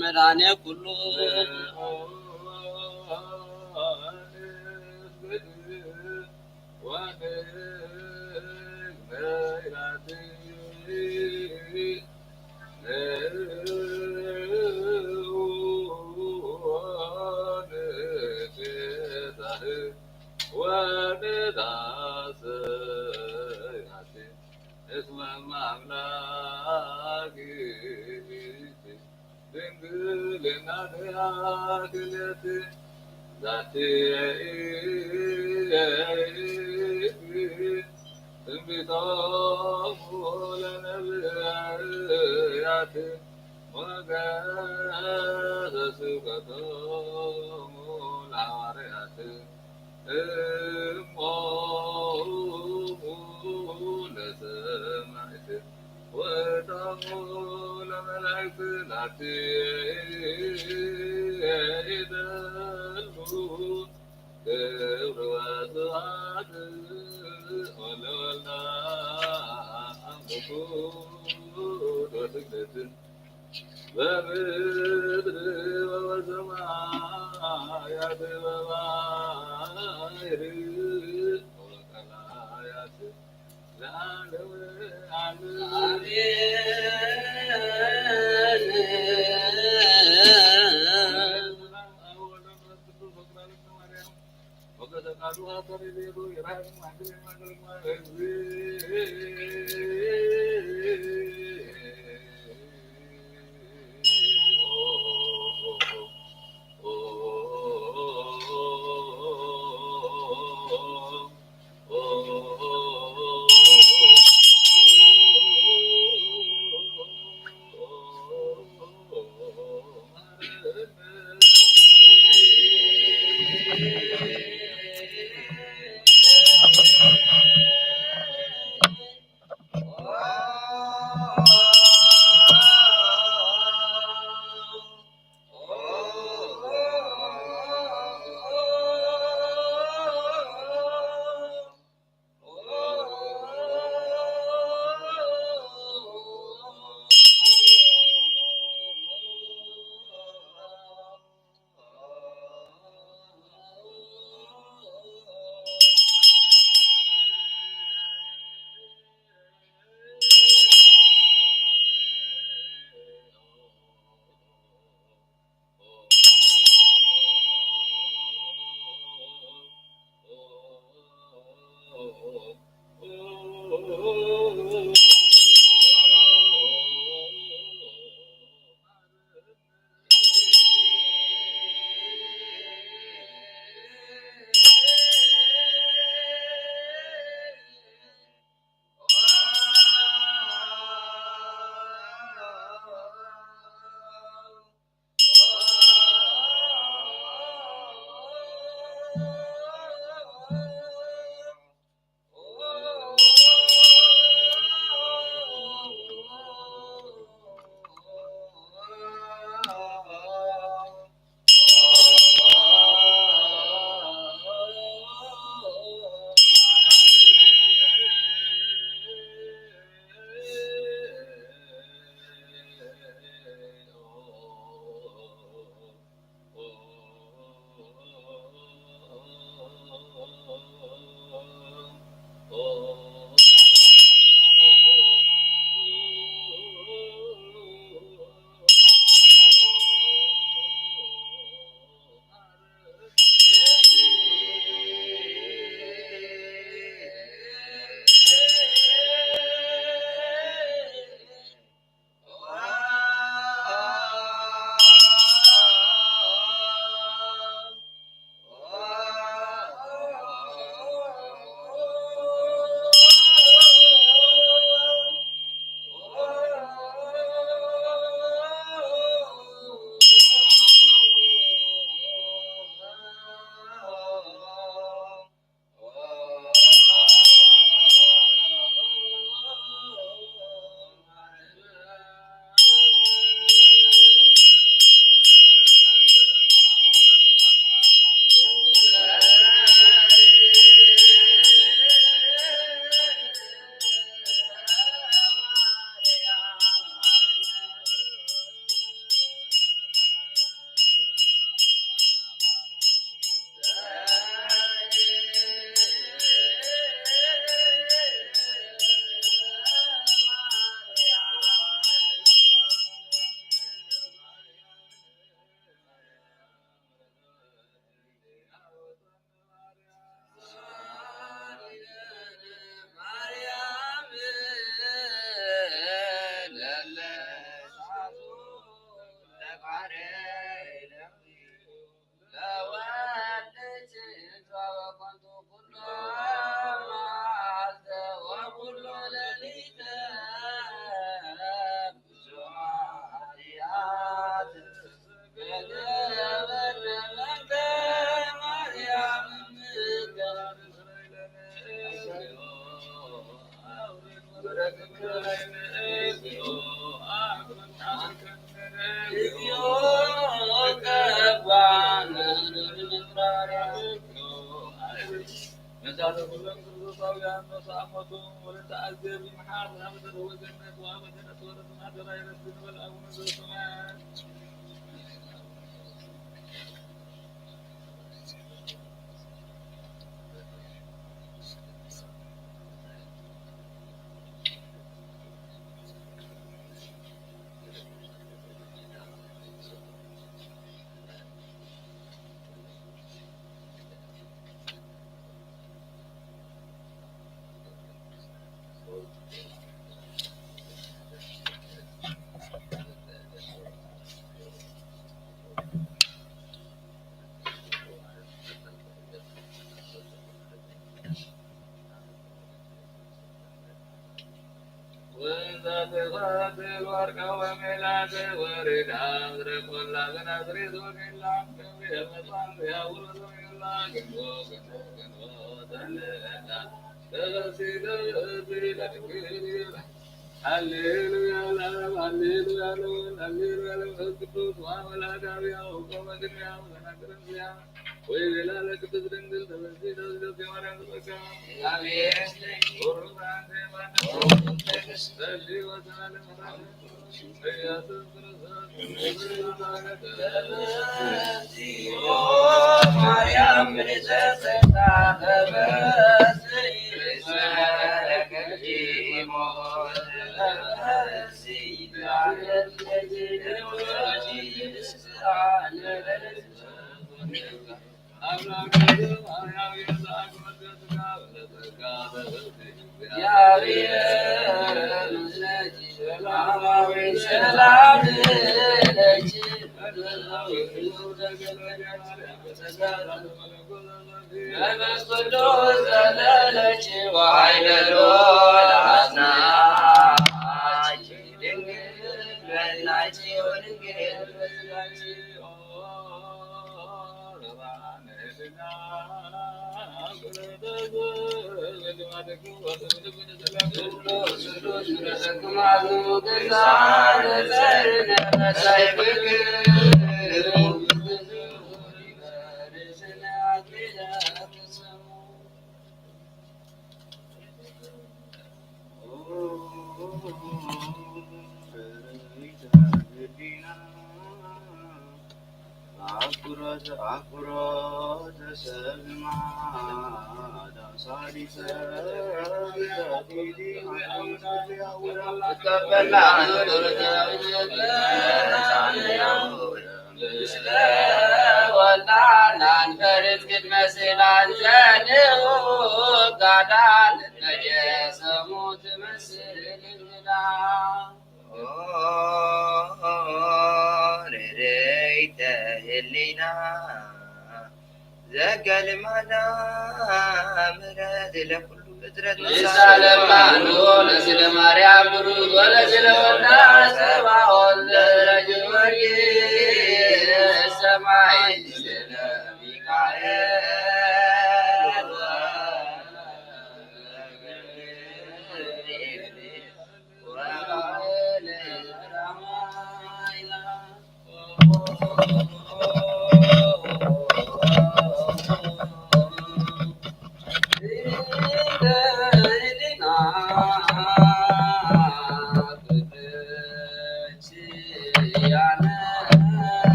መድኃኔ ኩሉ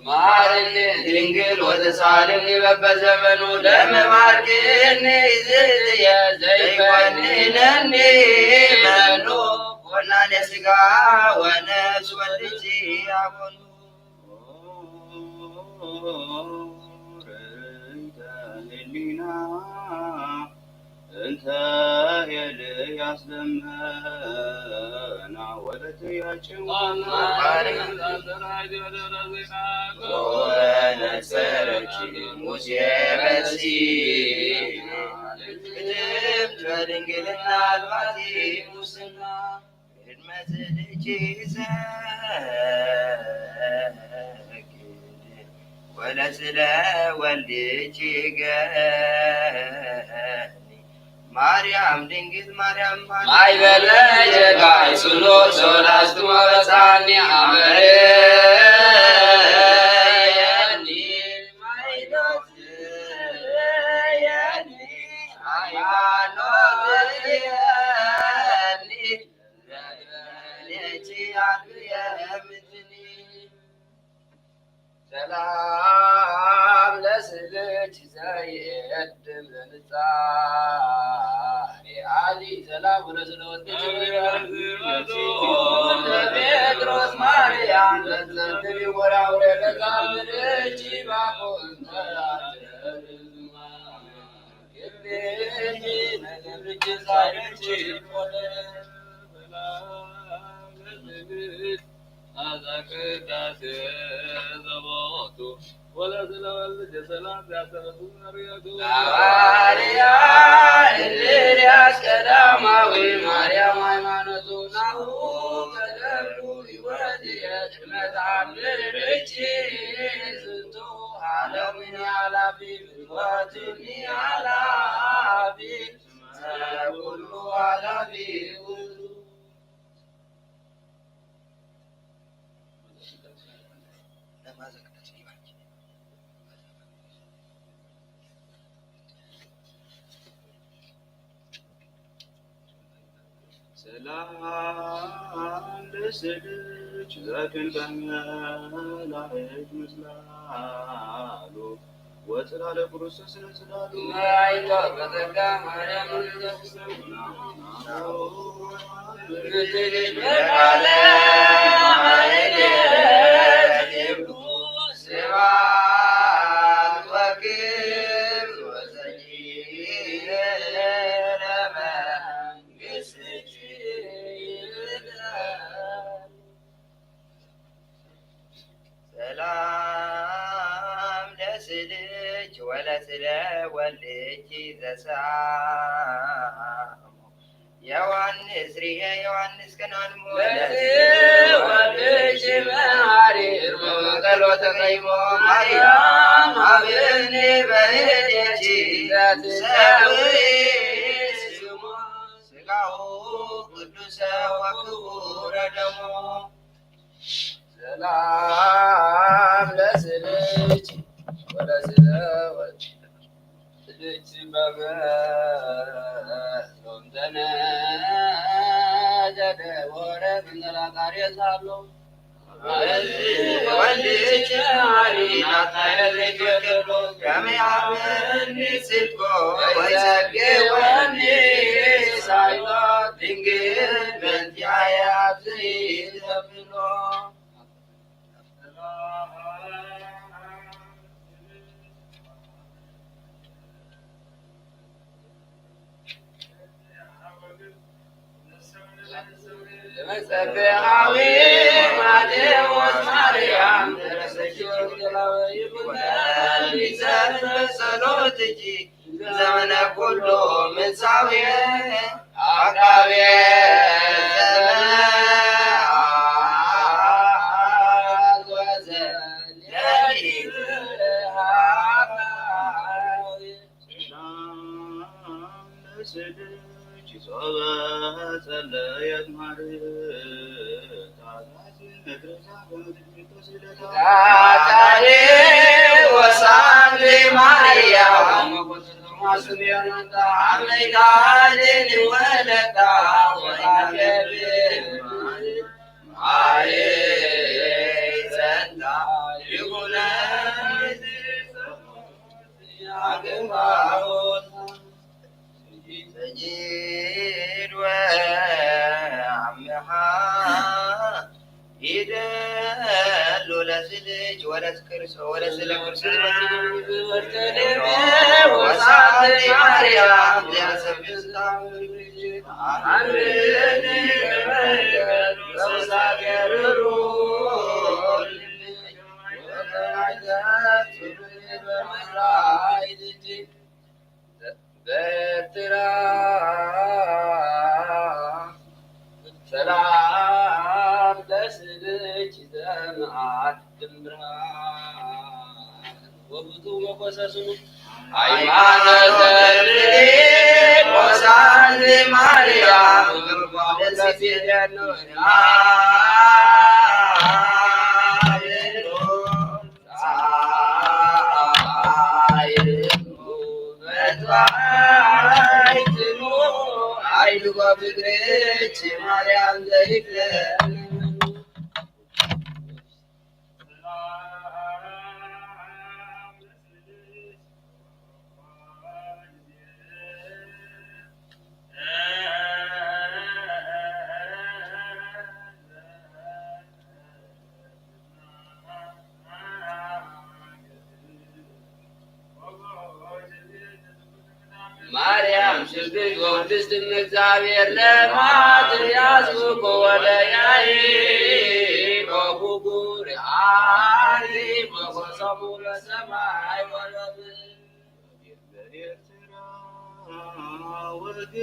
ማርኒ ድንግል ወተሳልኒ በበዘመኑ ለመባርክኒ ዝልየ ዘይኮንነኒ መኑ ኮናኔ ሥጋ ወነፍስ ወልጅ አቡኑ ህሊና እንተ ኤልያስ ደመና ወለትያቸው ወነጸረች ሙሴ በሲና ልክትም በድንግልና አልባቲ ሙስና ቅድመ ዝልጅ ዘግድ ወለስለ ወልድች ገኒ ማርያም ድንግል ማርያም ማይበለ የጋይ ስሎ ሶላስቱ መበፃኒ አመረየኒ ማይዶት የኒ ሃይማኖት የኒ ዘበለች አንብየ ምትኒ ሰላም ለስልች ዘይቀድም ለንጻሬ አሊ ሰላም ወለስለወልድች ጴጥሮስ ማርያም ለዘንትሪ ወራውሬ ለዛምርች ባቆንተራትርዝማ ግብኝ ነገብርች ሳይች ሆነ አዛቅዳሴ ዘቦቱ ወለስለወልድ ሰላም ያሰረቱ ነርየቱ ሐዋርያ እንድርያስ ቀዳማዊ ማርያም ሃይማኖቱ ናሁ ከደብሩ ሕይወት የቅድመ ተአምርች ዝንቱ ዓለምን ኃላፊ ሕይወትን ኃላፊ ኩሉ ኃላፊ ሰላም ለስልች ዘክንፈ መላእክት ምስላሉ ወጽላለ ክርስቶስ ስላሉ ማይቶ በተጋ ማርያም ወለስለ ወልጅ ዘሳሙ ዮሐንስ ሪሄ ዮሐንስ ከናንሞ ወልጅ መሐሪ እርመቀሎ ተቀይሞ ማርያም አብኒ በህደች ዘትሰዊ ስሞ ሥጋሁ ቅዱሰ ወክቡረ ደሞ ሰላም ለስልች ወለስለወልድ ልጅ በመሎም ተነጀደ ወረ ምንገላቃሪ ሳሎ ወልድች መሐሪ ናታይለትወክሎ ከመያብኒ ስልኮ ወይሰግወኒ ሳይሎ ድንግል በንቲአያት ዘይተብሎ መጸበሃዊ ማቴዎስ ማርያም ደረሰች ይዘት ጸሎትኪ ዘመነ ኩሉ ምንሳዊ አቃቤ ጸለየት ታታሪ ወሳንዴ ማርያም ማስሚያንታ አሜሪካን ወለታ ወናገብ ይደሉ ለስልጅ ወለስለ ክርስቶስ ወሳት ማርያም ሊያሰብስታ በኤርትራ ሰላም ለስልጅ ዘመዓት ድምራ ወብቱ መቆሰስኑ ሃይማኖተ ቆሳን ማርያም አይዱባ ፍቅሬች ማርያም ዘይክለ ማርያም ሽግግ ወድስትም እግዚአብሔር ለማትያዝ ኮወለያይ ኮጉጉር አሪ መቆሰሙ ለሰማይ ወለብ በኤርትራ ወግብፅ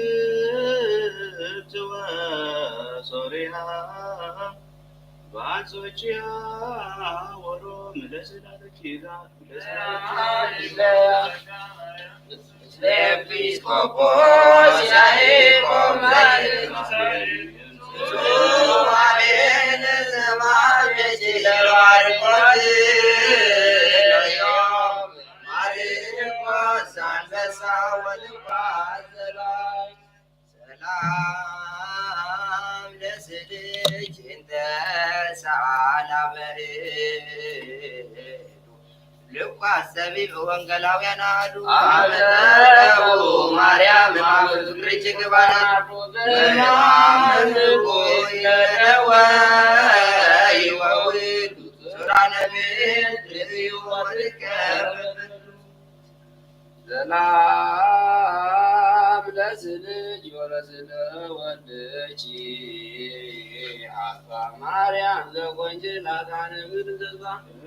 ወሶርያ በአንጾኪያ ወሮም ለስላሴኪዛ Episcopos Yaakov Suhaben Samajeti Levarkot Loyom Marikos Anbesa Walpazalai Salam Lesidich Inte Salamere ሉቃስ ዘቢብ ወንጌላውያን አሐዱ አመተው ማርያም ማፍቅርች ግባናቱ በማምልኮ የነወይ ወውድ ሱራነ ቤት ወድከብ ሰላም ለስልጅ ወለስለ ወልደች አባ ማርያም ዘቆንጅ ላታነ ምድዘዛ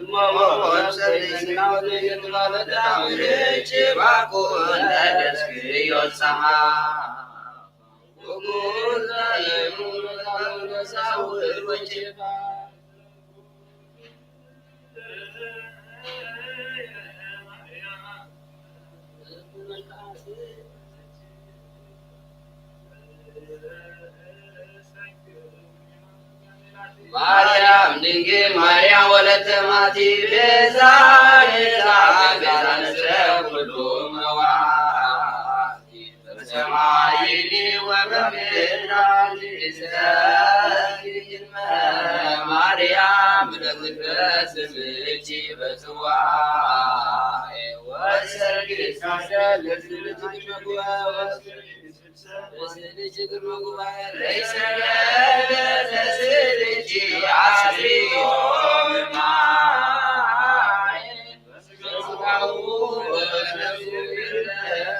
ሞሰሊስናው የተባለዳምች ባኮን ተደስክዮሳሃ ጉጉዛ የሙሉታውነሳውር ወንጭባ ማርያም ድንግል ማርያም ወለተ ማቲ ቤዛ ቤዛነሰ ኩሉ መዋቲ በሰማይኒ ወበምድር ማርያም ለዝክረ ስምኪ በጽዋዕ ወሰርክ ለስልጅ መጉባኤ ለይሰገድ ለስልጅ አስሪቶ ማይ በስጋው በነፍሱ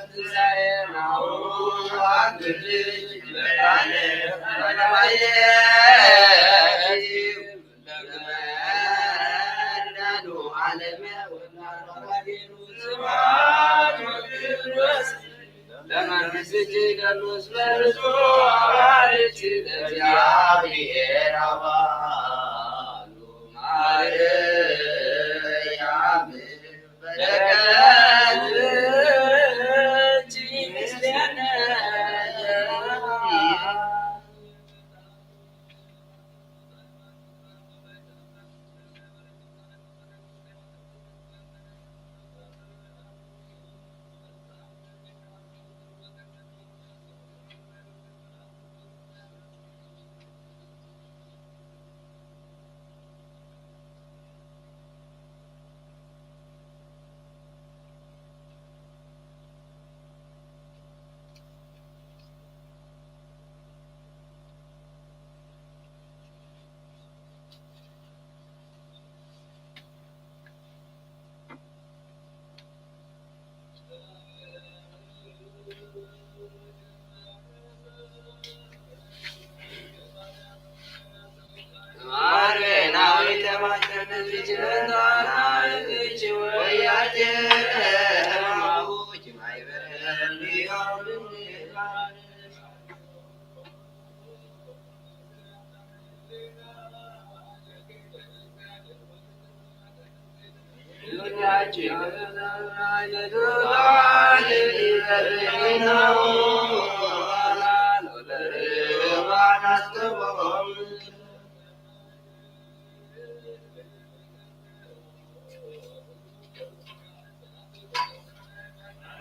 ትንሣኤናሁ አግልጅ በቃለ በነባየ ለመዳኑ ዓለመ ወናራባጌኑ ስብሐት ወክብር ለመንግሥትኪ ቅዱስ በርሱ አዋልድ ለእግዚአብሔር አባሉ ማርያም በረከት ምስሌነ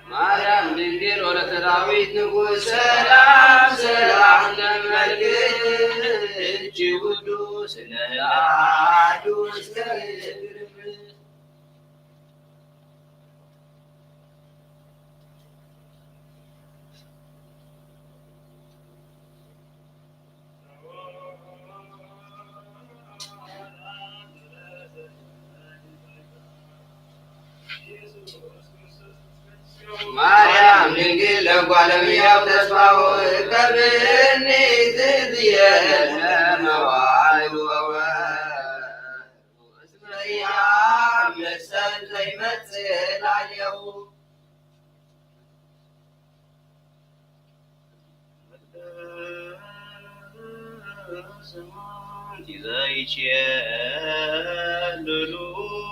ማርያም ድንግል ወለተ ዳዊት ንጉሥ ሰላም ሰላም ለመልክት ውዱስ ለአዱስ ማርያም ድንግል ለጓለምያው ተስፋው ከብኒ ዝዝየ ለመዋዕል ወወስመያ መሰል ዘይመጽእ ላዕሌሁ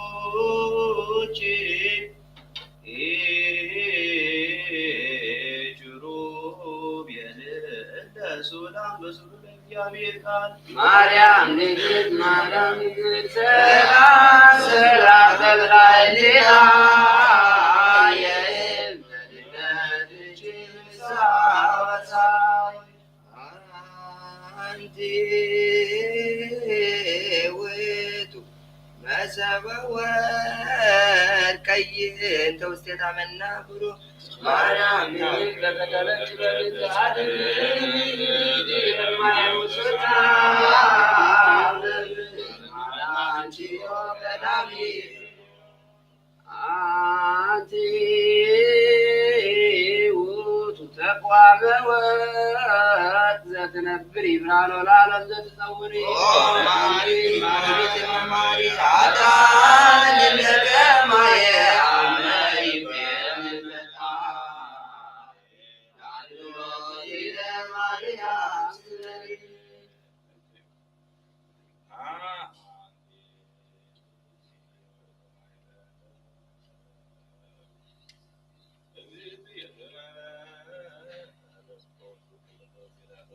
ዘይችየልሉች ማርያም ድንግል ማርያም ድንግል ሰላም ሰላም ተብላይሊሃ የእመድነትሽ ሳወሳይ አንቲ ውእቱ መሰበ ወርቅ ቀይን ተውስቴታ መናብሮ ማርያም ድንግል በቀጠለች በቤት አንቲ ውእቱ ተቋመ ወርቅ ዘትነብሪ ብርሃኖ ለዓለም ዘትጸውሪ አዳን ለከማየ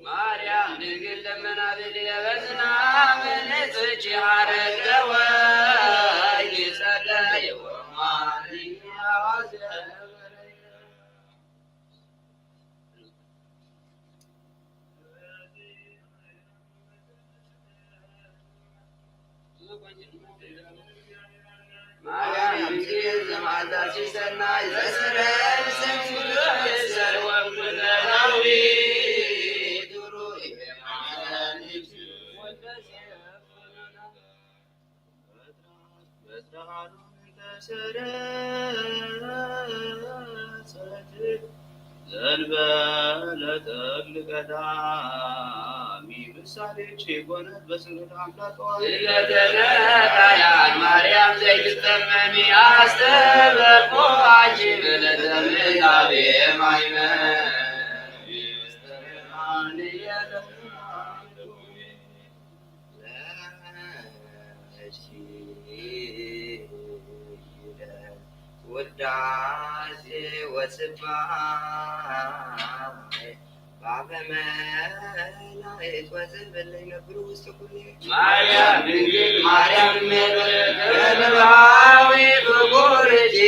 ማርያም ድንግል ለመናብር የበዝናም ንጽሕት ሐረገ ወይን ጸለየ ወማርያም ማርያም ድንግል ዘማዛ ሲሰናይ ዘስረን ስምሰር ወኩለናዊ ዘንበለ ተክል ቀዳሚ ምሳሌች የሆነት በስንት አምላከዋል ለተነካያን ማርያም ዘይትጠመሚ አስተበቆ አጂ በለተምታቤ ማይመ ውዳሴ ወስብሐት በአፈ መላእክት ወዘንበለ ይነብሩ ውስተ ኩሉ ማርያም ድንግል ማርያም ገለባዊ ብጉርጂ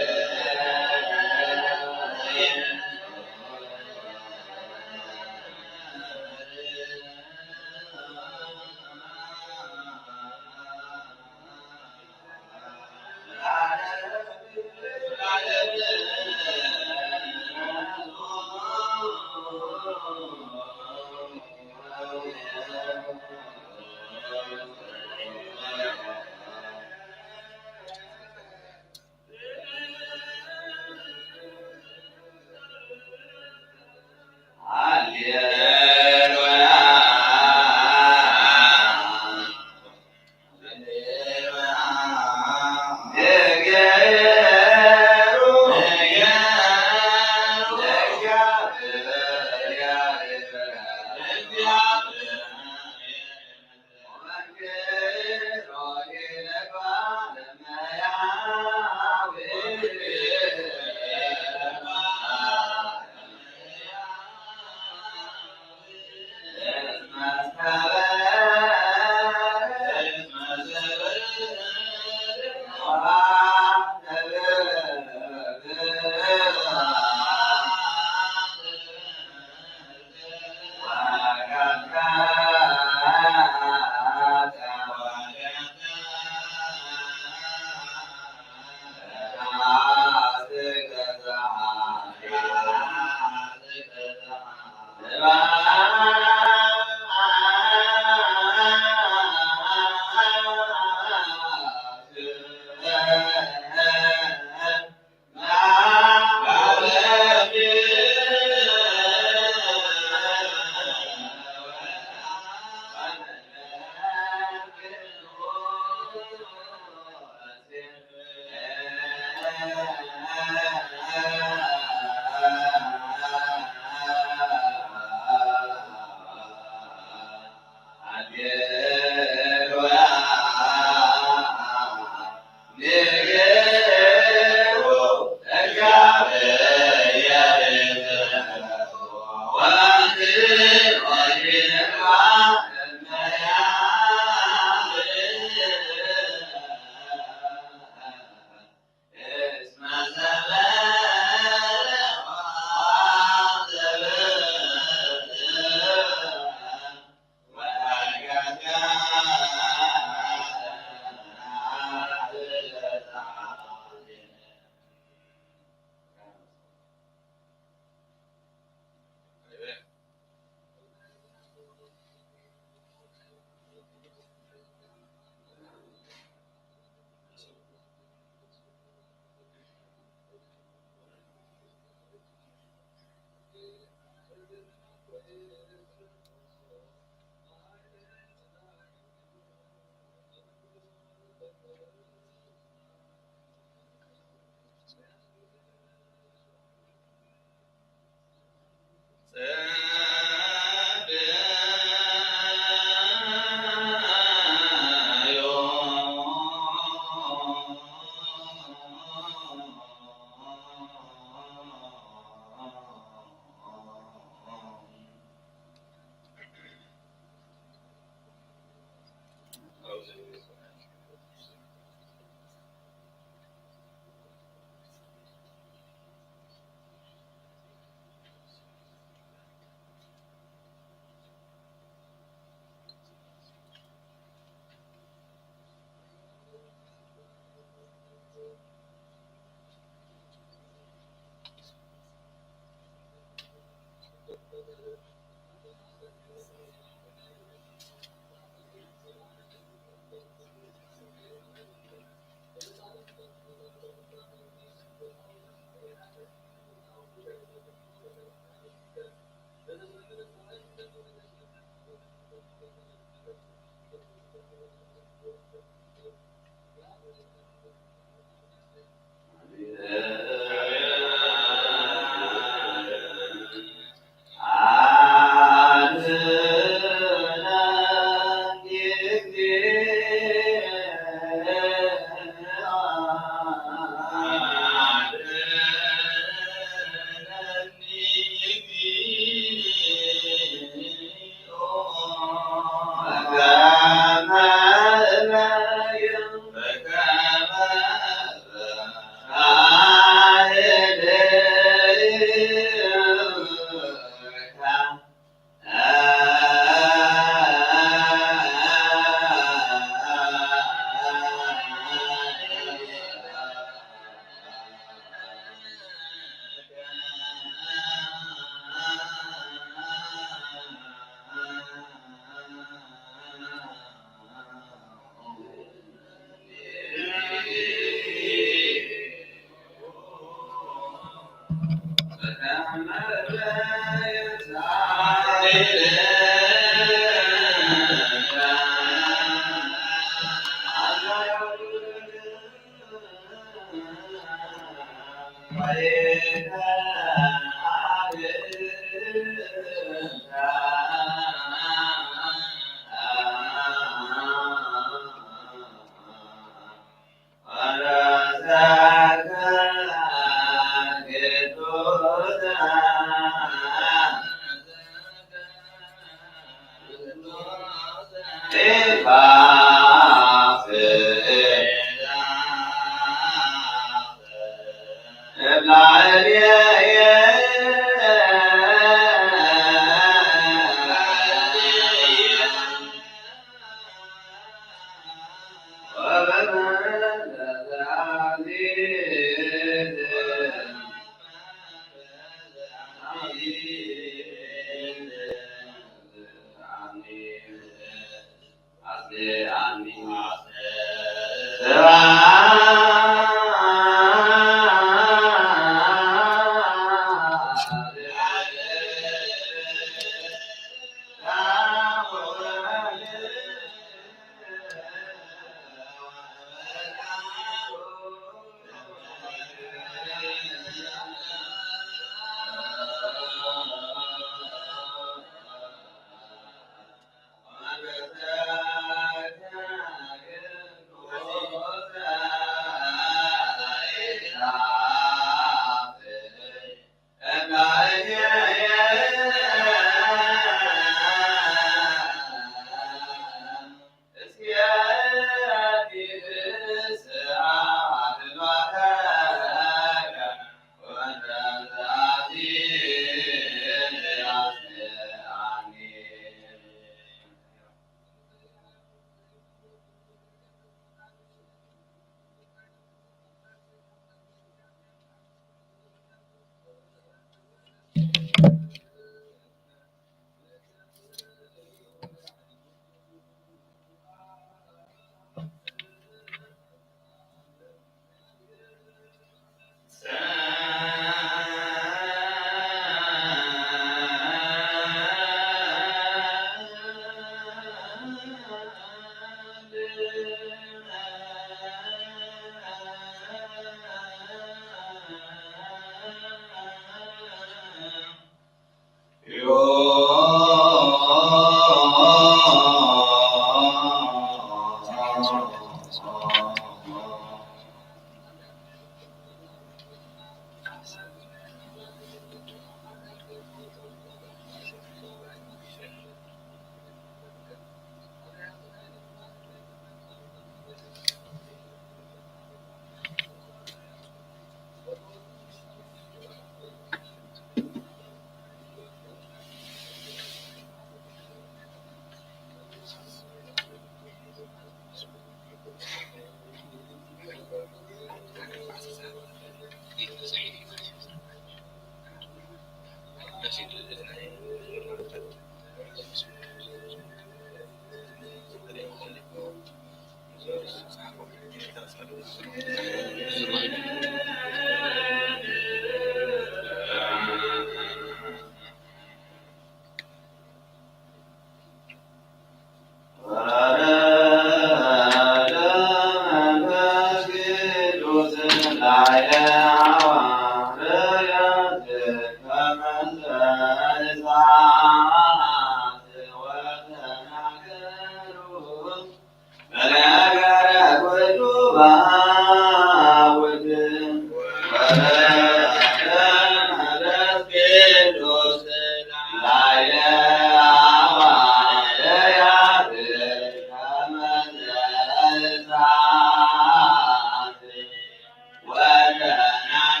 ወተናገሩ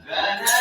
Yeah.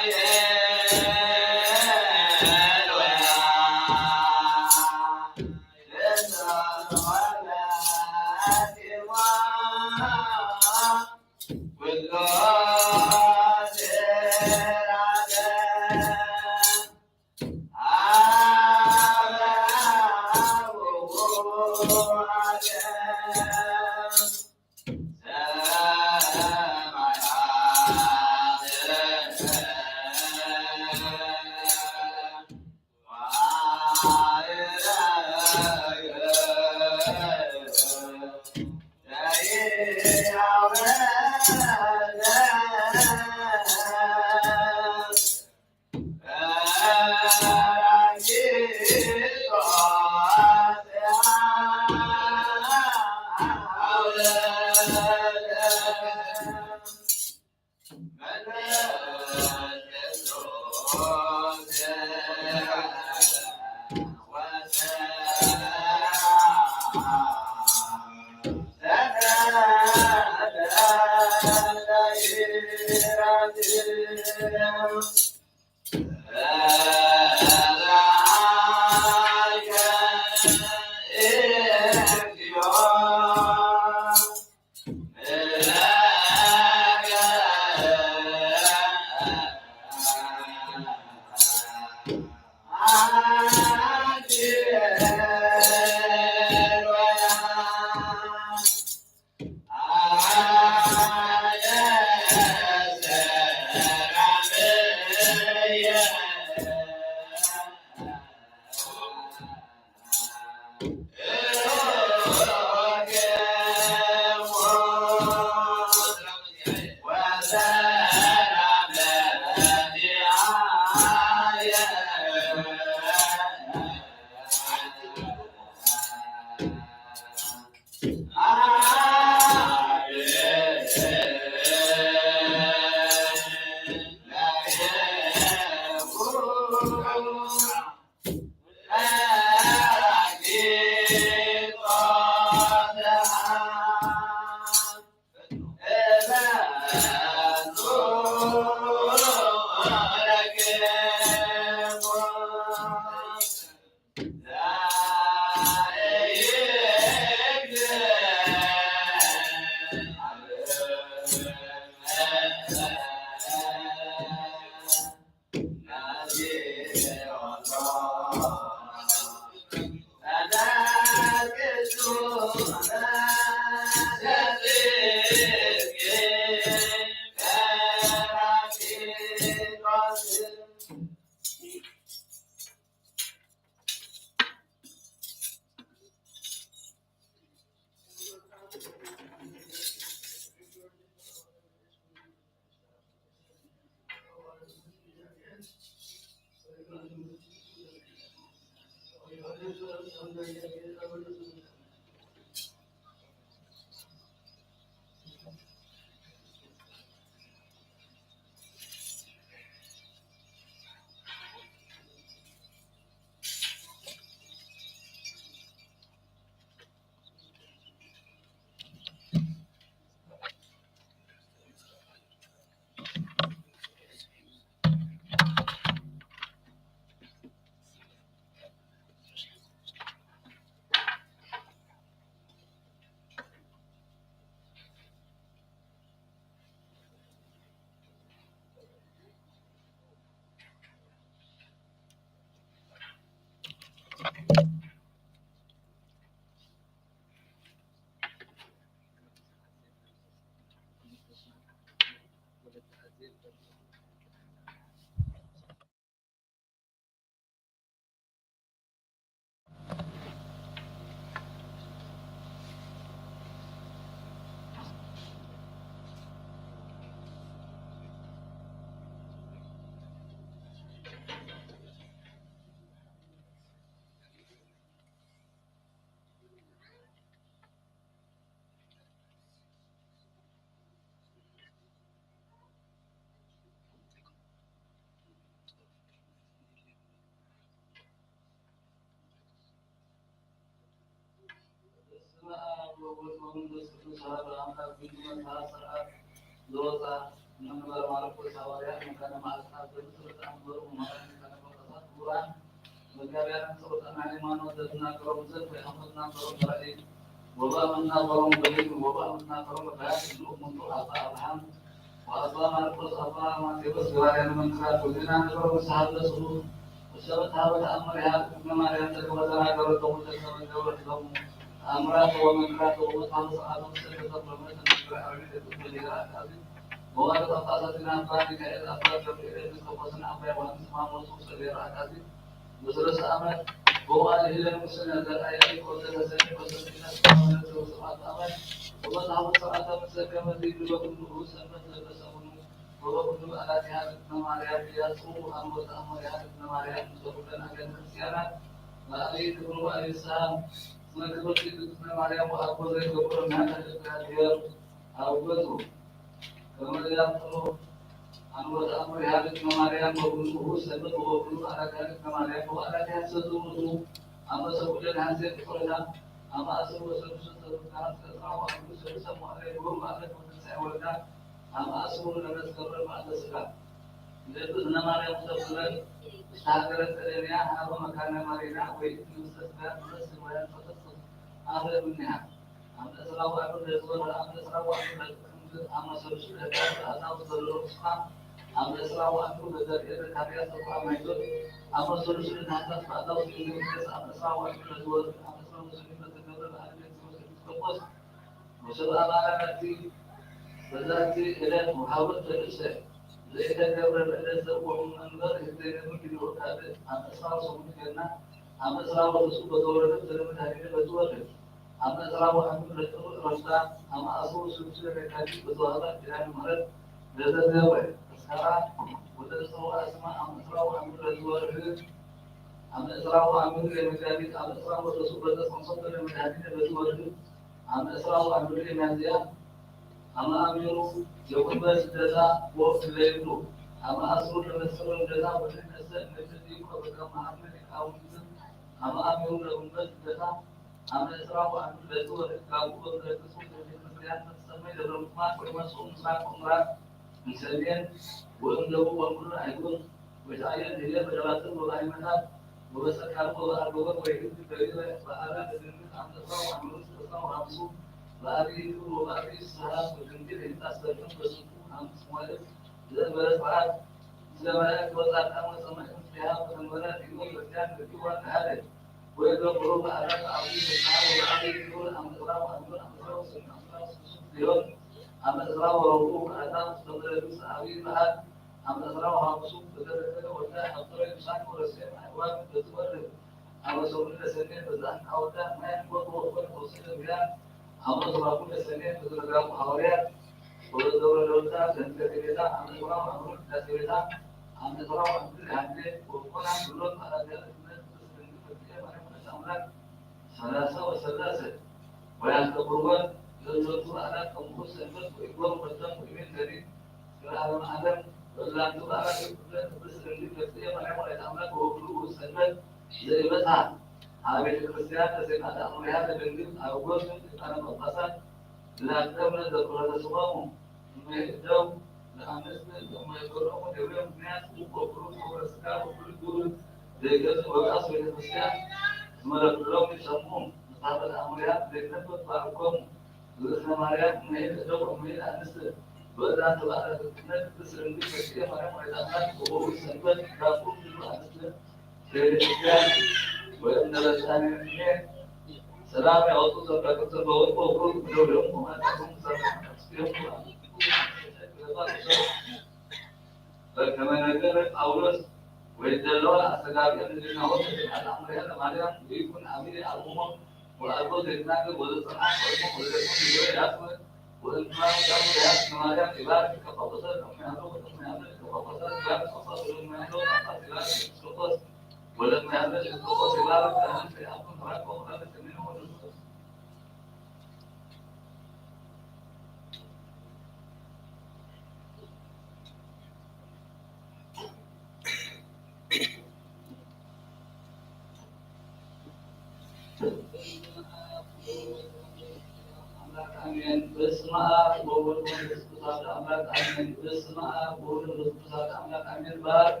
አሜን። በስመ አብ ወወልድ ወመንፈስ ቅዱስ አሐዱ አምላክ አሜን። በስመ አብ ወወልድ ወመንፈስ ቅዱስ አሐዱ አምላክ አሜን። ባርክ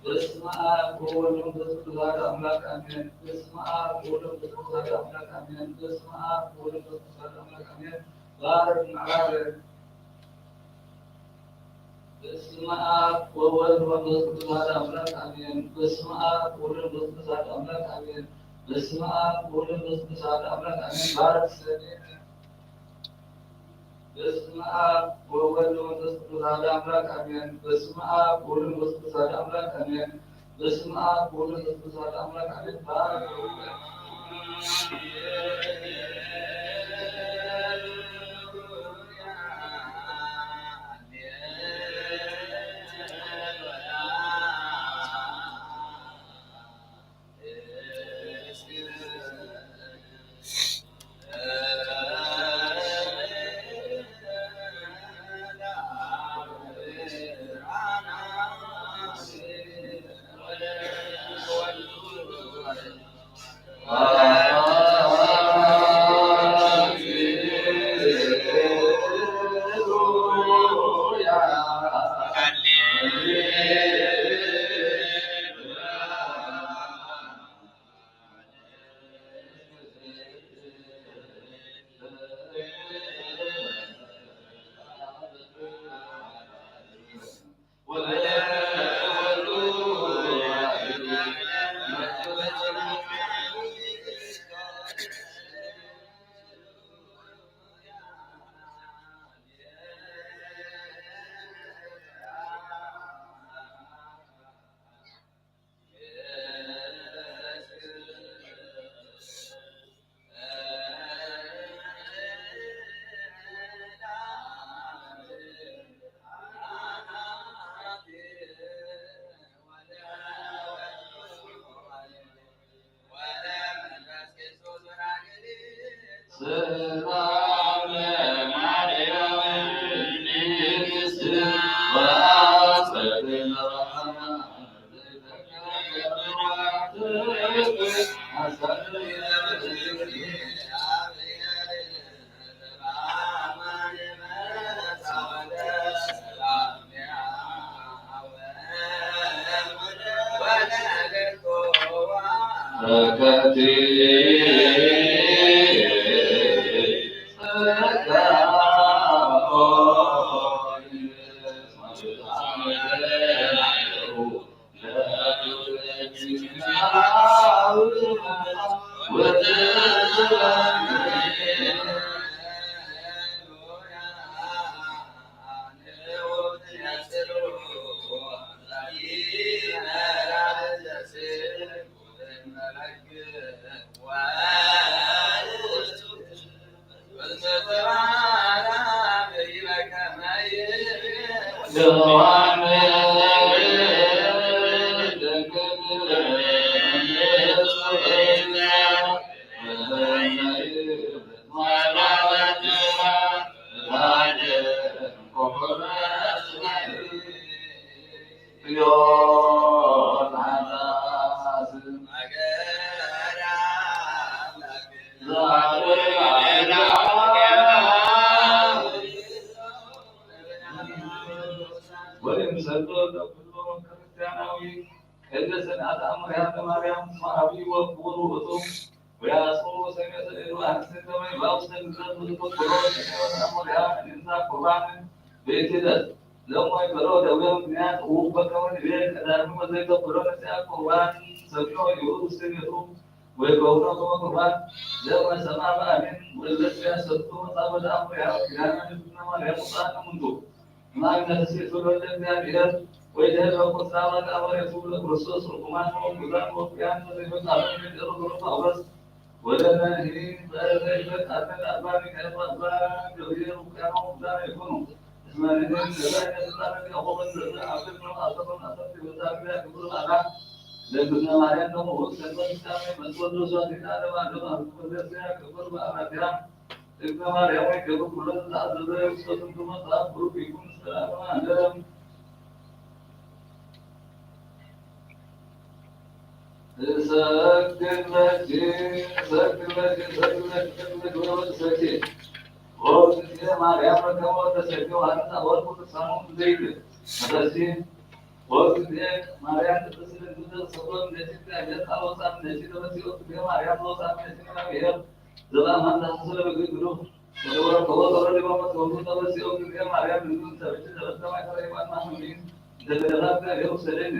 በስመ አብ ወወልድ ወመንፈስ ቅዱስ አሐዱ አምላክ አሜን። በስመ አብ ወወልድ ወመንፈስ ቅዱስ አሐዱ አምላክ አሜን። በስመ አብ ወወልድ ወመንፈስ ቅዱስ አሐዱ አምላክ አሜን። ባርክ ባርክ በስመ አብ ወወልድ ወመንፈስ ቅዱስ አሐዱ አምላክ አሜን። በስመ አብ ወወልድ ወመንፈስ ቅዱስ አሐዱ አምላክ አሜን። በስመ አብ ወወልድ ወመንፈስ ቅዱስ አሐዱ አምላክ አሜን። ባርክ ሰኔነ በስመ አብ ወወልድ ወመንፈስ ቅዱስ አሐዱ አምላክ አሜን። በስመ አብ ወወልድ ወመንፈስ ቅዱስ አሐዱ አምላክ አሜን። በስመ አብ ወወልድ ወመንፈስ ቅዱስ አሐዱ አምላክ አሜን። ባርክ ማርያም ከሞተ ሰው አንተ ወርቁ ተሳሙ ዘይት ስለዚህ ወርቁ ማርያም ተስለ ሰው ነጭ ያለው ሳም ነጭ ነው ማርያም ነው ሳም ነጭ ነው ይሄ ዘላማ ታስለ በግብሩ ወደ ከወደ ወደ ማመት ወደ ተበሲው ማርያም ነው ተበች ተበተማ ከረይማን ማህሚ ደለላታ ነው ሰለኝ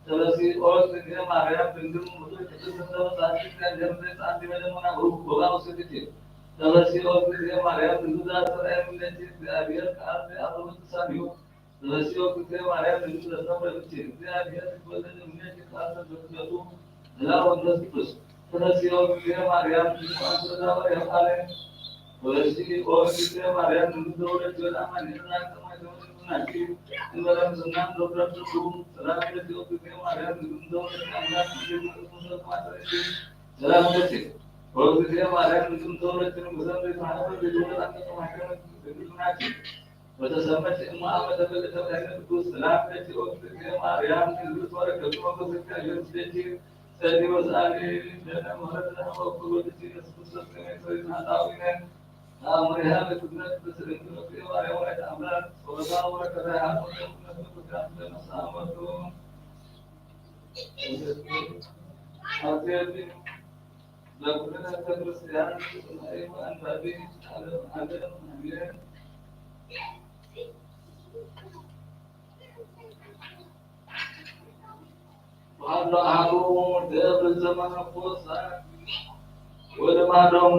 ስለዚህ ኦርት ማርያም ድንግል ሙሉ ተሰጠው ታሪክ ከጀምረ አንድ በለማና ቦጋው ሲቲ ስለዚህ ኦርት ማርያም ድንግል ዛሬም ለዚህ እግዚአብሔር ቃል አብሮት ተሳቢው ስለዚህ ኦርት ማርያም ድንግል ተሰጠው እግዚአብሔር ወደን ምን ቃል ተሰጠው ላው እንደዚህ ስለዚህ ኦርት ማርያም ድንግል ተሰጠው ያለ ስለዚህ ኦርት ማርያም ድንግል ወደ ማንና ተማይዘው ናቸው እንደለም ዝናን ዶክተር ሰላም ለኢትዮጵያ ማርያም እንደው አምላክ እንደምትሰጥ ማለት ሰላም ለቲ ወርድ ማርያም እንደው ለትን መዘን ማህበር ለዶላ ተማከረ በዱናችን ወተሰመት ማአመተ በተባለ ቅዱስ ሰላም ለኢትዮጵያ ማርያም እንደው ወረከቱ ወከተ ለዚህ ሰዲ ወዛኔ ለማለት ነው ወቁ ኢየሱስ ክርስቶስ ከመይሰይና አምሪሃ ለኩነት በስልክ ማርያም ላይ አምላክ ወዛው ወከተ ሳመቱ አጥያት ለኩነት ክርስቲያን አይማን ባዲ አለም አሚን ወአላሁ ደብረ ዘመን ቆሳ ወለማዳሙ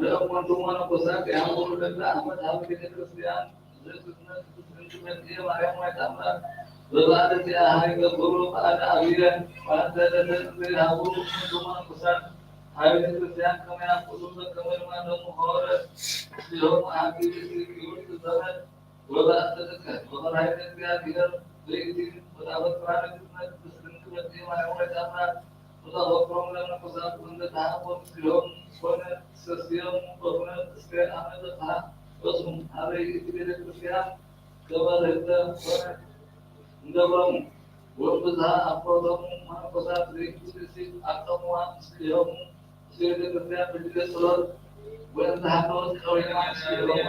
ለእንቱ መነኮሳት ያምሩ ለላ አመት አብ ቤተክርስቲያን ለክርስቲያን ክርስቲያን ማርያም ማይታምራ በባለት ያህይ ገበሩ ባዳ አብየን ባደረተ ያምሩ እንቱ መነኮሳት አብ ቤተክርስቲያን ከመያ ሁሉ ከመማዳሙ ሆረ ሲሆን አብይ ይሁን ዘመን ወባተከ ወራይተ እግዚአብሔር ለይቲ ወዳበት ፕራክቲስ ክርስቲያን ማርያም ማይታምራ ወታወቅሮም ለመነኮሳት እንደታወቅ ሲሆን ሆነ ሰስየም ሆነ እስከ አመጣ ወስም አበይ ቤተክርስቲያን ገበረተ ሆነ እንደውም ወብዛ አቆደሙ መነኮሳት ለኢትዮጵያ አቀሙዋ ሲሆን ቤተክርስቲያን በድገሰሎት ወንድ ሀቆት ቀውያ ሲሆን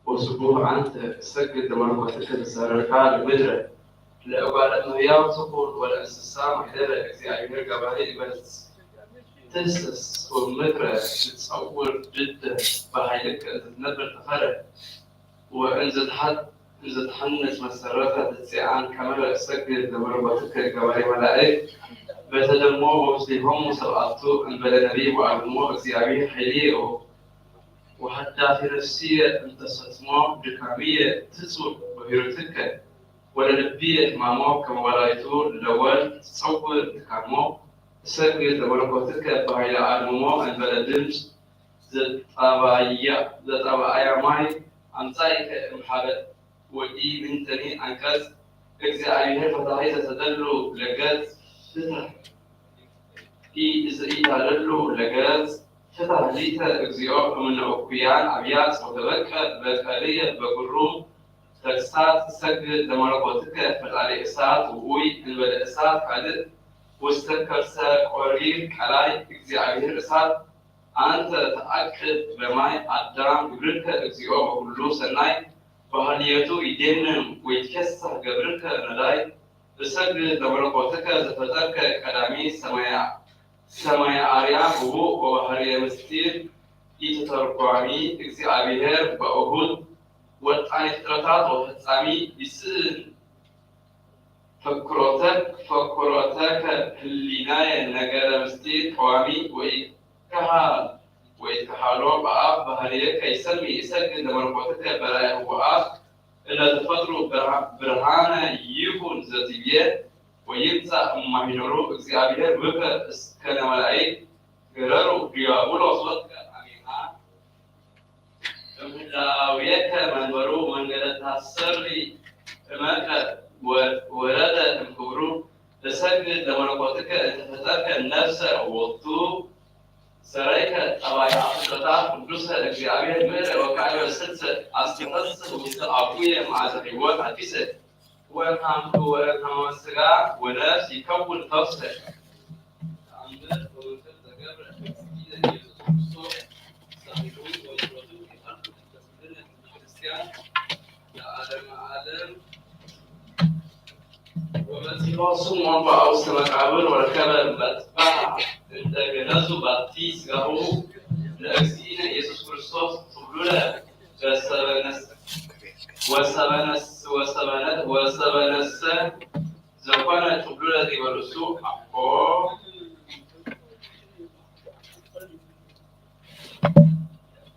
وسبوه عنت سجد ملكوتك الزرقاء المدرة لأقال أنه يا صبور ولا أسسام حدرة أكزي أيمر قبائل بس تسس والمكرة تتصور جدا بحيلك إذا تنبر تفرق وإذا تحنس مساراتها تتسيعان كاميرا السجل دمربطك الجواري ملائك بتدمو وبسلهم سبعتو أن بلا نبي وعلمو أزيابي حليه وحتى في نفسية أنت ستمو بكامية تسوق بهيروتك ولا نبيه مامو كما ولايتو لوال تصور تكامو سجل دمربطك بهاي علمو أن بلا دمج ذات أبايا ماي أمسايك محابة ودي من تاني أنكاز إجزاء فتاحية تدلو لجاز فتح إذا تدلو لجاز فتح ليتا إجزاء من أوكيان أبيات وتبكى بكالية بقروم تكسات سجل دمرقوتك في الأرئيسات ووي البدأسات قادر واستذكر ساقورير كلاي إجزاء الرئيسات أنت تأكد بماي أدرام قبرك إجزاء وكلو سناي وهنيتو يدينن ويتكسر قبرك نداي بسجل دمرقوتك زفتك كلامي سمايا آريا بوبو وهريا مستير يتترقعني إجزاء بهير بأهود وطعني فترات وفتسامي يسن فكرتك هلينايا نجار مستير قوامي ويتكحالو بأب بهريك يسمي يسجل دمرقوتك برايه وآب إلا تفضلوا برهانا يكون ذاتيبية ويمسا مهنورو إكسيابية بك اسكنا ملايك غرارو ريابولو أصلتك أمينها أمهلاويك منبرو منغلتها السري أماك ورد الكبرو تسجل دمرقوتك تفترك النفس وطوب سرايك طبعاً أفضل قدوسها الإجابية ميرة وكأنه السلسة أستقص ومستعبوية مع زحيوات عديسة ويرحم السجاع ونفس يكون تفسر عمد ومثل تجابر إذا يسوع سامحون ويردون في أرض التسليم الكريستيان العالم ومسيحا سمعوا بأوسط مكابر وركبا باتباع انت جنازو باتيس غاهو لأكسينا يسوس كريستوس تبلولا وسبنس زوكانا تبلولا دي ورسو أحقو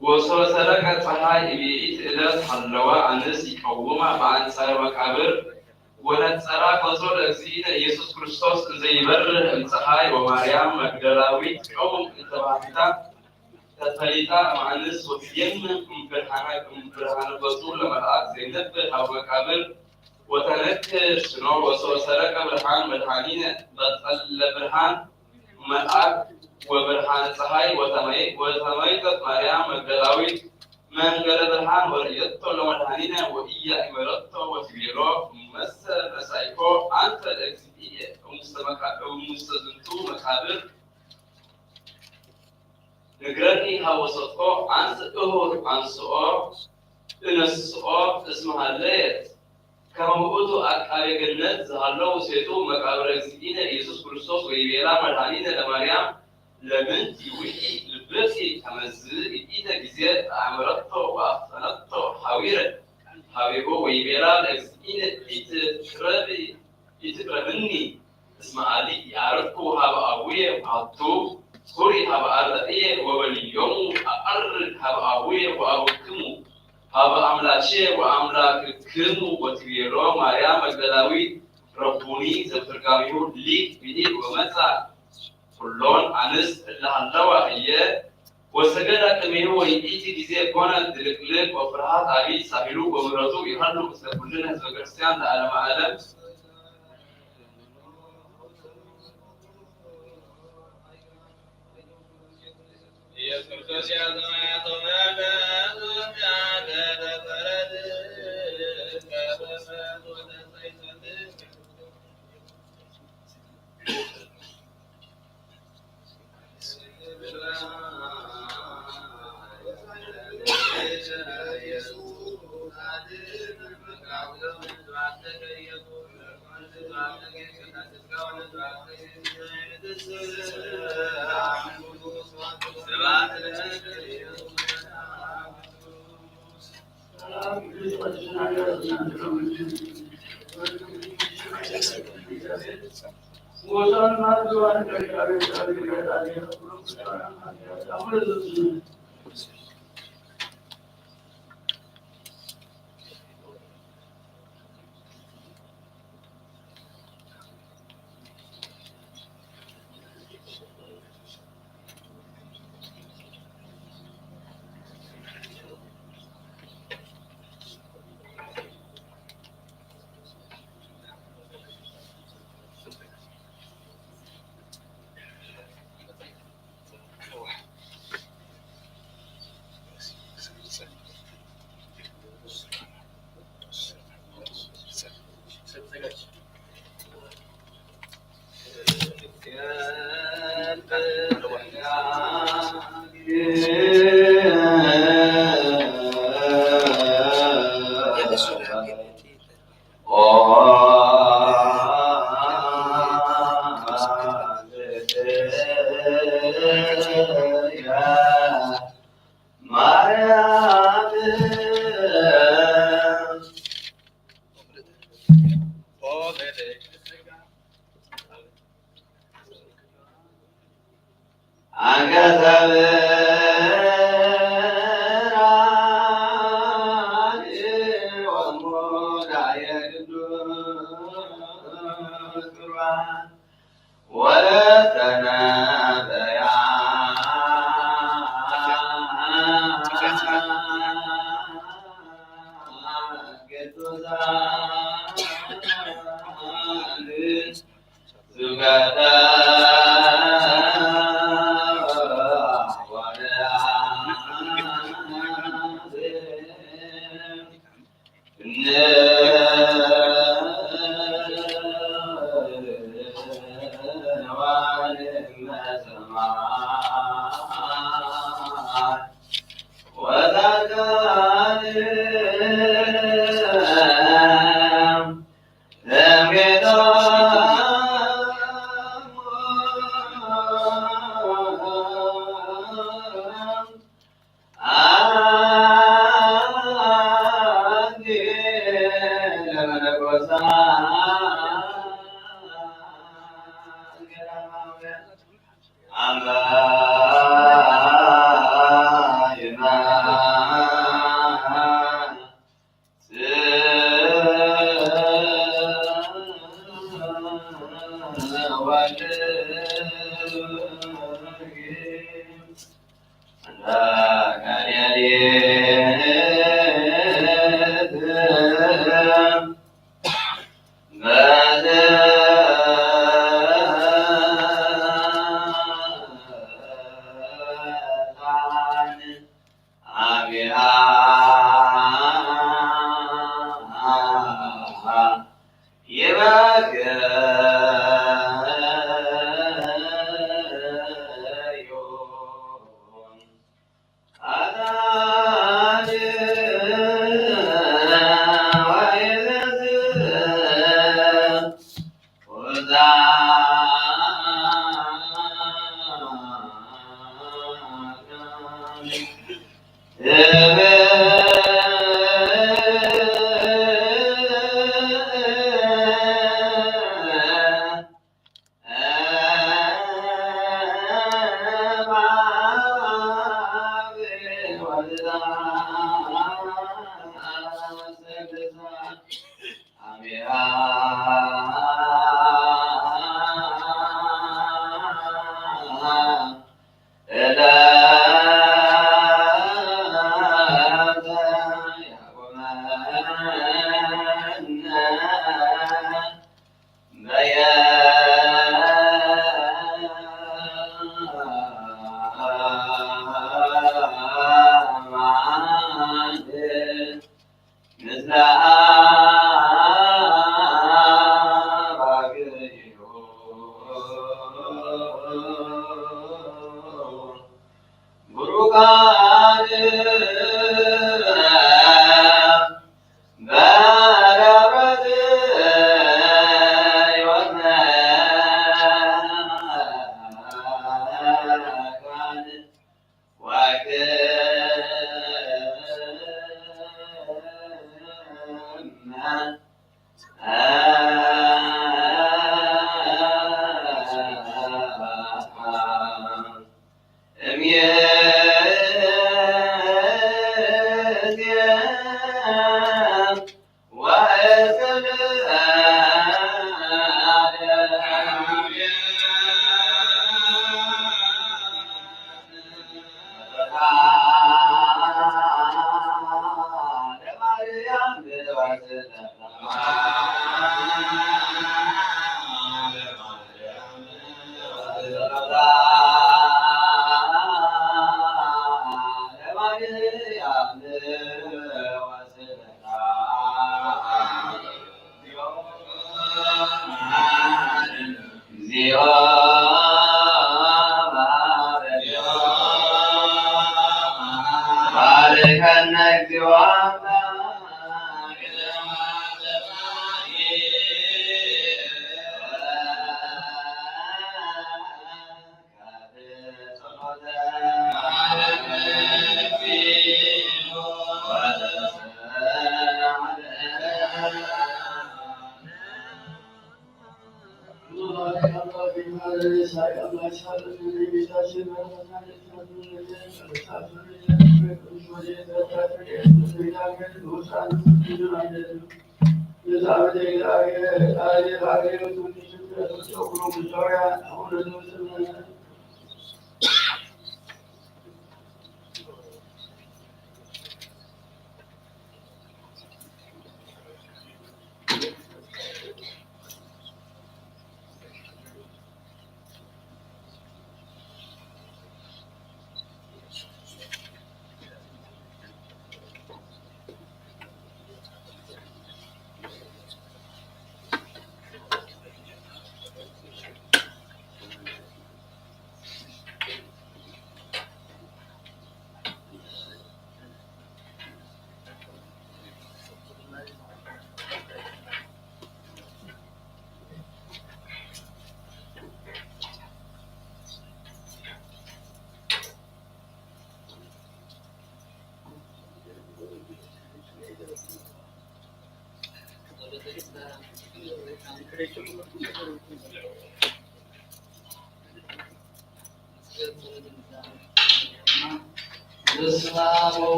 وسوسلك صحاي بيئت إلى حلوى عنس يقوما بعد سار مكابر ونتصرى كنزول أكسينا يسوس كريستوس زي بر انتحاي ومريم مجدلاويت قوم انتباهتا تتليتا مع الناس وتيمم برهان بطول لمرآت زينب أو مكابر وتنكر شنو وسوسلك برهان ملحانين بطل برهان مرآت وبرهان صحاي وتميتت مريم مجدلاويت من قال برهان وريتو لمرهانين وإيا إمرتو وتبيرو مسايكو أنت الأكسبية ومستزنتو مكابر نقرني هاوسطكو عن سؤال عن سؤال إن السؤال اسمها ليت كما قلتوا أكاري جنات زهلو سيتو مكابر أكسبية يسوس كريستوس ويبيلا مرهانين لمريم لبنتي وحي لبنتي كمزي إيدا جزيات عمرتو وأفتنتو حويرو ويبيلا الأكسبية يتقربني اسمع لي يعرفكو هابا أبوية وعطو كوري هابا أرضية ووليوم أرد هابا أبوية وأبوكمو هابا أملاكشي وأملاك كمو وتبيرو مريم مجدلاوي ربوني زفترقاميو ليك بيه ومسا كلون أنس لهاللوى هي وسجل كمينو ويجي جزء كونا دلكلك وفرحات عبيد ساميلو ومراتو يهرنو مستقبلنا زوجرسيان لعالم عالم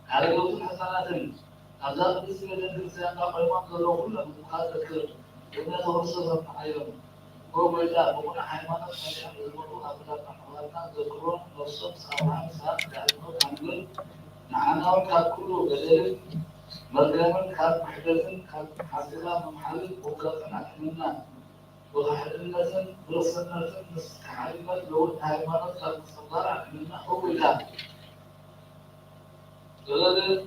على جوز حسنات أبدا بسم الله الإنسان قائما له كل هذا الذكر وإنه رسول حيوان هو بيدا بقول حيوانات من الموضوع أبدا حيوانات ذكرون رسول سامع سات كأنه كامل معنا وكله بدل مرجان كان محدثا كان حاصلا محل وكان أتمنى وحد الناس رسول الناس حيوانات لو حيوانات كان صغار أتمنى هو بيدا ولكن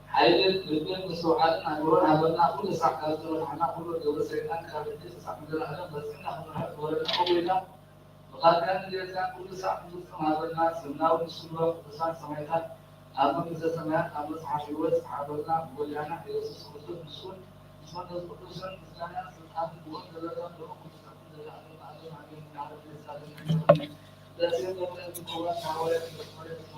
حيل لبين مسوعات نقول هذا كل ساعة كذا نحن كل دولة سيدنا كذا ساعة من هذا بس نحن ولنا أولنا وقد كان جالسان كل ساعة من هذا الناس سمنا ونسمع بسان سمعتها أما إذا سمعت أما صحابي وصحابنا وجانا يوسف خطوط مسؤول مسؤول خطوطا إسلامنا سلطان بوان دلالة لهم مستقبل دلالة على ما نعرف الإسلام لا سيما من القوات حوالي المسؤولية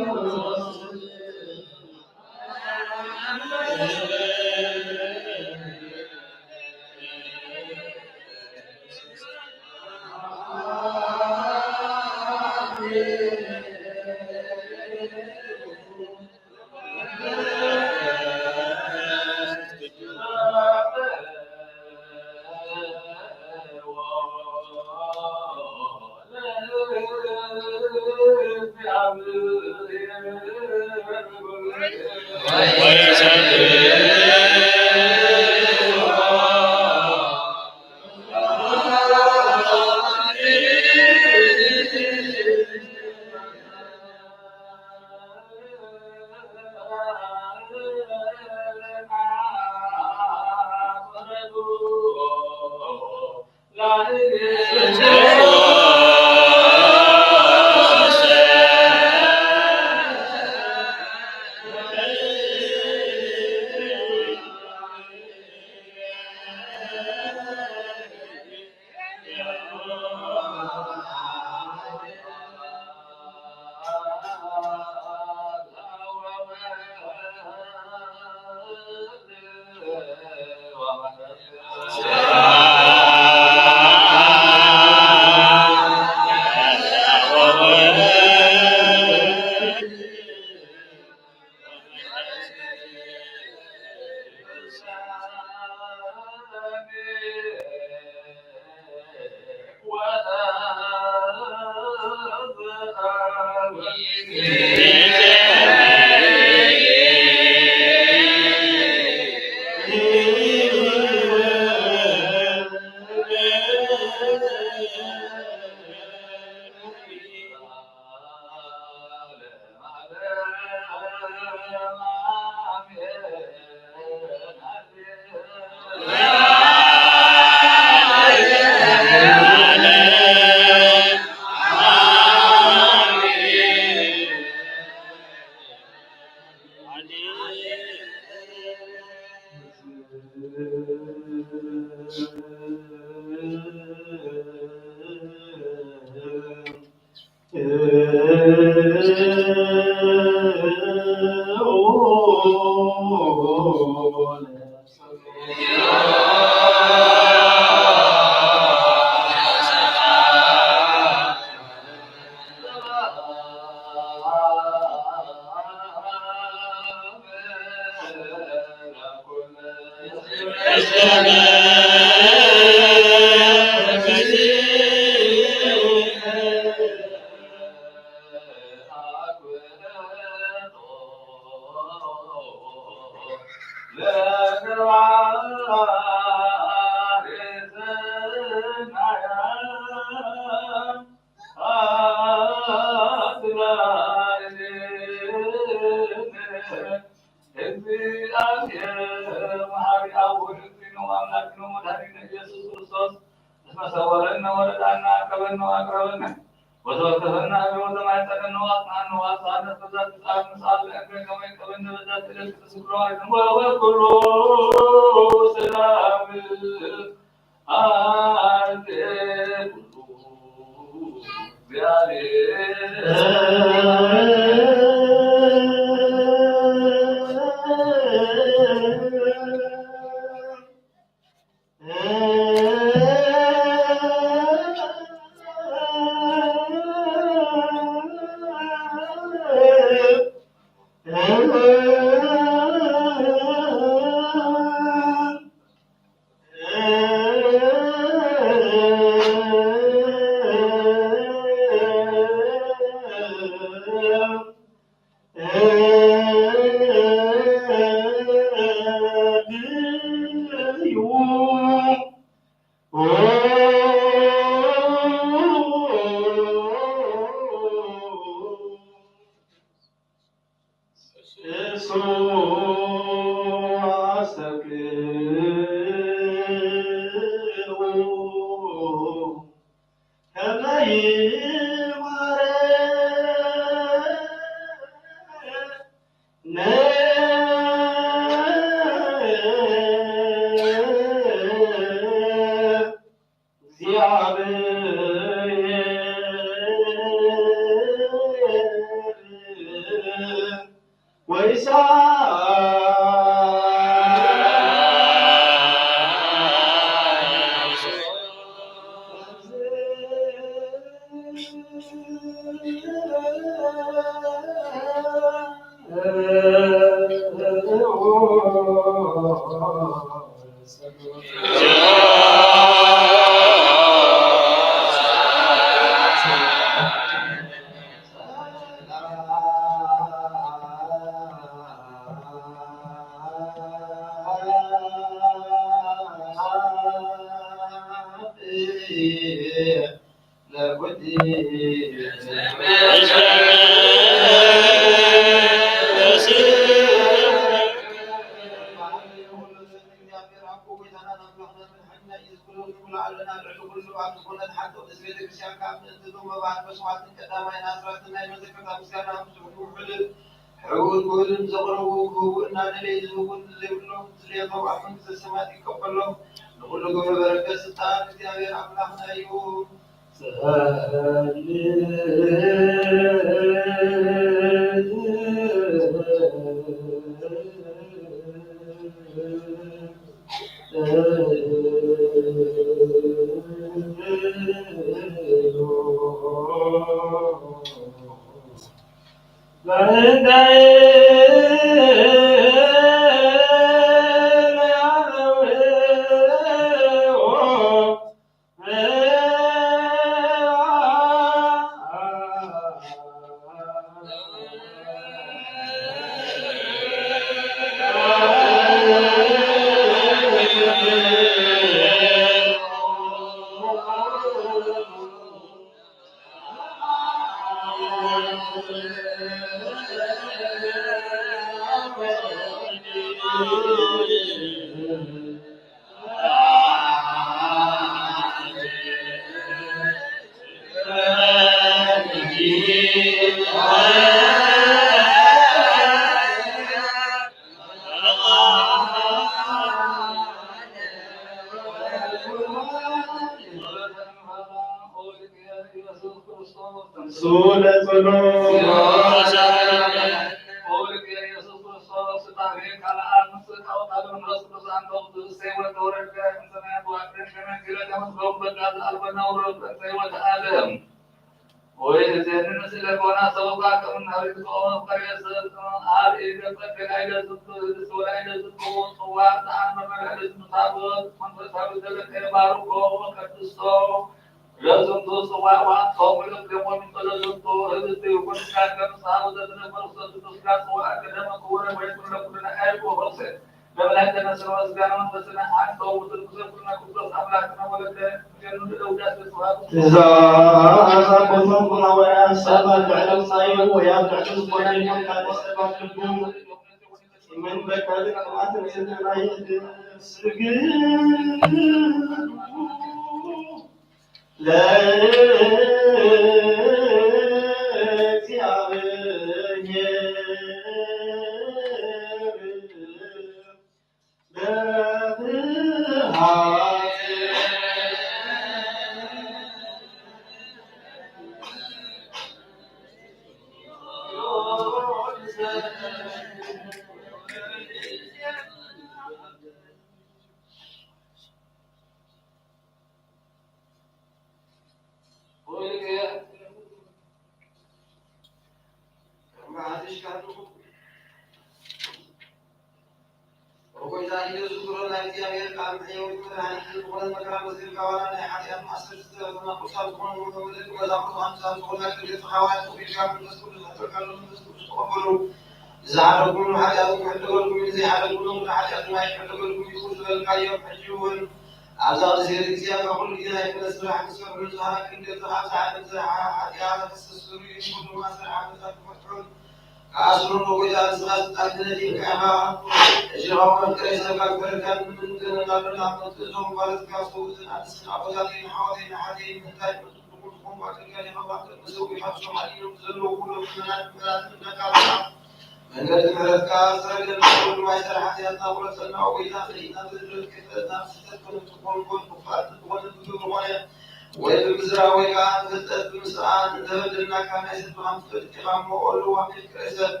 ويبزرا ويقان فتت مسران تبدلنا كان يسبهم فتتقام وقولوا ومن كرسل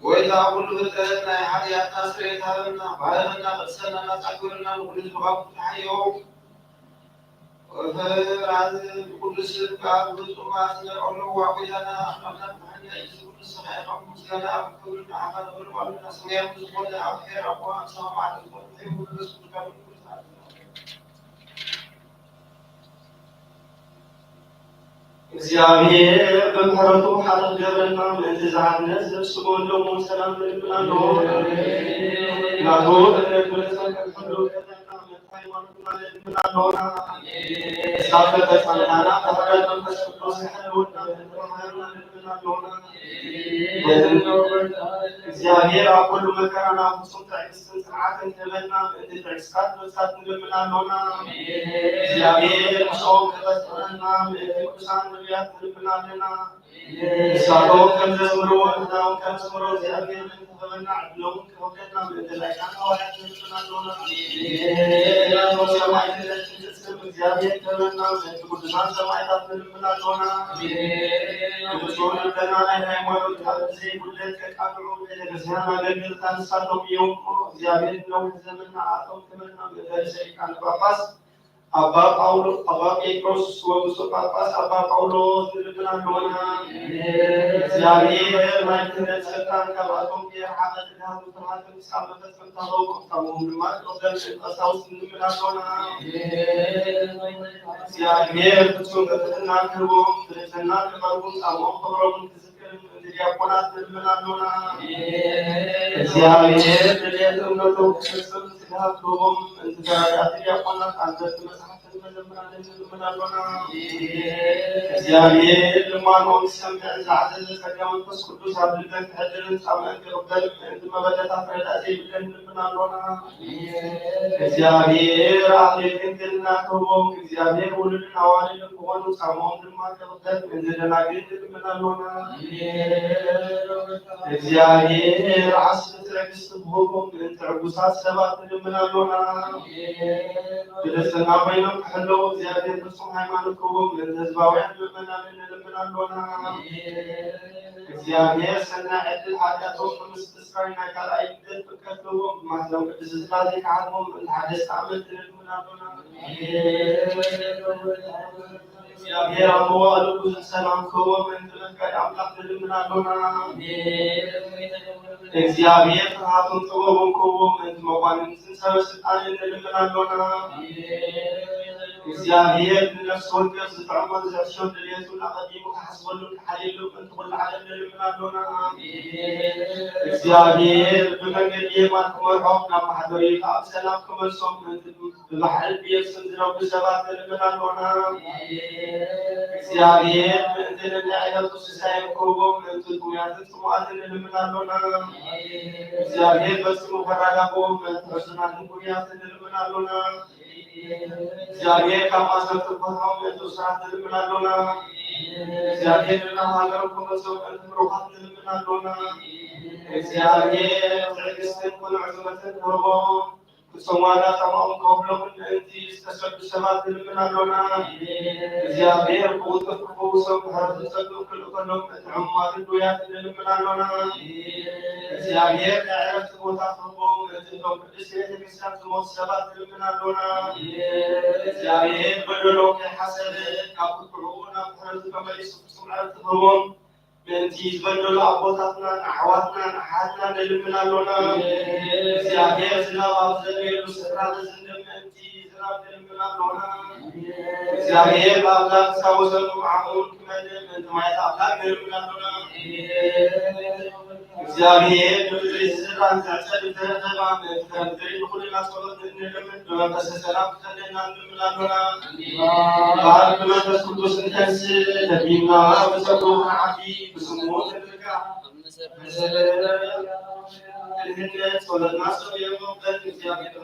وإذا كل فتتنا حياتنا سريتها لنا بعدنا قدسنا نتأكلنا نقول بغاب تحيوم وفرعز كل سرقا بطمات نعلو وعقيدنا أخلقنا بحنا يجب كل صحيح مسلنا أبكرنا عمل ورمالنا سويا مزقنا أخير أبوان سوام على الكل كل سرقا بكل سرقا እግዚአብሔር በምህረቱ ሐረገበና እንተዛነት ዘብስቦን ደሞ ሰላም ለምናሎ ናቶ ለተሰከ ሁሉ ከተና ሃይማኖት ማለት ምናሎና ሳፈተ ሰላና ተፈቀደ ተስቅሎስ ሐለውና ምናሎና እግዚአብሔር አቆሉ መከራና ፍጹም ትዕግስትን ስርዓትን ተመና እንድትዕስካት በሳት ምናሎና እግዚአብሔር ሰው ከተሰና ቅዱሳን ነቢያት ልብናልና ሳቶ ከመዝሙሩ ወንዳው ከመዝሙሩ እግዚአብሔር ተበና አድለው ከወከና በተላቃና ወራት ልብናልና ሰማይ ተለስም እግዚአብሔር ተበና ቅዱሳን ሰማያት ልብናልና ብዙውን ተናና ሃይማኖት ታዘይ ሁለት ከቃሉ ለዘና ለግል ታንሳተው ይውቁ እግዚአብሔር ነው ዘመንና አጠው ተመና በተሰይካን ጳጳስ አባ ጴጥሮስ ወብፁዕ ጳጳስ አባ ጳውሎስ ልብናሎና እግዚአብሔር ማይክነት ሰጣን ከባቶም የሐመድ ዳሩ ተማት ምስካመት ተንታው ታሙም ልማት ወደም አሳውስ ልብናሎና እግዚአብሔር ፍጹም ቅድስና ክብሩ ትሕትና ክብሩ ጻሞም ክብሩን ትዝክርን እንዲያቆናት ልብናሎና እግዚአብሔር ለየተመቶ ፍጹም ስጋቶም እንተጋራት ያቆናት አንተ እግዚአብሔር ልማኖን ሰምዕ ዛዕዘ ከመንፈስ ቅዱስ አብልተን ተህድርን ጻመን ቅርበል እንድመበለታ ፍረዳሴ ብለን ልብናሎና እግዚአብሔር አፍሬትን ትልናከቦም እግዚአብሔር ውልድን አዋልድ ከሆኑ ጻሞም ድማ ቅርበል እንድደናግል ልብናሎና እግዚአብሔር ዓስብ ትረግስት ብሆቦም እንትዕጉሳት ሰባት ልብናሎና ብለሰና በይኖም حلو زيادة نصوم ሃይማኖትኩም ለህዝባውያን ምዕመናን እንለምናለና እግዚአብሔር ሰናዕት ኃጢአቶም ምስጥስራይና ካልአይ ተፈከተው ማህለው ቅዱስ ስላሴ ካህኖም ለሐደስ ዓመት እንለምናለና እግዚአብሔር አሞዋሉ ሰላም ከወም እንድንቀር አምላክ እንለምናለና እግዚአብሔር ፍርሃቱን ጥበቡን ከወም እንድመቋንንትን ሰበስልጣን እንለምናለና እግዚአብሔር ነፍስ ወንጀል ዝተዕመል ዘርሾን ለየቱና ቀዲሙ ከሐስበሉ ከሐሊሉ እንት ኩሉ ዓለም ልምናሎና እግዚአብሔር በመንገድ የማን ከመርሖም ናብ ማሕበሪ ኣብ ሰላም ከመልሶም ብባሕል ብየብስን ዝነብሩ ሰባት ልምናሎና እግዚአብሔር ምእንትን ንዕለቱ ስሳይ ክህቦም ምእንቲ ጥሙያትን ጥሙኣትን ልምናሎና እግዚአብሔር በስሙ ከራጋቦም ምእንቲ ሕዙናትን ጥሙያትን ልምናሎና እግዚአብሔር ከማሰብ ተፈታው ለተሳተ ልምናሎና እግዚአብሔር ለማገሩ ከመሰው ምሩሃት ልምናሎና እግዚአብሔር ትዕግስትን ወልዕዝመትን ሆቦ ሰማና ተማም ከሁሉም እንት ተሰዱ ሰባት ልምናሎና እግዚአብሔር ቁጥር ከውሰው ከሀረቱ ተሰዱ ከሉከሎም ተዕማት ዱያት ልምናሎና እግዚአብሔር ለዕረፍት ቦታ ሆቦ ለተው ቅዱስ ቤተክርስቲያን ዝሞት ሰባት ልምናሎና እግዚአብሔር በደሎ ከሐሰብ ካቁጥሩና ከሀረቱ ከመሊስ ፍጹምዓት ሆቦም በእንቲ ዝበደሉ አቦታትና አሕዋትና አሓትና ልምናሎና እግዚአብሔር ዝናብ አብዘቤሉ ስራት እንደምንቲ ዝናብ ልምናሎና እግዚአብሔር በአምላክ ሳወሰኑ ዓሙን ክመድም እንትማየት አምላክ ልምናሎና እግዚአብሔር ምድሪ ዝራን ዘዕጸድ ተረኸባ ምድሪ ንኩልና ጸሎት እንለምን በመንፈሰ ሰላም ተደና ልምናሎና ባህል በመንፈስ ቅዱስ እንተንስ ነቢና በጸሎ ዓዲ በስሙ ተልካ መሰለለ ጸሎትና ሰው የመውቀት እግዚአብሔር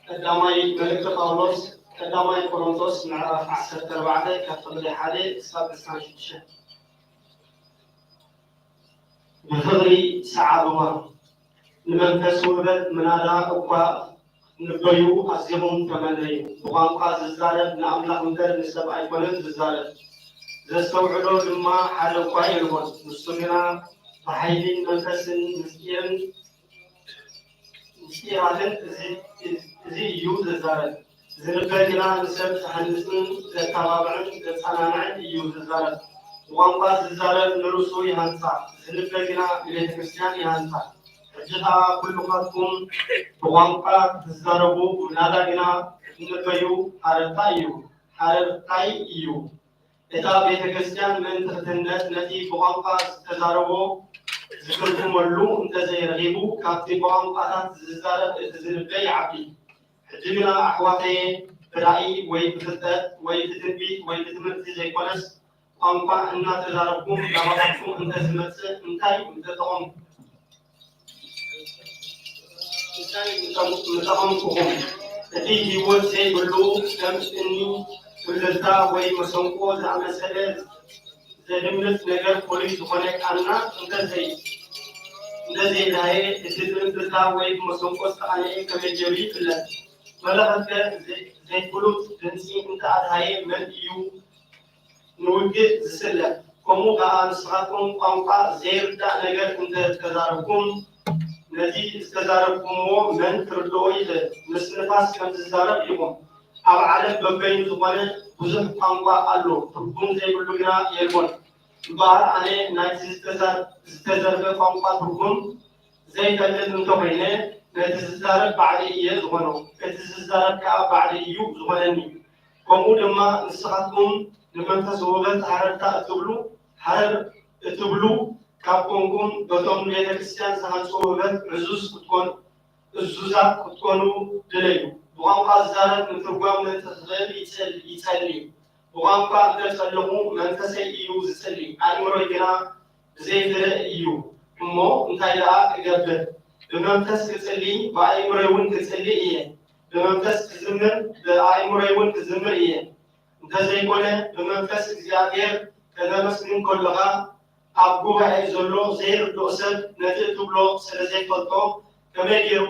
قدامي ملك بولس قدامي كورنثوس معرف 14 كفل حالي سبب سانشيشه بفغري سعادوا لمنفس وبد منادا أقوى نبيو أزيمون تمني وقام ززارة نعمل مدر نسبة أيقونة ززارة زستوعدوا لما حلو قايل هون مستمرا بحيدين منفس مسكيرا زي يوز ززارة زنبغينا نسب تحدثن للتابعن للصناعة يوز ززارة وقام ززارة نرسو يهانسا زنبغينا إلى كريستيان يهانسا جدا كل خطكم بوانقا تزاربو نادانا نبيو أرتايو ሓረርታይ እዩ እታ ቤተ ክርስቲያን ምእንትኽትነት ነቲ ብቋንቋ ዝተዛረቦ ዝትርጉመሉ እንተዘይረኺቡ ካብቲ ቋንቋታት ዝዛረብ እቲ ዝንበይ ይዓቢ ሕጂ ግና ኣሕዋተየ ብራእይ ወይ ብፍልጠት ወይ ብትንቢት ወይ ብትምህርቲ ዘይኮነስ ቋንቋ እናተዛረብኩም ናባታትኩም እንተዝመፅእ እንታይ ምጠቐምኩኹም እቲ ህይወት ዘይብሉ ከም እኒ ብልልታ ወይ መሰንቆ ዝኣመሰለ ዘድምፅ ነገር ፖሊስ ዝኾነ ቃልና እንደዘይዳየ እቲ ብልልታ ወይ መሰንቆ ዝተቃነየ ከመጀቢ ይፍለጥ መለኸት ዘይፍሉጥ ድምፂ እንተኣድሃየ መን እዩ ንውግእ ዝስለጥ ከምኡ ከዓ ንስኻትኩም ቋንቋ ዘይርዳእ ነገር እንተተዛረብኩም ነቲ ዝተዛረብኩምዎ መን ክርድኦ ይኽእል ምስ ንፋስ ከም ዝዛረብ ኢኹም ኣብ ዓለም በበይኑ ዝኾነ ብዙሕ ቋንቋ ኣሎ ትርጉም ዘይብሉ ግና የልቦን እምበኣር ኣነ ናይቲ ዝተዘርበ ቋንቋ ትርጉም ዘይፈልጥ እንተኮይነ ነቲ ዝዛረብ ባዕሊ እየ ዝኾኖ እቲ ዝዛረብ ከዓ ባዕሊ እዩ ዝኾነኒ ከምኡ ድማ ንስኻትኩም ንመንፈስ ውበት ሓረርታ እትብሉ ካብ ኮንኩም በቶም ቤተ ክርስቲያን ዝሃንፁ ውበት ዕዙዛት ክትኮኑ ድለዩ ብቋንቋ ዝዛረብ ንትርጓም ንትኽእል ይጸሊ ብቋንቋ እንተጸለኹ መንፈሰይ እዩ ዝጸሊ ኣእምሮይ ግና ብዘይፍረ እዩ እሞ እንታይ ደኣ እገብር ብመንፈስ ክጽሊ ብኣእምሮይ እውን ክጽሊ እየ ብመንፈስ ክዝምር ብኣእምሮይ እውን ክዝምር እየ እንተዘይኮነ ብመንፈስ እግዚአብሔር ከተመስግን ከለኻ ኣብ ጉባኤ ዘሎ ዘይርድኦ ሰብ ነቲ እትብሎ ስለዘይፈልጦ ከመይ ገይሩ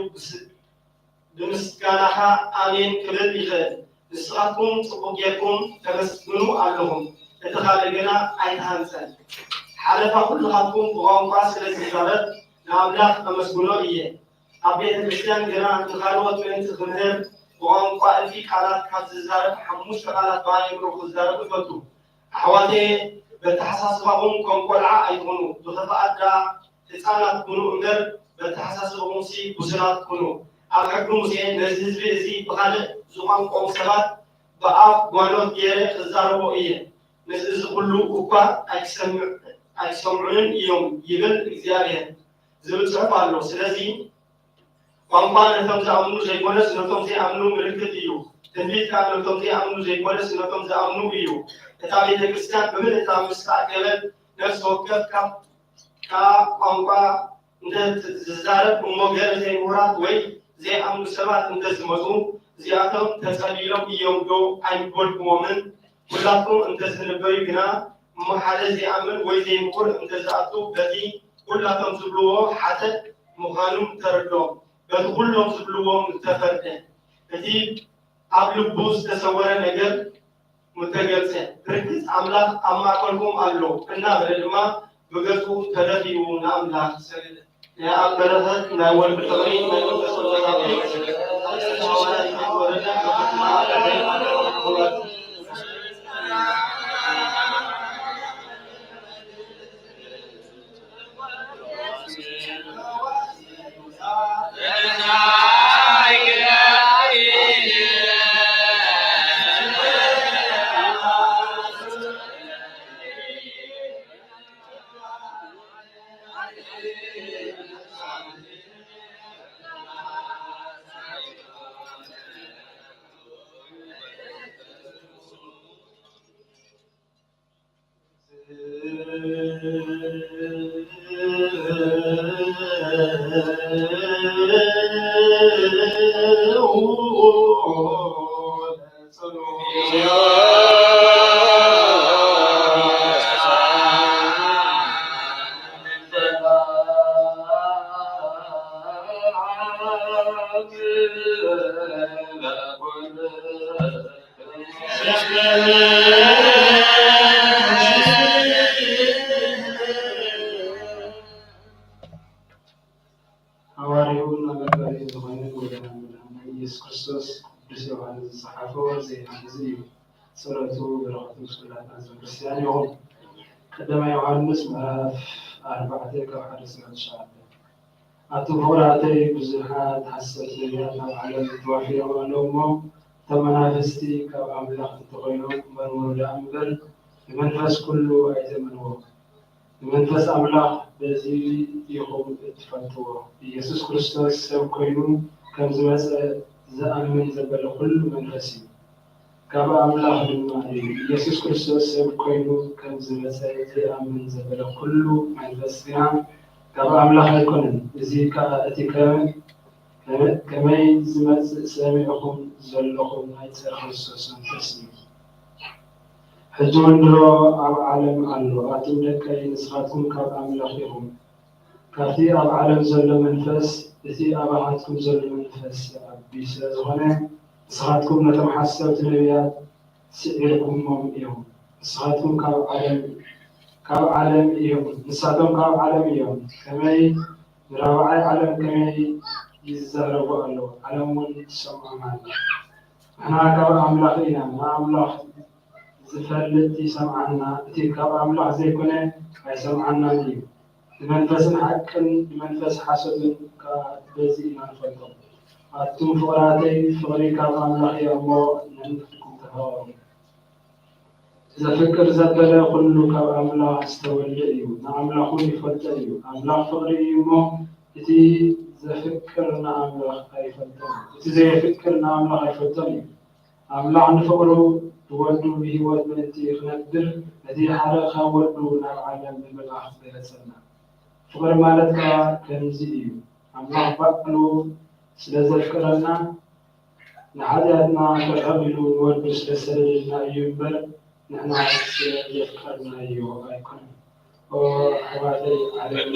ብምስጋናኻ ኣሜን ክብል ይኽእል ንስኻትኩም ጽቡቕ ጌርኩም ተመስግኑ ኣለኹም እቲ ካልእ ግና ኣይተሃንፀን ሓለፋ ኩልኻትኩም ብቋንቋ ስለዝዛረብ ንኣምላኽ ኣመስግኖ እየ ኣብ ቤተ ክርስቲያን ግና ንኻልኦት ምእንቲ ክምህር ብቋንቋ እቲ ቃላት ካብ ዝዛረብ 5 ቃላት ብኣእምሮ ክዛረብ ይፈቱ ኣሕዋተየ በተሓሳስባኹም ከም ቆልዓ ኣይትኹኑ ብኽፍኣት ህፃናት ኩኑ እምበር በተሓሳስባኹም ጉስላት ኩኑ ኣብ ሕጊ ሙሴ ነዚ ህዝቢ እዚ ብካልእ ዝቋንቆም ሰባት ብኣፍ ጓሎት ገይረ ክዛረቦ እየ ነዚ እዚ ኩሉ እኳ ኣይሰምዑንን እዮም ይብል እግዚአብሔር ዝብል ጽሑፍ ኣሎ ስለዚ ቋንቋ ነቶም ዝኣምኑ ዘይኮነስ ነቶም ዘይኣምኑ ምልክት እዩ ትንቢት ከዓ ነቶም ዘይኣምኑ ዘይኮነስ ነቶም ዝኣምኑ እዩ እታ ቤተ ክርስቲያን ብምልእታ ምስ ተኣከበት ነፍሲ ወከፍ ካብ ቋንቋ እንተዝዛረብ እሞ ገለ ዘይምሁራት ወይ ዘይኣምኑ ሰባት እንተዝመፁ እዚኣቶም ተጸሊሎም እዮም ዶ ኣይበልክዎምን ኩላትኩም እንተዝንበዩ ግና እሞ ሓደ ዘይኣምን ወይ ዘይምሁር እንተዝኣቱ በቲ ኩላቶም ዝብልዎ ሓተት ምዃኑ ተረድኦም በቲ ኩሎም ዝብልዎም ዝተፈርደ እቲ ኣብ ልቡ ዝተሰወረ ነገር متجلس ركز أملاك أما كلكم ألو كنا بردما بقصو تدخيو نأملاك يا أمبرهد ناول بتغرين ناول قدما يوحنس مراف 4 كوحد سنة شعبه أتوفراتي بزحات حساسيات على التوافي ونومهم ተመናፍስቲ ካብ ኣምላኽ እንተኮይኖም መርምሩ እምበር ንመንፈስ ኩሉ ኣይዘመንዎ። ንመንፈስ ኣምላኽ በዚ ኢኹም እትፈልጥዎ ኢየሱስ ክርስቶስ ሰብ ኮይኑ ከም ዝመፀ ዝኣምን ዘበለ ኩሉ መንፈስ እዩ። ካብ ኣምላኽ ድማ እዩ። ኢየሱስ ክርስቶስ ሰብ ኮይኑ ከም ዝመፀ ዝኣምን ዘበለ ኩሉ መንፈስ ግና ካብ ኣምላኽ ኣይኮነን። እዚ ከዓ እቲ ከመይ ዝመፅእ ሰሚዕኩም ዘለኹም ናይ ፀረ ክርስቶስ መንፈስ እዩ። ሕጂ ወንድሮ ኣብ ዓለም ኣሎ ኣቱም ደቀይ ንስኻትኩም ካብ ኣምላኽ ኢኹም። ካብቲ ኣብ ዓለም ዘሎ መንፈስ እቲ ኣባሓትኩም ዘሎ መንፈስ ዓቢ ስለዝኾነ ንስኻትኩም ነቶም ሓሰብቲ ነቢያት ስዒርኩሞም እዮም። ንስኻትኩም ካብ ዓለም እዮም። ንሳቶም ካብ ዓለም እዮም። ከመይ ንራብዓይ ዓለም ከመይ ይዛረቡ ኣለዉ። ዓለም እውን ትሰምዖም ኣላ። ንሕና ካብ ኣምላኽ ኢና። ንኣምላኽ ዝፈልጥ ይሰምዓና፣ እቲ ካብ ኣምላኽ ዘይኮነ ኣይሰምዓናን እዩ። ብመንፈስን ሓቅን ብመንፈስ ሓሶትን በዚ ኢና ንፈልጦም። ኣቱም ፍቕራተይ ፍቕሪ ካብ ኣምላኽ እዮ እሞ ንንፍስኩም ተፈቐሩ። ዘፍቅር ዘበለ ኩሉ ካብ ኣምላኽ ዝተወልደ እዩ፣ ንኣምላኽ እውን ይፈልጦ እዩ። ኣምላኽ ፍቕሪ እዩ እሞ እቲ ዘፍቅር ንኣምላኽ ኣይፈልጦን፣ እቲ ዘይፍቅር ንኣምላኽ ኣይፈልጦን እዩ። ኣምላኽ ንፍቕሩ ብወዱ ብሂወት ምእንቲ ክነብር ነቲ ሓደ ካብ ወዱ ናብ ዓለም ብምልኣኽ ገለፀልና። ፍቕሪ ማለት ከዓ ከምዚ እዩ። ኣምላኽ ባዕሉ ስለ ዘፍቅረና ንሓጢኣትና ክርሕቕ ኢሉ ንወዱ ስለ ሰደደልና እዩ እምበር ንሕና ስለ ዘፍቀርናዮ ኣይኮነን። ኣሕዋተይ ዓለም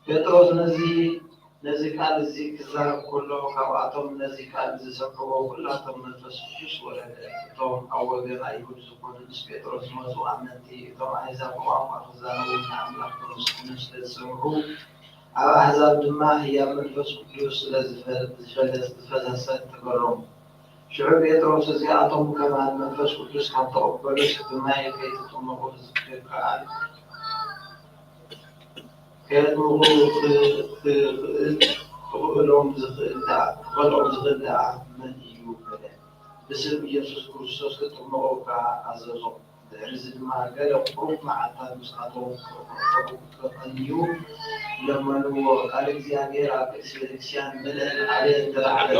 ጴጥሮስ ነዚ ቃል እዚ ክዛረብ ከሎ ካብኣቶም ነዚ ቃል ዝሰምዕዎ ኩላቶም መንፈስ ቅዱስ ወረደ። እቶም ኣብ ወገን ኣይሁድ ዝኾኑ ምስ ጴጥሮስ ዝመፁ ኣመንቲ እቶም ኣሕዛብ ቋንቋ ክዛረቡ ንኣምላኽ ከመስግኑ ስለ ዝሰምዑ ኣብ ኣሕዛብ ድማ ህያብ መንፈስ ቅዱስ ስለ ዝፈሰሰ ተገረሙ። ሽዑ ጴጥሮስ እዚኣቶም ከማን መንፈስ ቅዱስ ካብ ተቐበሉስ ብማይ ከይተጠመቁ ዝከኣል ከየጥምቁ ክኽእሎም ዝኽእል ደኣ መን እዩ በለ። ብስም ኢየሱስ ክርስቶስ ክጥምቁ ከዓ ኣዘዞም። ድሕሪ ድማ ገለ ቁሩብ መዓልታት ምስኣቶም ክቐንዩ ለመንዎ። ቃል እግዚኣብሔር ኣብ ቅድስቲ ቤተክርስትያን ምልእ ዓብየ ተላዕለ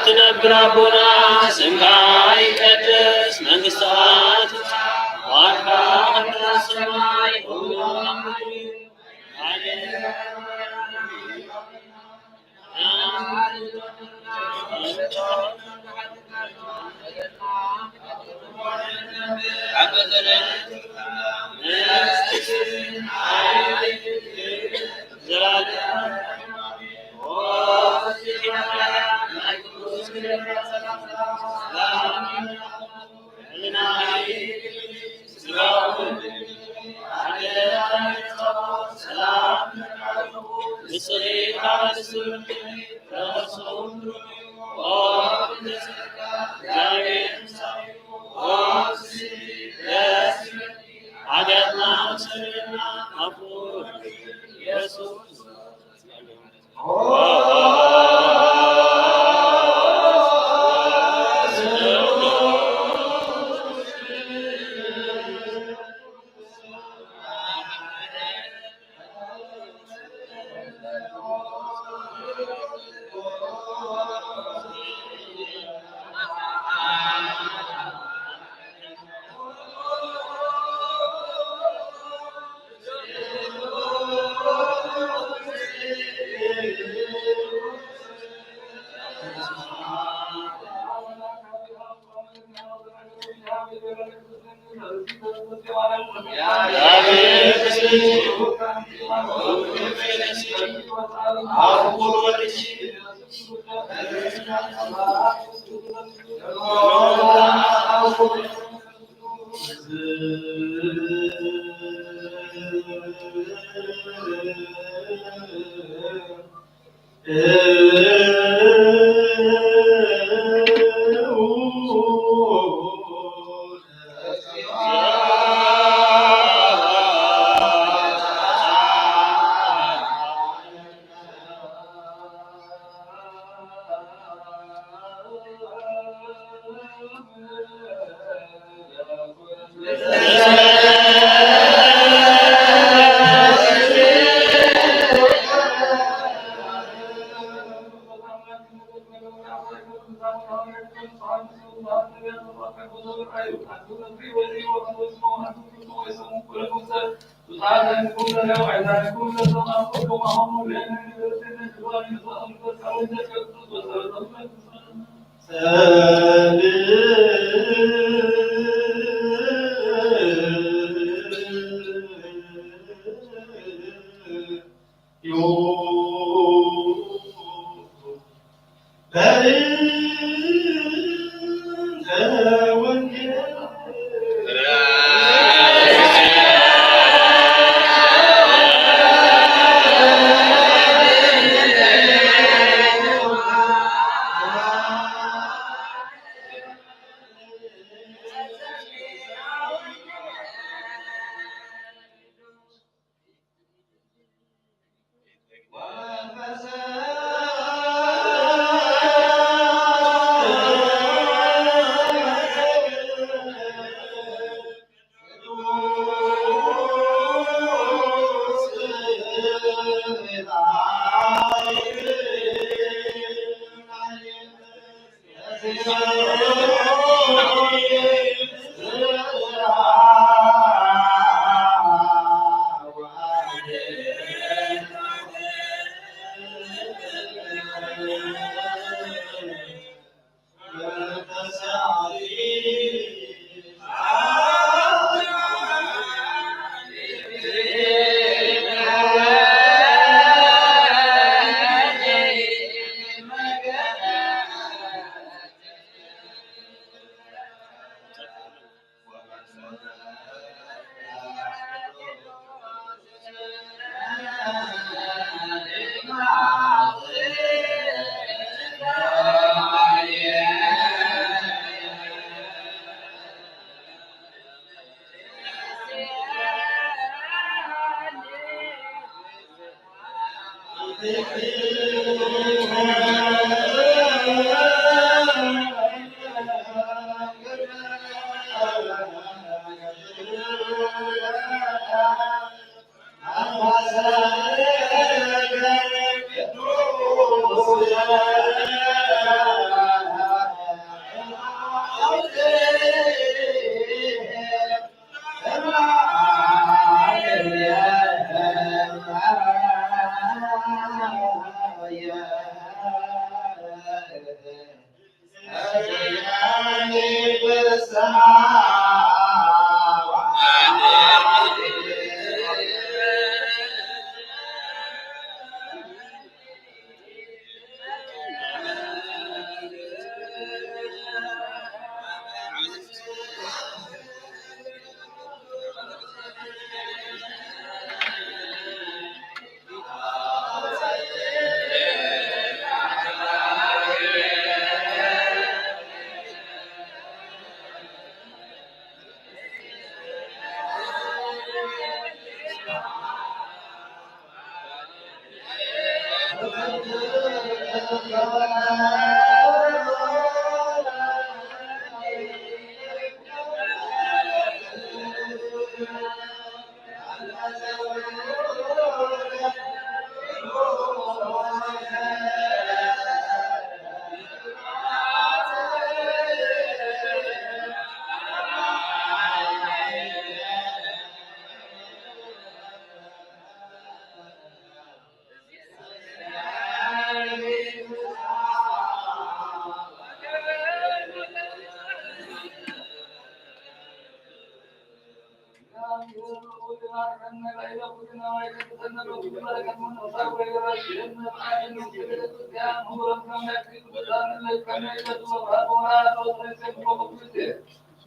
ትነብር አቡነ ስምከ ይትቀደስ መንግሥትከ ወይኩን በሰማይ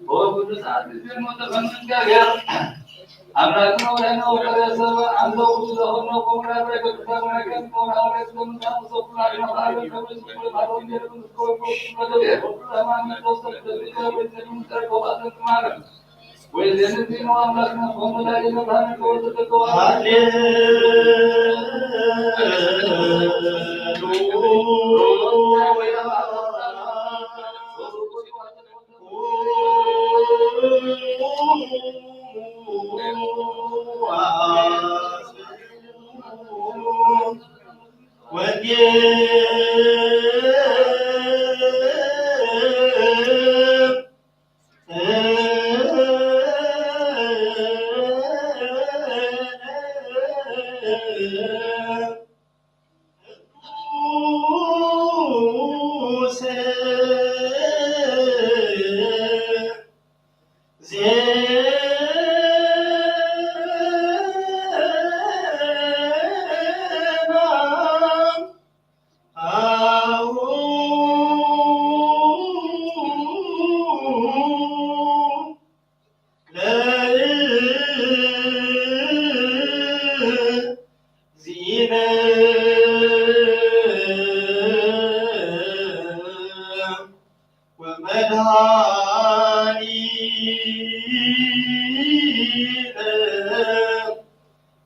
በወጉድ ሰዓት ጊዜ ሞተ በመንጋገር አምላክ ነው ለነው ለሰበ አንተው ስለሆነ ቆምራራ ከከተማ ከን ቆምራራ ስለምታው ሶፍላሪ ነው አለ ከብዙ ባለው እንደም ስኮይ ወደ ለማን ነው ተሰደደ በዘንም ተቆባተ ማለት ወይ ለነዚህ ነው አምላክ ነው ወመላይ ነው ታነ ከወደደው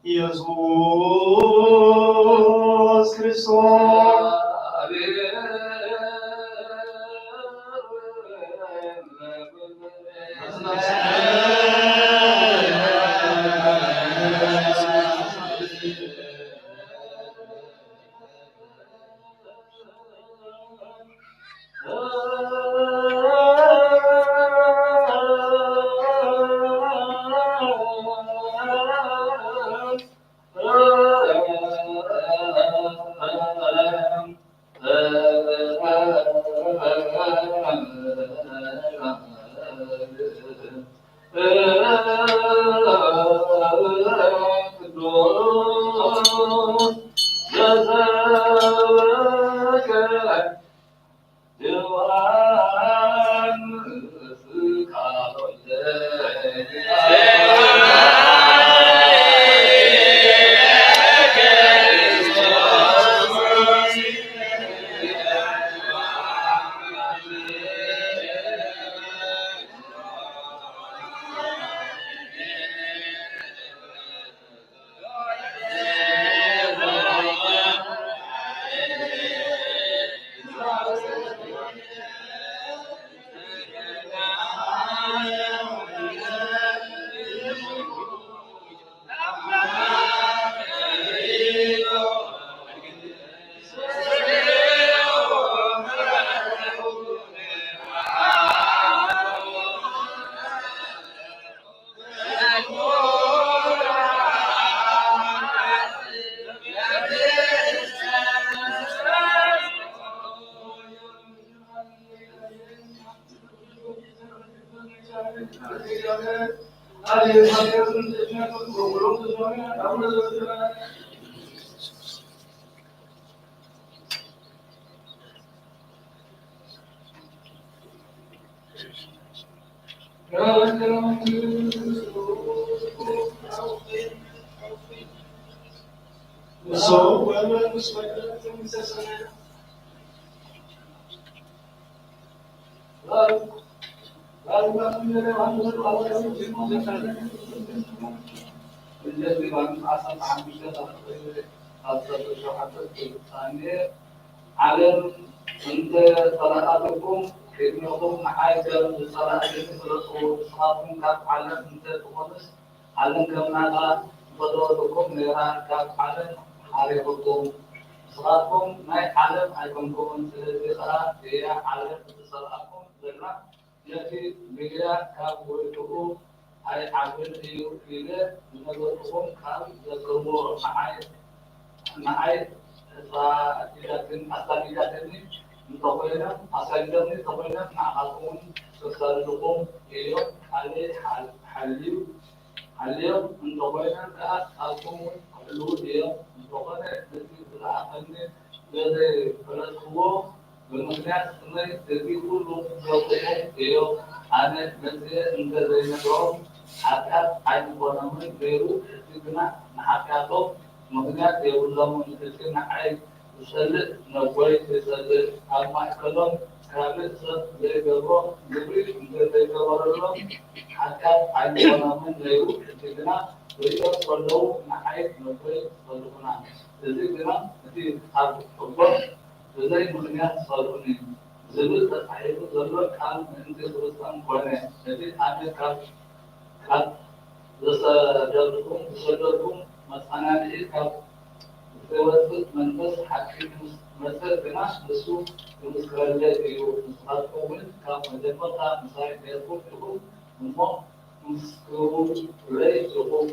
ኢየሱስ ክርስቶስ ዓለም እንተ ተራቃተኩም ከድነኩም ንሓይገር ዝፀላእትን ስለፁ ንስኻትኩም ካብ ዓለም እንተ ትኾንስ ዓለም ከምናታ ፈጥረትኩም ነራን ካብ ዓለም ሓሪኹኩም ንስኻትኩም ናይ ዓለም ኣይኮንኩምን ስለዚ ከዓ እያ ዓለም ዝፀላእኩም ዘላ ነቲ ምግያ ካብ ወይትኡ ኣይዓብን እዩ ኢለ ዝነበርኩም ካብ ዘቅርቦ ንዓይ ኣሳጊዳትኒ እንተኮይነ ኣሳጊዳትኒ እንተኮይነ ንዓኻትኩም ክሳልልኩም እዮም ሓልዮም እንተኮይነ ከዓ ካብኩም ክሕልው እዮም እንተኾነ ነቲ ዝለኣኸኒ ዘዘይፈለጥክዎ በምክንያት እነዚህ ሁሉ በቆሙ አነ በዚህ እንደዘይነግረው ኃጢአት አይሆንም ገይሩ ግና ንኃጢአቶም ምክንያት የብሎም ንክልክ ንዓይ ዝሰልጥ ነጎይ ዝሰልጥ ኣብ ማእከሎም ካልእ ሰብ ዘይገብሮ ግብሪ እንተዘይገበረሎም ኃጢአት አይሆንም ገይሩ ግና ሪኦም ከለዉ ንዓይ ነጎይ ዝሰልጡና እዚ ግና እቲ ኣብ ሕጎም ብዘይ ምክንያት ዝሰልጡኒ ዝብል ተጻሒፉ ዘሎ ቃል ምእንቲ ክርስቲያን ኮነ እዚ ኣነ ካብ ዝሰደድኩም መጸናንዒ ካብ ዝወፅእ መንፈስ ሓቂ መሰል ግና ንሱ ክምስክረለይ እዩ። ንስኻትኩም እውን ካብ መጀመርታ ምሳይ ገርኩም ኢኹም እሞ ምስክሩለይ ኢኹም።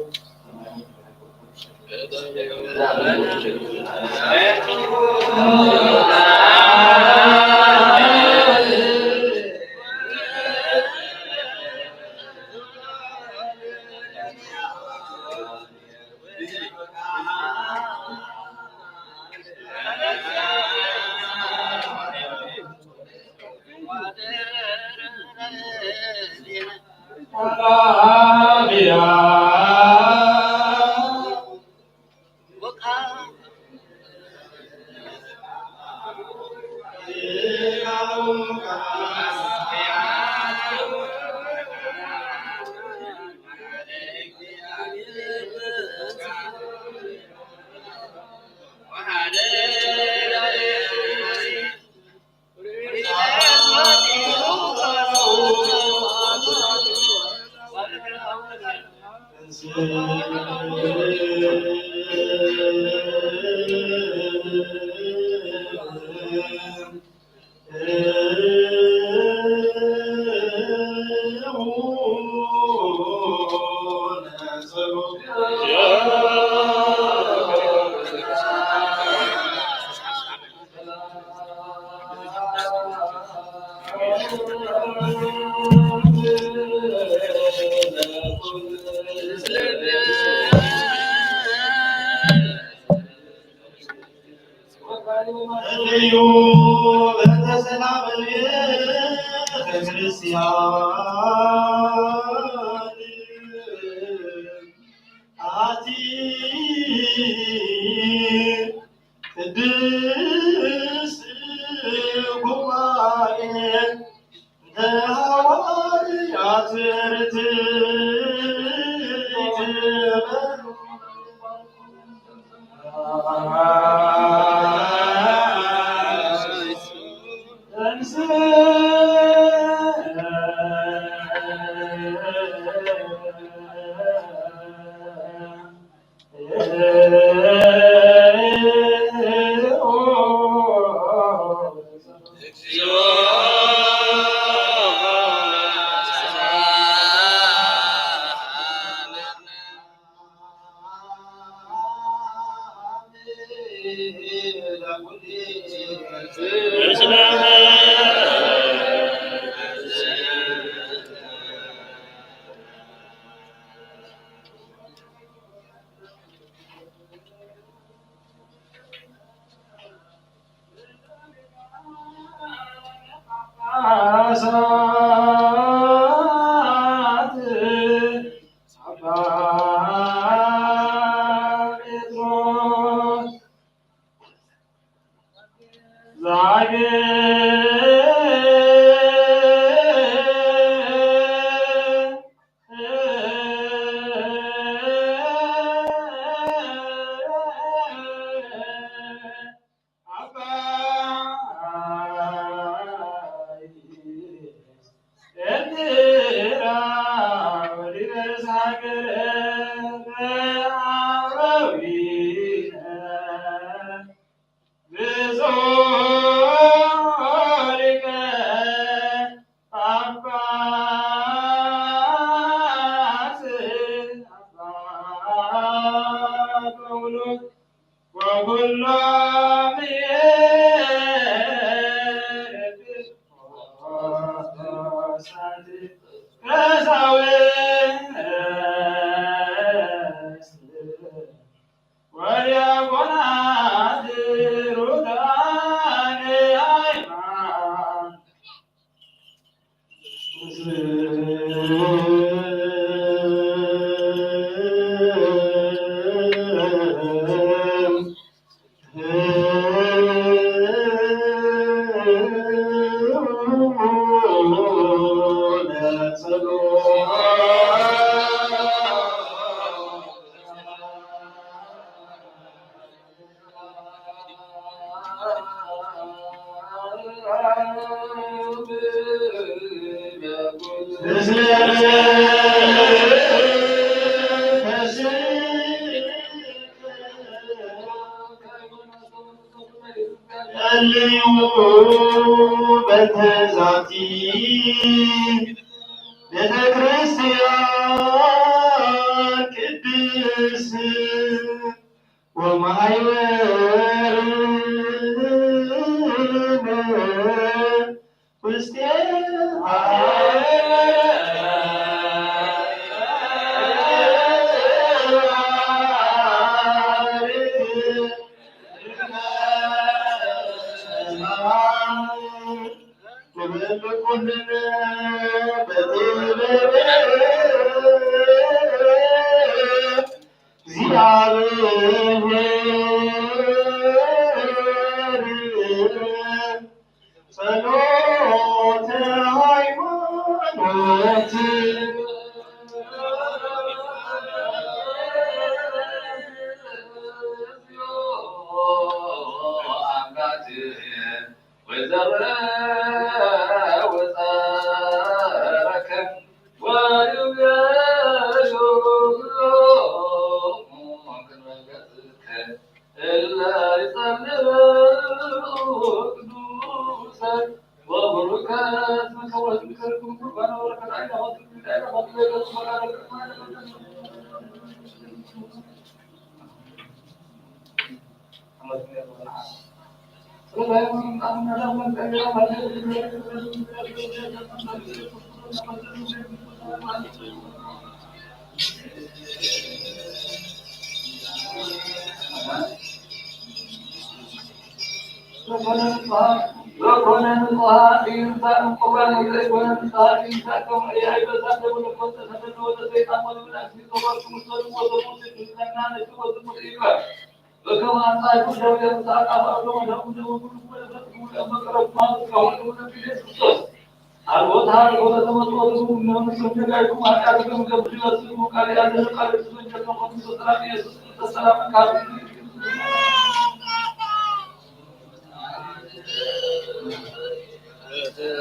Bizarre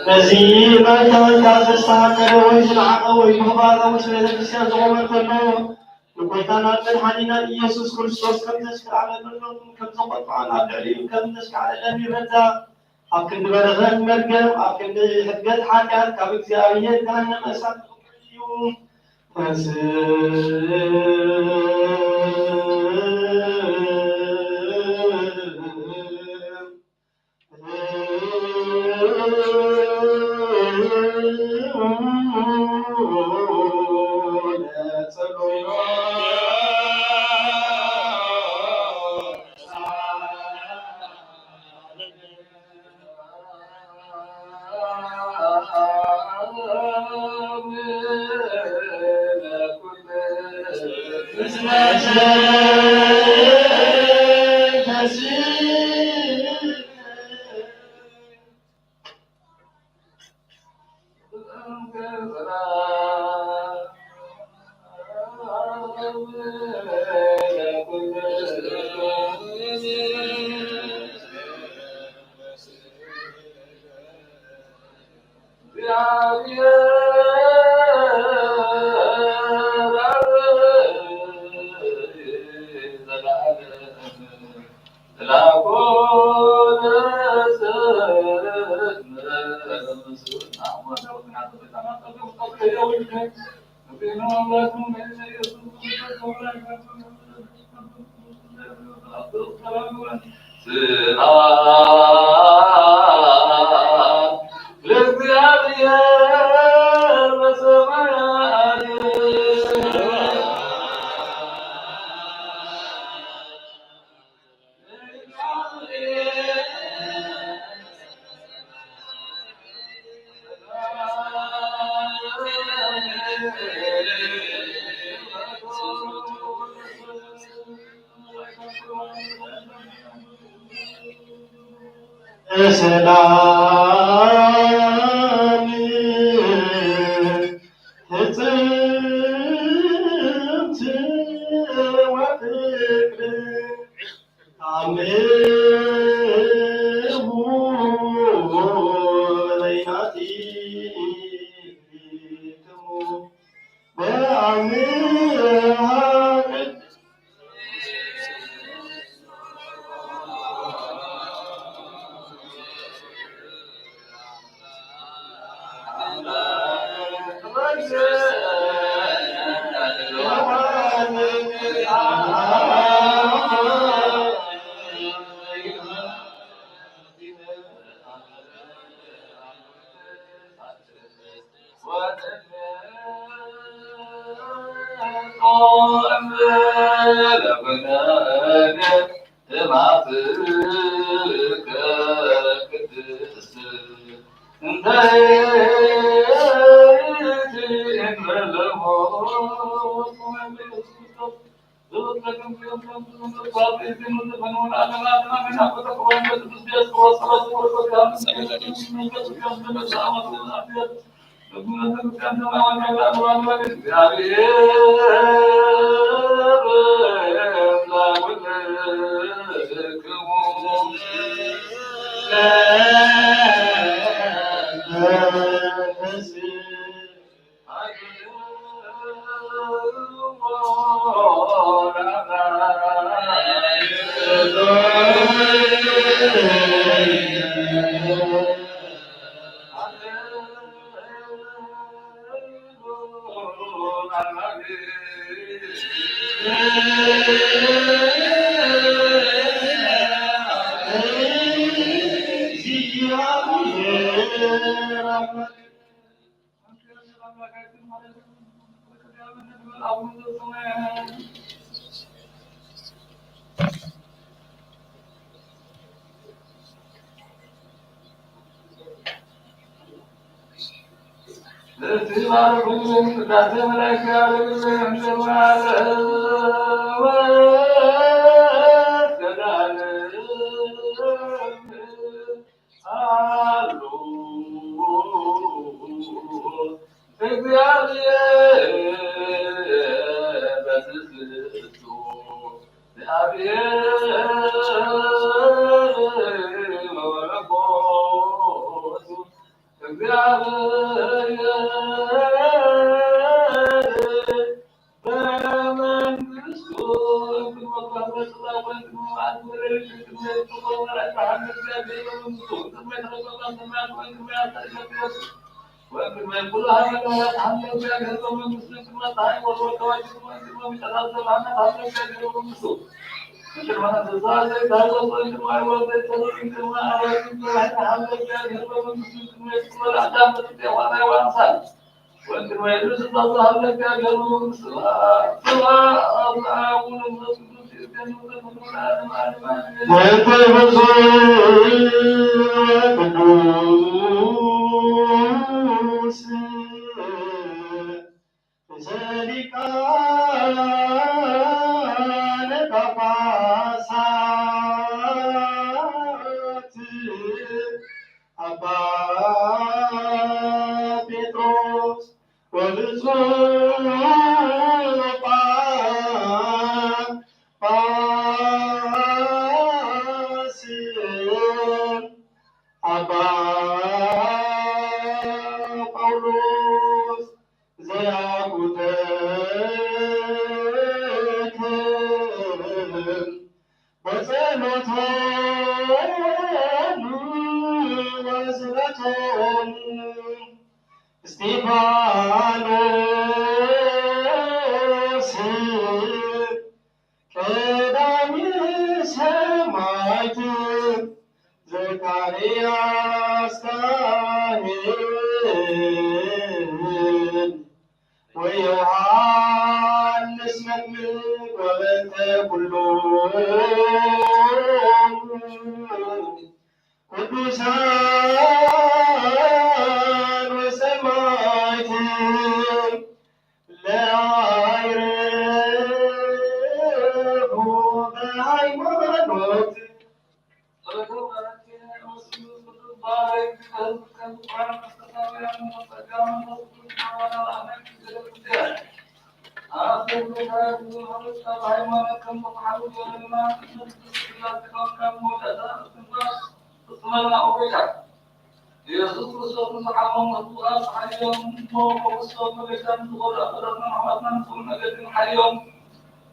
በዚህ ተመልካተስተካከለ ወይ ስለዓቀ ወይ ምኽባረ ምስሊ ቤተክርስቲያን ዝቆመ ከሎ ንጎይታና መድሓኒና ኢየሱስ ክርስቶስ ከም ተስካዕለሎም ከም ተቆጥዖን ኣብ ልዕሊኡ ከም ተስካዕለለን ይረዳእ ኣብ ክንዲ በረኸት መርገም ኣብ ክንዲ ሕገት ሓጢአት ካብ እግዚአብሔር ገሃነመ እሳት እዩ ሰላም ፍጽምት ወፍቅር ታምሁ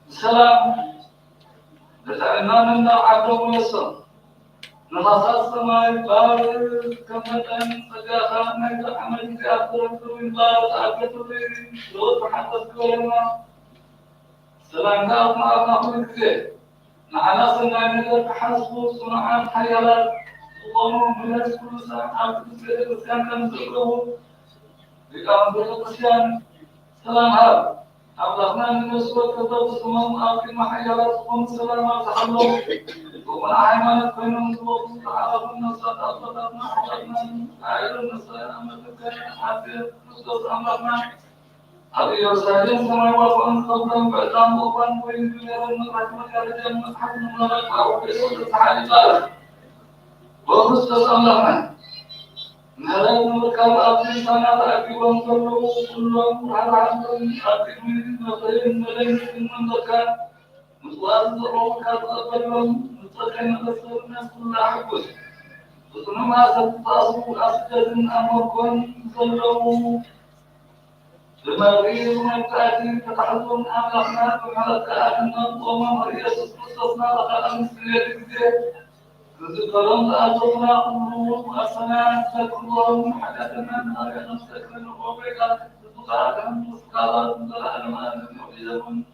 السلام لسألنا من عبد ويسر نفحص السماء بارك كمتن سجاها من عمل جاءت من بارك عبد لو تحدث كلمة سلام ما أقول كذا نحن صنع نقدر حسب صناعات حيالات وقوم من كل سنة عبد الإنسان كم تقوله لكم بالقسيان سلام هذا عبد الرحمن من سورة كتاب السماء آخر ما حيالات قوم سلام تحلو ومن حيوانات بينهم سبوط تعرف الناس أطلق ما حجرنا عائل النصارى أمد كان حافظ نصوص أمرنا أبي يرسلين سماوات وأن قبلهم بعدهم وقان وين بيرون من رحمة رجال من حكم الله أو بسوط تعالى قال ورسل أمرنا نهلا نمركب أبي سنة أبي وانصروا كلهم على عبد أبي من نصير ملك من ذكر متواضع كاتبهم متقين الناس كلها حبس وما ستتصوا أسجد أمركم صلوا لما غير من تأتي تتحدثون عن الأخلاق وملكات النظم ومن يستصنا لك أمثلة ذكرهم أجرنا قلوب أسنان تكلهم حدثنا من أجل نفسك من قوبك تتقاعدهم مسكالات من الألمان يعجزهم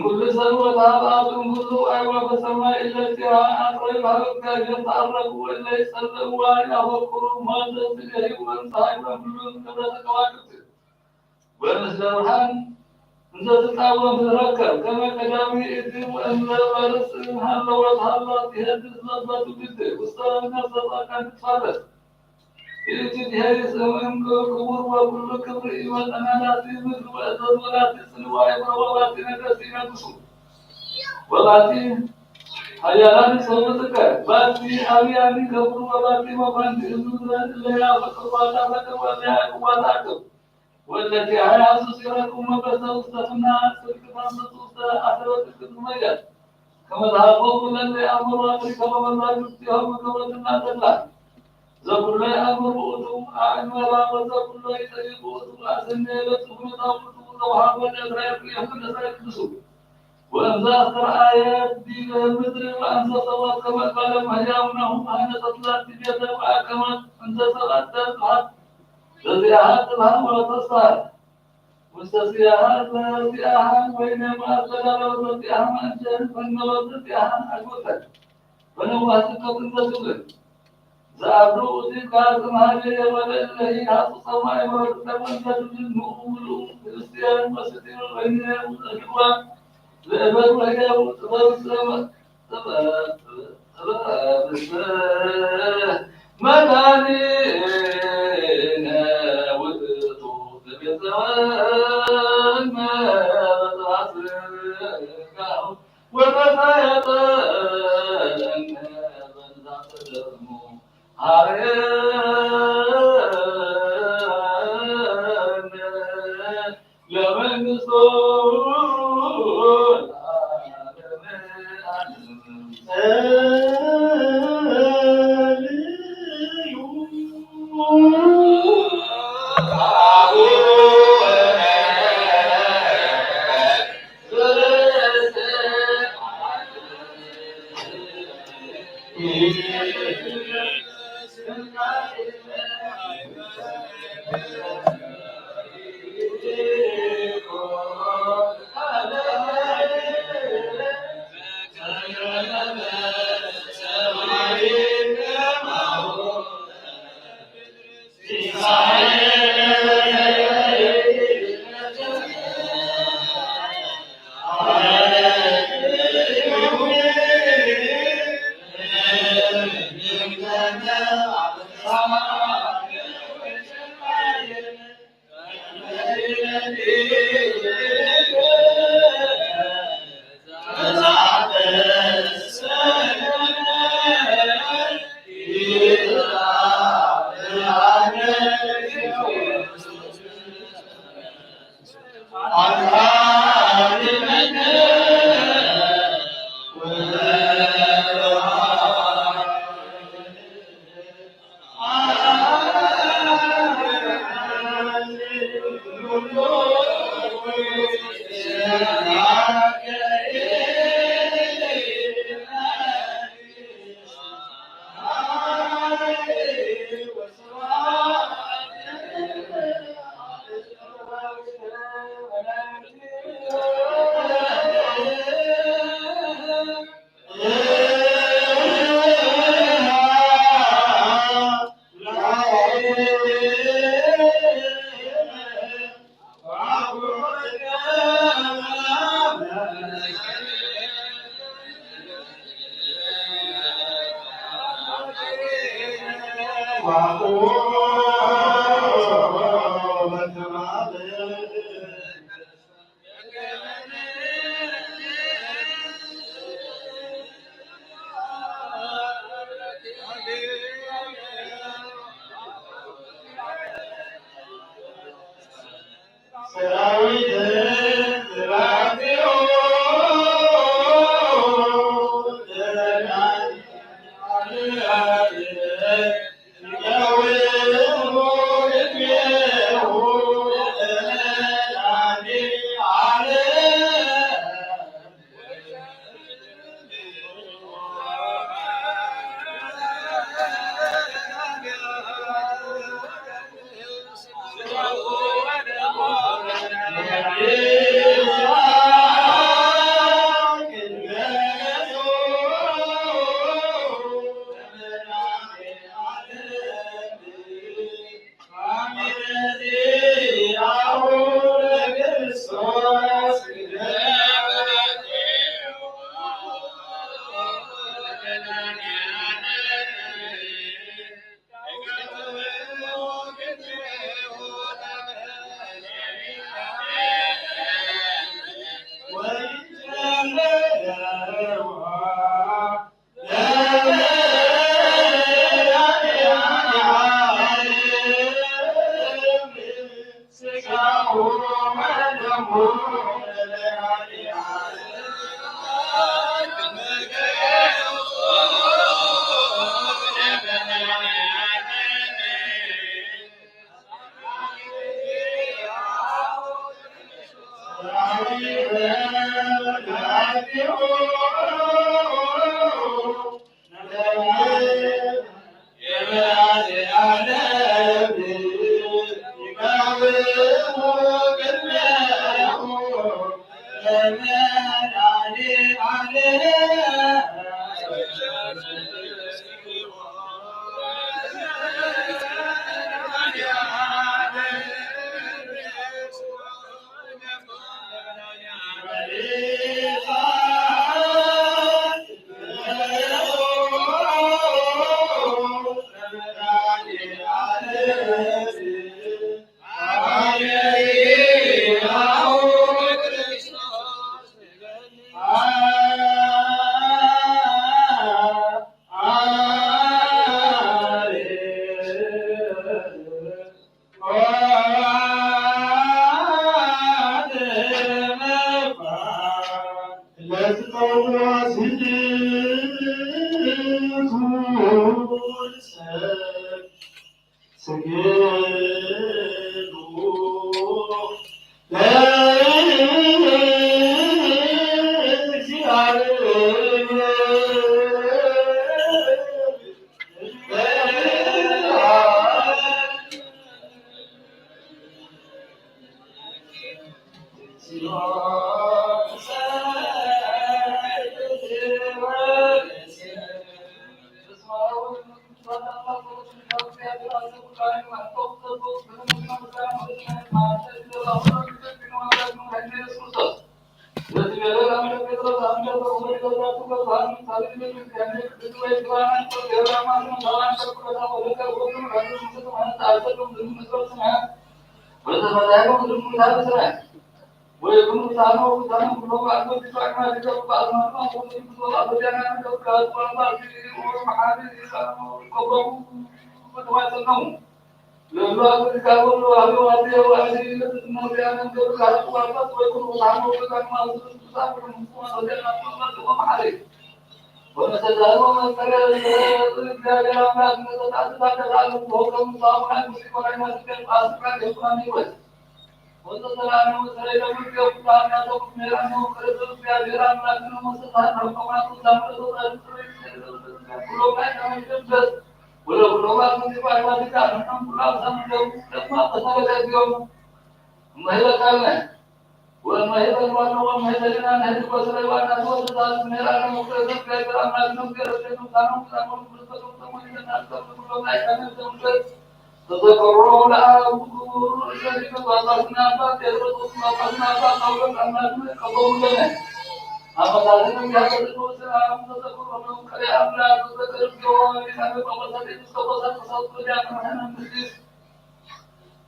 كل سنة وتابعتم كل أيوة في السماء التي أطريبها كأجل تعرفوا إلا يسلموا وإلا فاذكروا ما تنزله وانصحوا كل كذا كواكب ونسل الرحمن أنت تتعاون في الركب كما كلامي إذن وأن الرس هل وتهلا تهدد لذات بده والصلاة نفسها كانت تفرد إلى سمهم كبر وكل كبر إيمان أمانات مثل وأزد ولا تسن وعبر ولا تنكسين تسن ولا حيالان سوتك باتي أبياني كبر وباتي مباني إذن لا يفكر ولا فكر ولا أكبر والتي على أسسركم وبسوستنا سلكتان بسوستا أثرت الكتمية كما ذهبوا من اللي أمر أمريكا ومن لا يفتيهم كما تنادى زبر لا أمر أوتهم أعلم ولا وزبر لا يتجب أوتهم أحسن لتهم طاقتهم وحابا يدريك يحمل سيك نسوك وأنزى أخر آيات دين المدر وأنزى صلاة كما قال مهيامنهم أين تطلع تبيتا وأكمت أنزى صلاة تطلع تزياحات الهم وتصار مستسياحات لا زياحا بينما أسلال وزياحا أنجان فنوى زياحا أكوتا فنوى سكة الرسول زعبروا ذكركم هذه ولله حق السماء والأرض والجبل نؤمل بالاستيان وستير الغنيم والأجوان لأبد وهي والسماء مدانينا والطوط بالزوان ما تعصرنا والرفايطان من تعصرنا عرينا لمن صول Apa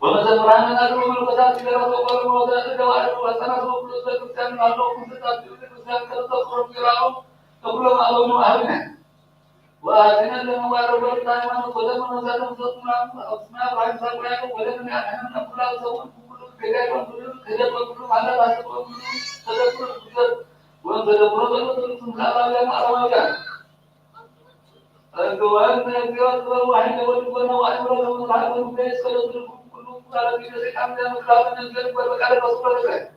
ومزمران أدرو من القدات لرسول الموضات الدوائر وسنة وقلوز الكريستيان الله كنتات الكريستيان كالتصور كراهم تقولوا معلوم أهلنا وآتنا لنا واربط دائما وقدم ونزل وصدنا أسماء إبراهيم صاحب ولكن أحنا نقول أسوأ كل كذا وكل كذا وكل على رأس وكل تذكر الكذب وانتظروا وكل سنة الله ما أرواجا الجوال الجوال واحد والجوال واحد والجوال والجوال كل على في ذلك أمر مخالف من ذلك وبكار رسول الله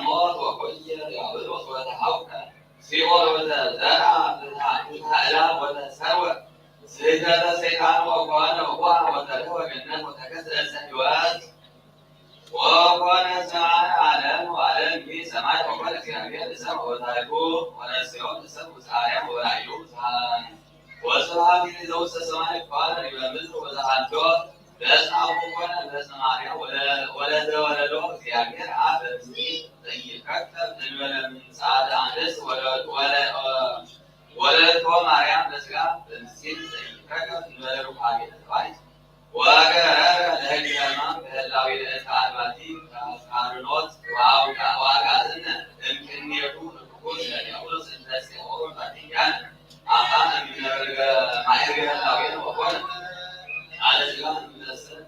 ሞተ ሲኦል وتزرع بالهلا وتسوى سيدة سيدان وقوانا وقوانا وتلوى جنة وتكسر السحوات وقوانا سمعنا عالم وعالم في سماء وقوانا سيامية لسمع وتايبو ونسيون لسمع وسعيم ورعيو وسرعة في زوج السماء قوانا يبامز وزحانتو بس عبوكونا بس معنا ولا لوح سيامية عابر سنين زي كتب من سعادة عنس ولا تو مريم بسقى بمسير كذا ولا روحاني تبعيد وأجر لهذه الأمام بهلاوي الأسعاراتي كارنوت وأجازنا يمكن يكون كل يقول سنتسي أو بعدين أما من ما يرجع هلاوي وقول على جال مدرسة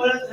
What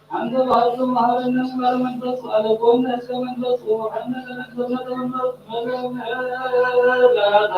አንተ ባሉ ማህበረሰብ ባለመንፈስ አለቆም እስከመንፈስ ወሐነ ለተመረጡ መለመላታ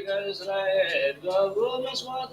ጸዲቀ እስራኤል ገብሮ መስዋዕተ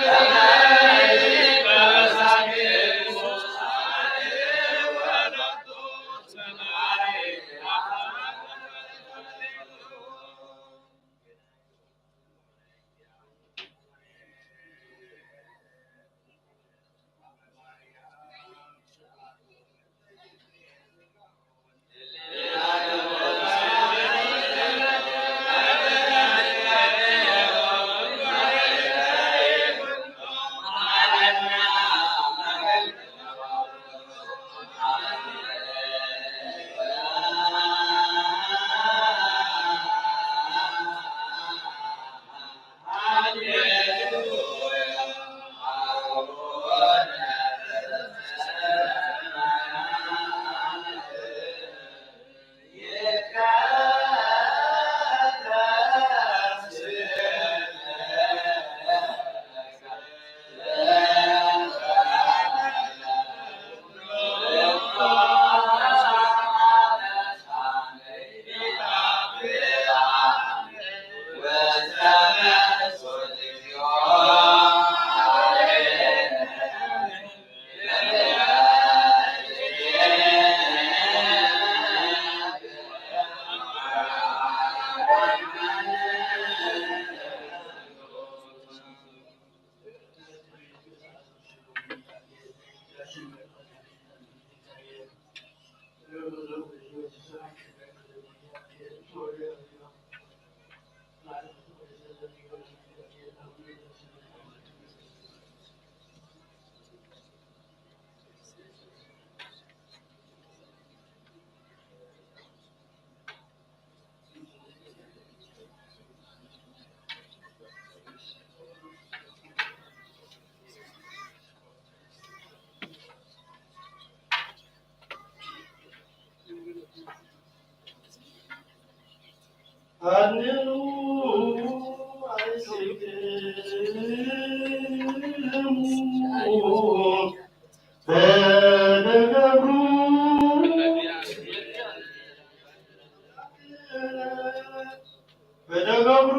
Yeah. ያንኑ አይስክሙ በደብሩ በደብሩ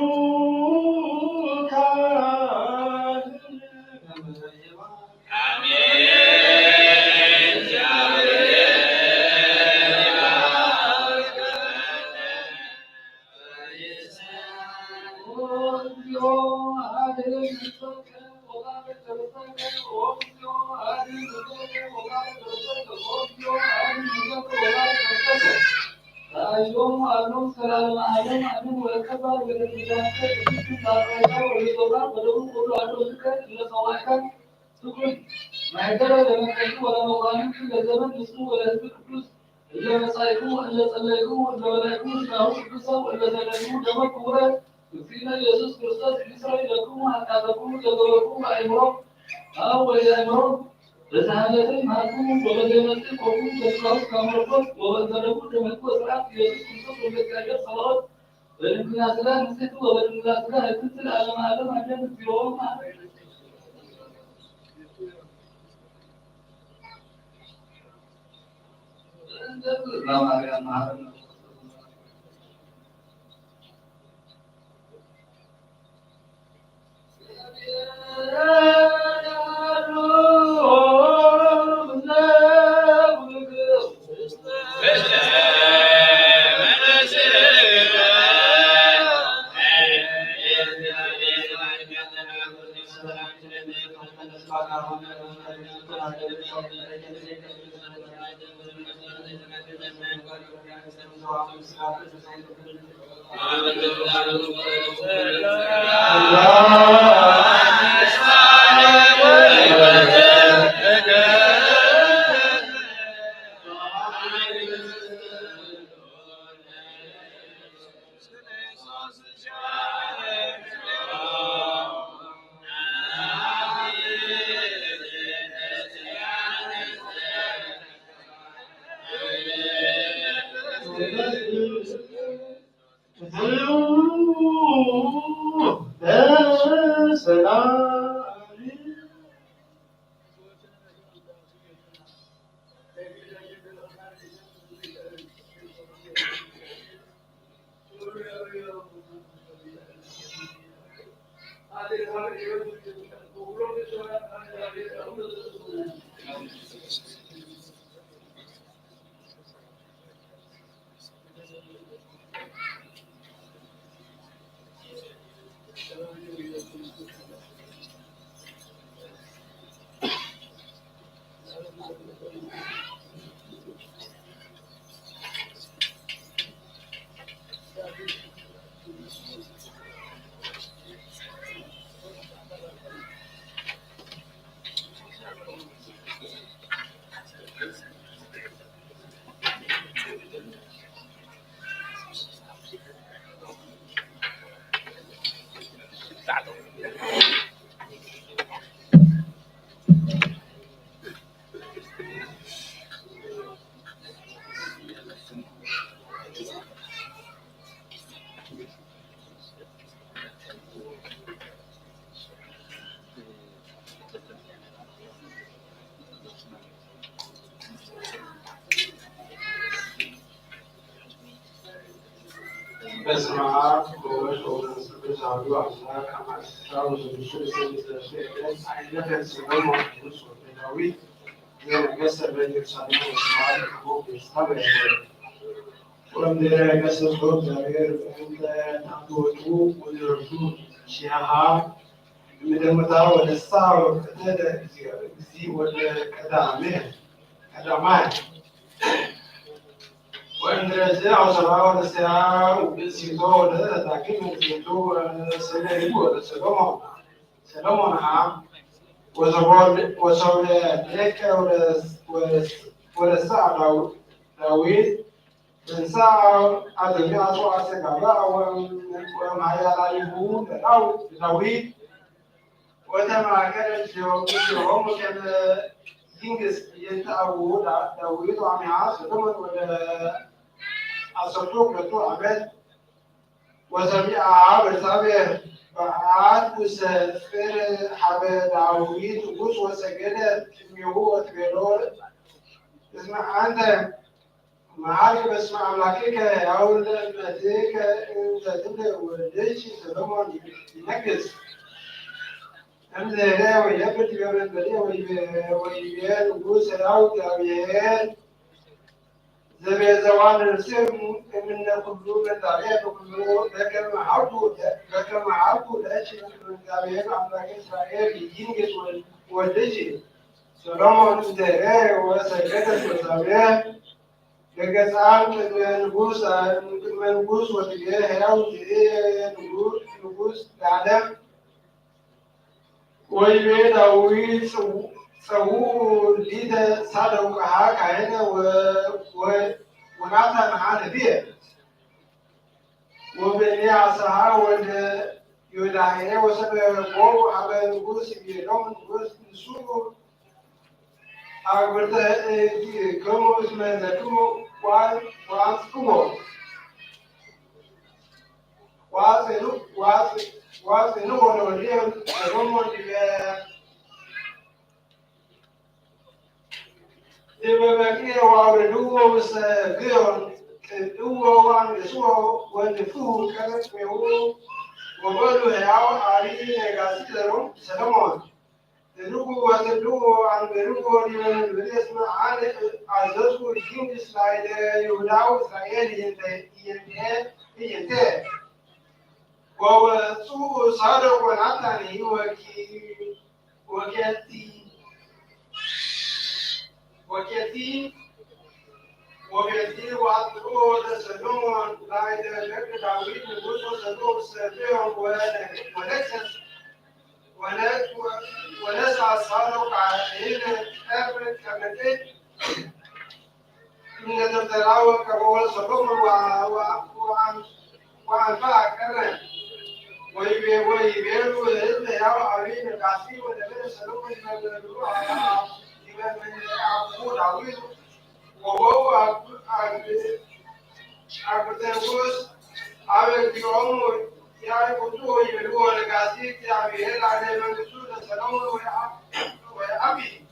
ኢየሱስ ክርስቶስ ይስራይ ለኩም አቃተኩም ለገበኩም አይምሮ አው ወይምሮ ለዛለትን ማቁ ወበደመት ቆሙ ተስፋው ካመረበት ወበደረቡ ደመት ወስራት ኢየሱስ ክርስቶስ ወበቀደር ሰላም በልምና ስለ ንስቱ ወበልምና ስለ ህትል ዓለም ዓለም አደም ቢሮም እንደዚህ ለማርያም ማህረም በስመ አብ ወወልድ ወመንፈስ ቅዱስ አሐዱ አምላክ አማስራው ዘምስል ስለሚስተሰቀል አይነት ያስበው ማርቆስ ወዳዊት የነገሰ በኢየሩሳሌም ወስማት ከቦብ ይስታበ ወንደረ ገሰጾ እግዚአብሔር እንተ ታወጡ ወደርሱ ሺሃ ምደምታ ወደሳ ወከተ እግዚእ ወደ ቀዳማይ ወንድረዝ አውሰራው ለሰያው ሲቶ ወደ ታኪም ሲቶ ሰለይቦ ሰሎሞን ወሰው ለከ ወደ ሰዓዳው ዳዊት እንሳው አደሚያቶ አሰጋባ ወማያላይሁ ዳዊት ወተማከረ ጆም ከመ ይንግስ የታው ዳዊት አሚያ ሰሎሞን ወደ አሰርቶ ሁለቱ ዓመት وسمع بسبب بعد وسافر حب داوود وبوس وسجد ميهو تبلور اسمع أنت معاك بس مع ملاكيك أو المديك أنت تبدأ وليش سلمان ينقص أنت لا ويبدأ يوم البديع ويبيان وبوس أو تبيان زي زمان الرسم من كلهم التاريخ كلهم لكن ما عرفوا ليش من التاريخ أملاك إسرائيل ينقص والدجي سلام ترى وسكت وسامع لكن من نقص وتجاه أو تجاه نقص العالم ويبيد أو سووا ليدا صادوا كهاك هنا ونعطى معانا فيه وبني عصاها ولا يدعينا وسبب قوم على نقص يوم نقص نسوق أقول كم اسمه ذكو وان كمو واسنو ونوليه كمو Dibabaki wa reduo was gion duo wan so when the food kagat me wo wabolu hao ari negasiro salomon the duo was the duo and the duo even the resma ale azosu king slide yudao israeli in the wa su saro wa natani wa وكثير وأطلوه تسلمون لا يدرك داوود نبوس سلوم سبيهم ونسعى صاروا علينا أبرد كمتين من التلاوة كبول سلوم وأنفع كمان ويبيروا الهدن يا عبين القاسي ونبيل سلوم من الروح من عبود عويل وهو أكتبوس أبي يوم يعرفوا يبلغوا القاسي يعبيه على من رسول السلام وأبي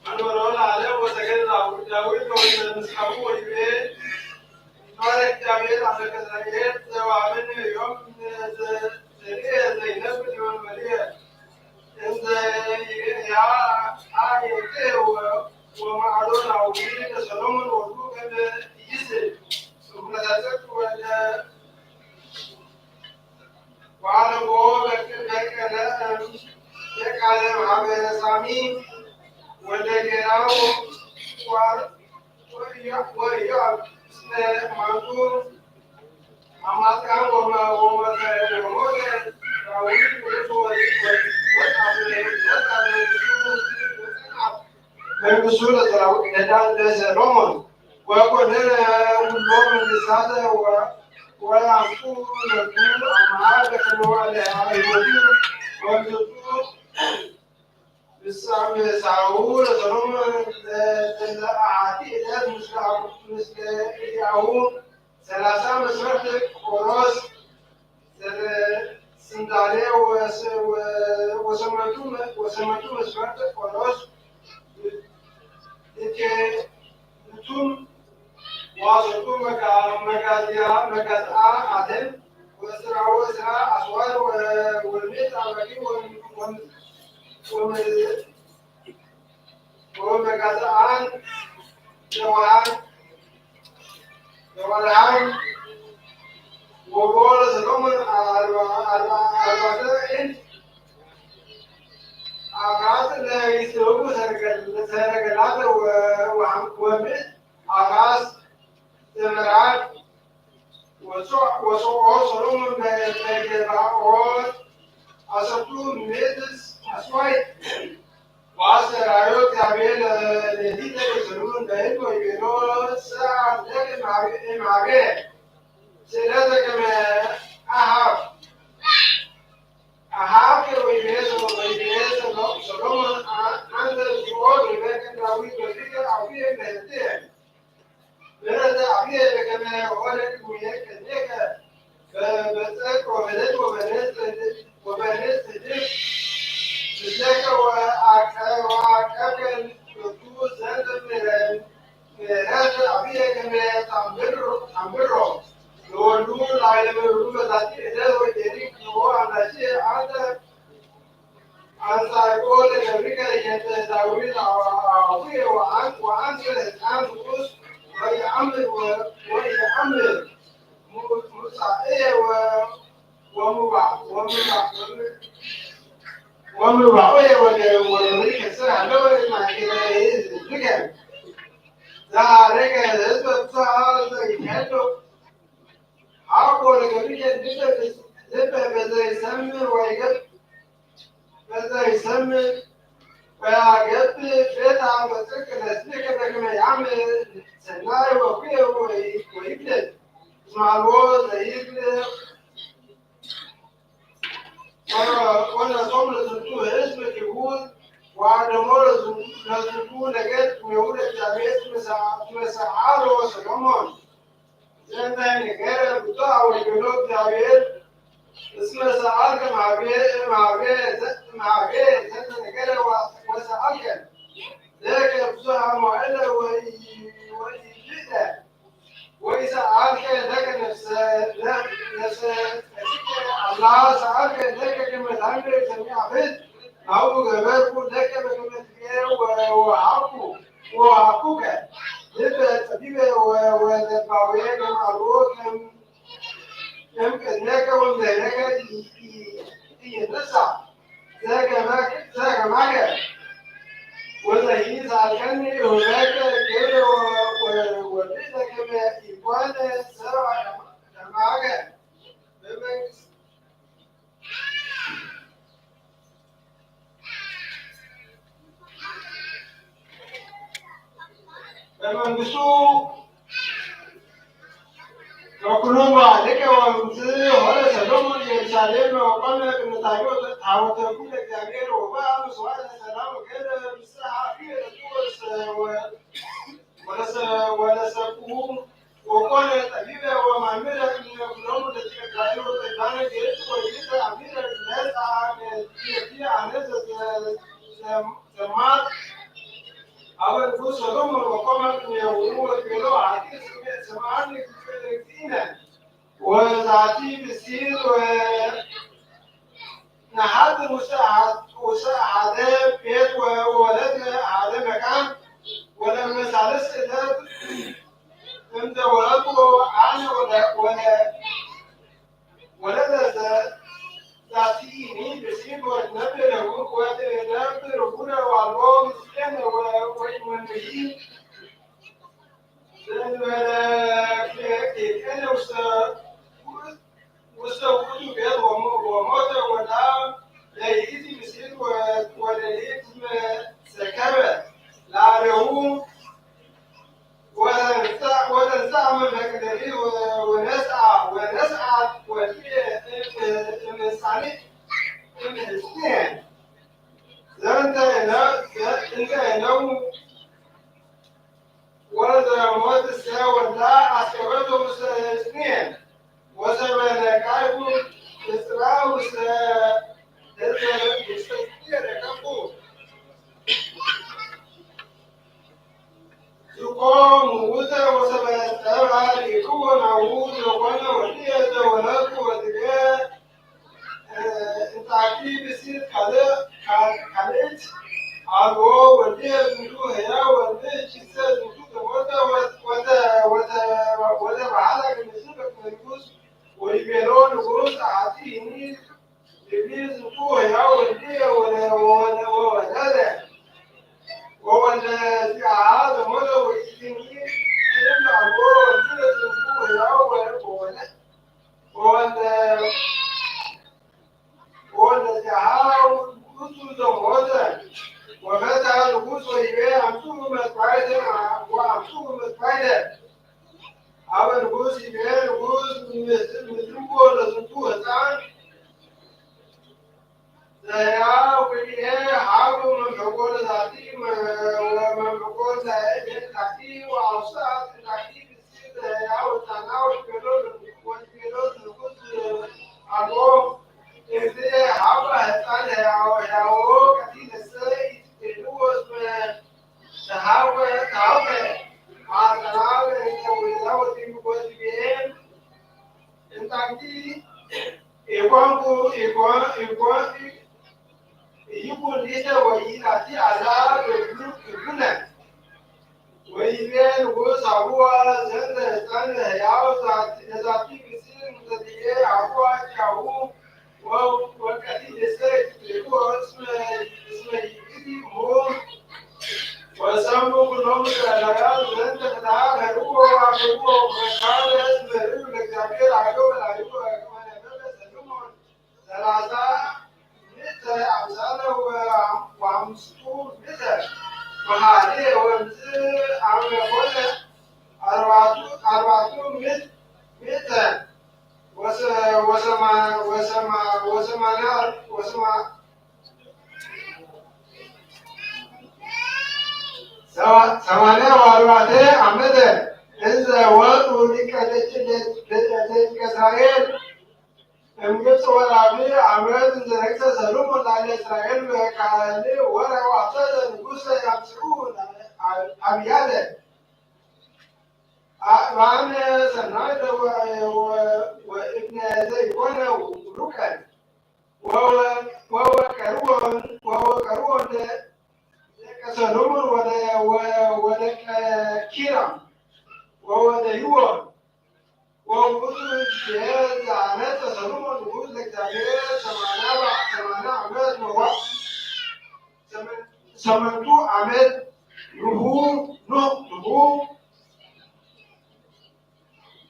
من ورول عليه وسجد داوود ومسحبه ويبيه مالك يعبيه على كذلك وعمل يوم زينب يوم مليا ومعلونا وبيد سلومن وذوق يسر ومنازلت وعلى قول يكاد مع سامي والذكراء ويا منصور أما كان وما الرسول لدى رومان ويقول لنا اللوم لساده ويعفو لكل أمعاد كانوا عليها المدير والجدود بالسعود رومان لأعاتي مثل يعون ثلاثة مسرح قراص سندالي وسمتو مسرح قراص إنك نتوم واصلتم مكازيا عدل وإسراء أسوار والميت عملي ومكازيان جوالان وقول سلومن البدائل أغاث لا يسوق سرقلات ومت أغاث زمرات وسوق سلومن بجبعات أسطو ميتس أسواي وأسرائيل تعبير لذيذ سلومن بين ويبيرو ساعة لك معه سيرتك ما أحاف ويبيز سلومن عند الجوار لكن داوود بذكر عبيه مهديه لذا عبيه كما ولد وياك ذيك الآن رؤوس ويأمر مصائية ومبعوية ومريكة السنة لو ما كده ذكر ذلك هذا بصار يحلو عقول قبيلة ذبح بذا يسمى ويقب بذا يسمى ويقب فيتها بسكة نسبك كما يعمل سناي وفيه ويبلد مع الوضع يبلد وانا صمنا زنتوه اسمك يقول وعلى مرة نزلتوه لقيت ميولة جامعة مسعار وسلمان زين ثاني غير بتاع والجنوب جابير اسمه سعار مع بيه زين غير وسعار ذاك بتاع معلة ويجيده ويسعار ذاك نفس الله سعار ذاك كما الأمر جميع بيت أو غير ذاك كما تجاه وعقوك لذا تبيه وذباوية معروف يمكن ذاك وذاك ينسى ذاك معك ولا يزعل كني هناك كده ولذا كما يقال سبع معك فمن بسوء وكلهم عليك ومثل ولا سلام يرسالين وقلنا إن تعبوا تعودوا كل الجميع وبقى مسؤول السلام وكذا مساحة ولا سقوم وقال طبيبة ومعملة إن كلهم التي كانوا تبان جيد وجيد عميل الناس فيها ناس سمات أو الفوز لهم وقامت يوموا كيلو عتيق سمعني كثيرا وذاتي بسير ونحد مساعدة بيت وولدنا على مكان ولما سالس إذا أنت ولده عن ولا ذاتي مين بسير والنبي له والنبي ربنا والله مسلم والمنبي ولا كان وسووا بيد وموت ولا لا يجي بسير ولا يجي سكبة لا له ولا نسعى من هكذا ونسعى وفي المسعى الاثنين انت هنا ولد موت الساوى لا اسكبته اثنين وسبب كايبو اسراء يستطيع كفو يقوم ووزا وسبب تابع يكون عوود وقنا وليه ولك وذكاء تعقيب يصير كاليت عالو وليه نجو هيا وليه جسد نجو وده بعلق نسيبك نجوز ويبيلون وقروس عاتيني يبيز نجو هيا وليه وده ولا هذا مرة ويجيني يرجع الورا وكده تنفوه ولا تعاون كتب زوجة وفتح نقص ويبيع أمسوه متفايدة وأمسوه متفايدة أو نقص يبيع نقص مدروبه ولا زنتوه ثان زيها وكلها حاول من حقول ذاتي ومن حقول ذاتي وأوساط ذاتي بسيط زيها والتناول كيلو نقص الوم إذا حاول هتان هاو كثير السيد تلوث تحاول مع تناول التوزيع في بيهم إنتاجي يكون ليس ويأتي على الجنة وإذن وصعوا زند زند ياو ذاتي بسير متدية عبوا جاو وكثير سيد لهو اسم يدي هو وسامو كلهم كلايا زند كذا هو وعبوا مكان اسم هو لكابير عيوب العيوب كمان هذا سلمون ثلاثة مثل أمثال وعمسطور مثل وهذه ومثل عمل أربعة مثل ثمانية وأربعة عمد إذا وضعوا لكإسرائيل امجد ورابي عمد زرقت سلوم على إسرائيل وكالي ورواصل نقص يمسعون أبياده وأنا سنعد وابن زيكون وركن وهو كرون كسلوم ودك كيرم وهو ديوان ووجود جهاز عماد تسلم وجود لكتابية سمعنا عماد مواد سمنتو عماد نهو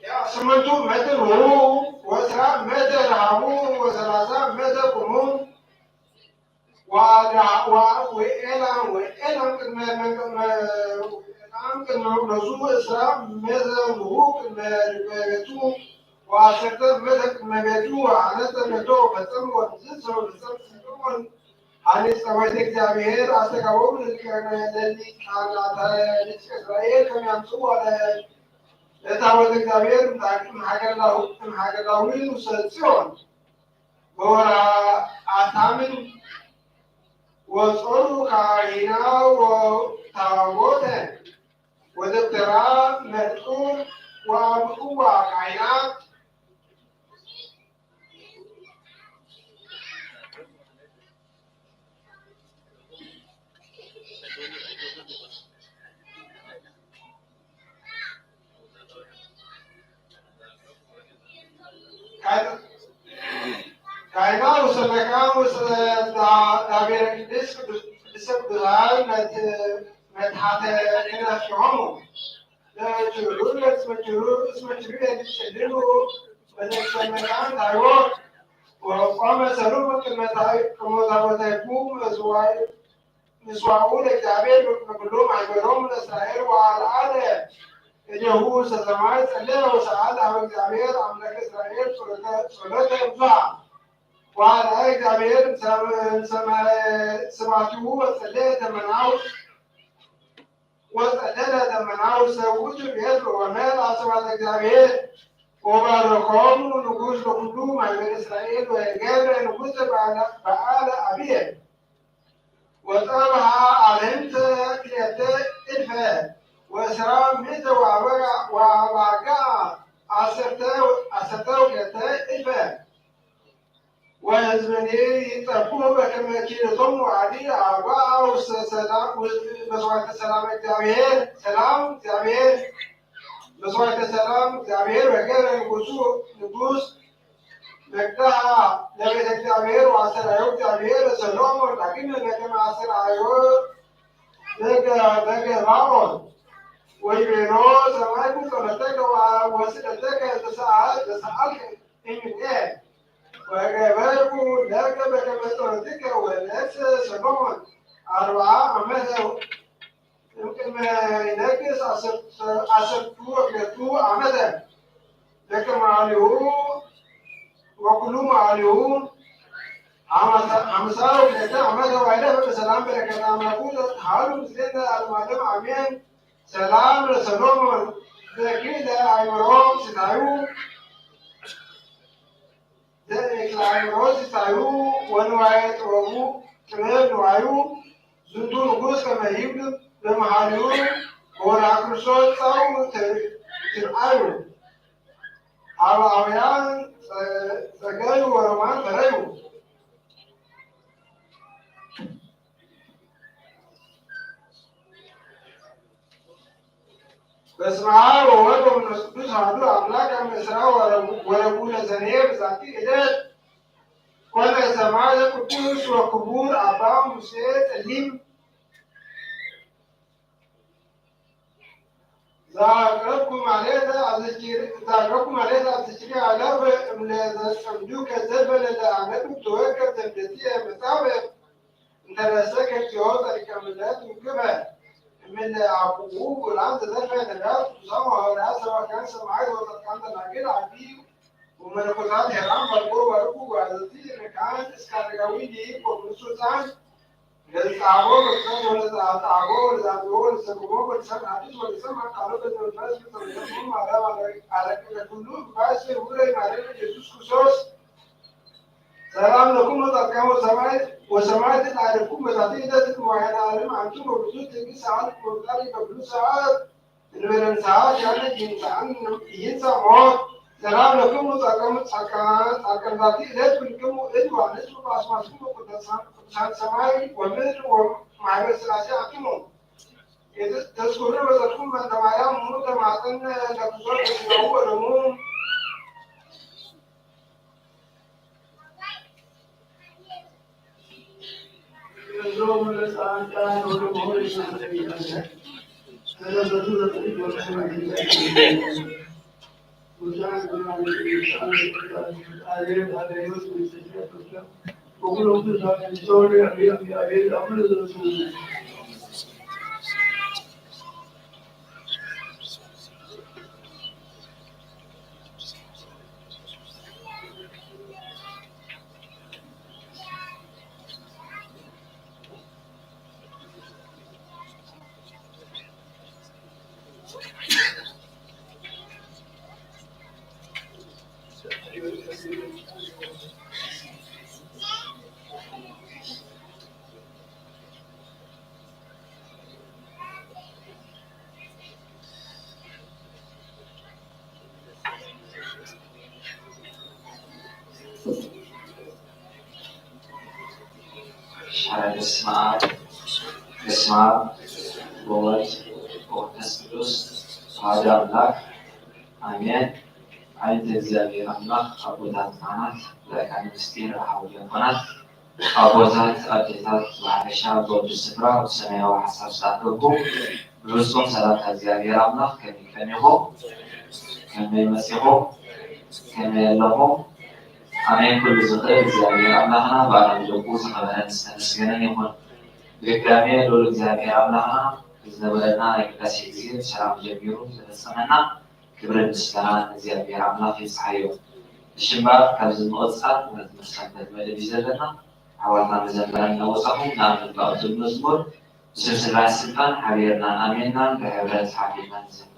يا سمنتو مد نهو وسرع مد رهبو وسلاسة مد قمون وإعلام كما نزول إسراء ماذا نهوك المجتوع وعشرة ماذا المجتوع عنات المجتوع فتم وتزيز ولسم سنون عن استوائتك جامعير أستقوم الذي كان على إسرائيل كم يمسوا على لتعوتك جامعير محاكا الله وسلسون وهو أتامن وصعود كاهنا وتعوته ودكتوراه مدعوم وقوة كائنات كائنات وسمكان وتعبير بسبب ظهر مدحت إلى شعوم لا جرور اسم جرور يشدله بدل سمكان تايوان وقام سلوم كما تقوم مسواعون التعبير كلهم عبرهم إسرائيل وعلى عادة يهو سزمات سلة وسعادة عن التعبير أملاك إسرائيل صلاة الفا وعلى أي تعبير سمعته وسلة منعه سووت بيد ومال عصبة التعبير وباركهم ونقوش لقدوم عن إسرائيل وإجابة نقوش بعال أبيه وطبعا علمت كيتا إلفا وإسرام ميت وعباقا أسرتو كيتا إلفا وهزمني يتركوه بكما كيلتهم وعدي أعباء وصواة السلام التعبير سلام تعبير بصورة السلام تعبير وكذا نقوس مقطع لبيت التعبير وعسر عيوب تعبير سلام لكن لكما عسر عيوب لك راون ويبينو سماكو سمتك ووسطتك تسألك إن إيه وكباركو لك بكبتونتك ولنفس سلام أربعة أمثل يمكن ما ينقص أسرتو أكلتو عمدا لكن معليو وكل معليو عمسار وكلتا عمدا وعليه بسلام بركة عملكو حالو مسلين المعلم عمين سلام لسلام ذكي دا عمرهم ستايو ذلك العمرهم ستايو ونوعيت ومو كمير نوعيو زندو نقوس كما يبدو بمحاليون ونعكرشون صاروا ترعيوا عويان سجايوا ورمان تريوا በስመ አብ ወወልድ ወመንፈስ ቅዱስ አሐዱ አምላክ አመ ዕስራ ወረቡዕ ለሰኔ በዛቲ ዕለት ኮነ ሰማዕተ ቅዱስ ወክቡር አባ ሙሴ ጸሊም ዛቅረብኩ ማለት አዝችሪ አላፍ እምለዘጸምዱ ከዘበለ ለአመት ተወከብ ተብደቲ መጣበ እንተረሰ ከዚዮ ጸሪቀ ምለት ምግበ من عقوق والعبد دافع نجاة وسمع وناسا وكان سمعات وتتكلم تناجيل عبيد وملكوتات هرام والقوة ورقوق وعزتي كانت اسكندراني دي وبنسوتان للتعبور والتعبور والتعبور والسكومو والسكن عديد والسمع تعرف ان الناس بتتكلم على كله بس هو معرفة يسوع كوسوس سلام لكم وتركوا وسمعت تعرفون بذاتي ذات معينة علم عنكم وبدون تلك ساعات وذلك بدون ساعات من ساعات يعني ينسى موت سلام لكم وتركوا سكان ذاتي ذات كلكم وإدوا نسوا بأسماءكم وقدسان سماعي ومثل ومعرفة سلاسي عقيمهم تذكرون وذاتكم من تمايا موت معتن لكسور بسنه ولموم በስመ አብ ወወልድ ወመንፈስ ቅዱስ አሐዱ አምላክ አሜን። አይንተ እግዚአብሔር አምላክ አቦታት ካህናት ለካህን ምስጢር አሐው ዲያቆናት አቦታት አዴታት በሐበሻ በወዱ ስፍራ ሰማያዊ ሐሳብ ሳትገቡ ብሩስቶም ሰላምታ እግዚአብሔር አምላክ ከሚቀኝሆ ከመይመሲሆ ከመየለሆ አሜን። ኩሉ ዝኽእል እግዚአብሔር አምላክና በዓለም ደቁ ዝኸበረን ዝተመስገነ ይሁን። በድጋሜ ልዑል እግዚአብሔር አምላክና ዝነበረና ናይ ቅዳሴ ጊዜ ሰላም ጀሚሩ ዝፈጸመና ክብሪ ምስጋና እግዚአብሔር አምላክ ይብፅሓዮ። እሽምባር ካብዚ ምቕፃል ነቲ መሳተት መደብ እዩ ዘለና ኣሕዋትና መዘምራን እናወፃኹም ንኣብነት ባቕትል መዝሙር ብስብስባ ስልጣን ሓቢርና ኣሜንናን ብሕብረት ሓቢርና ንዘምር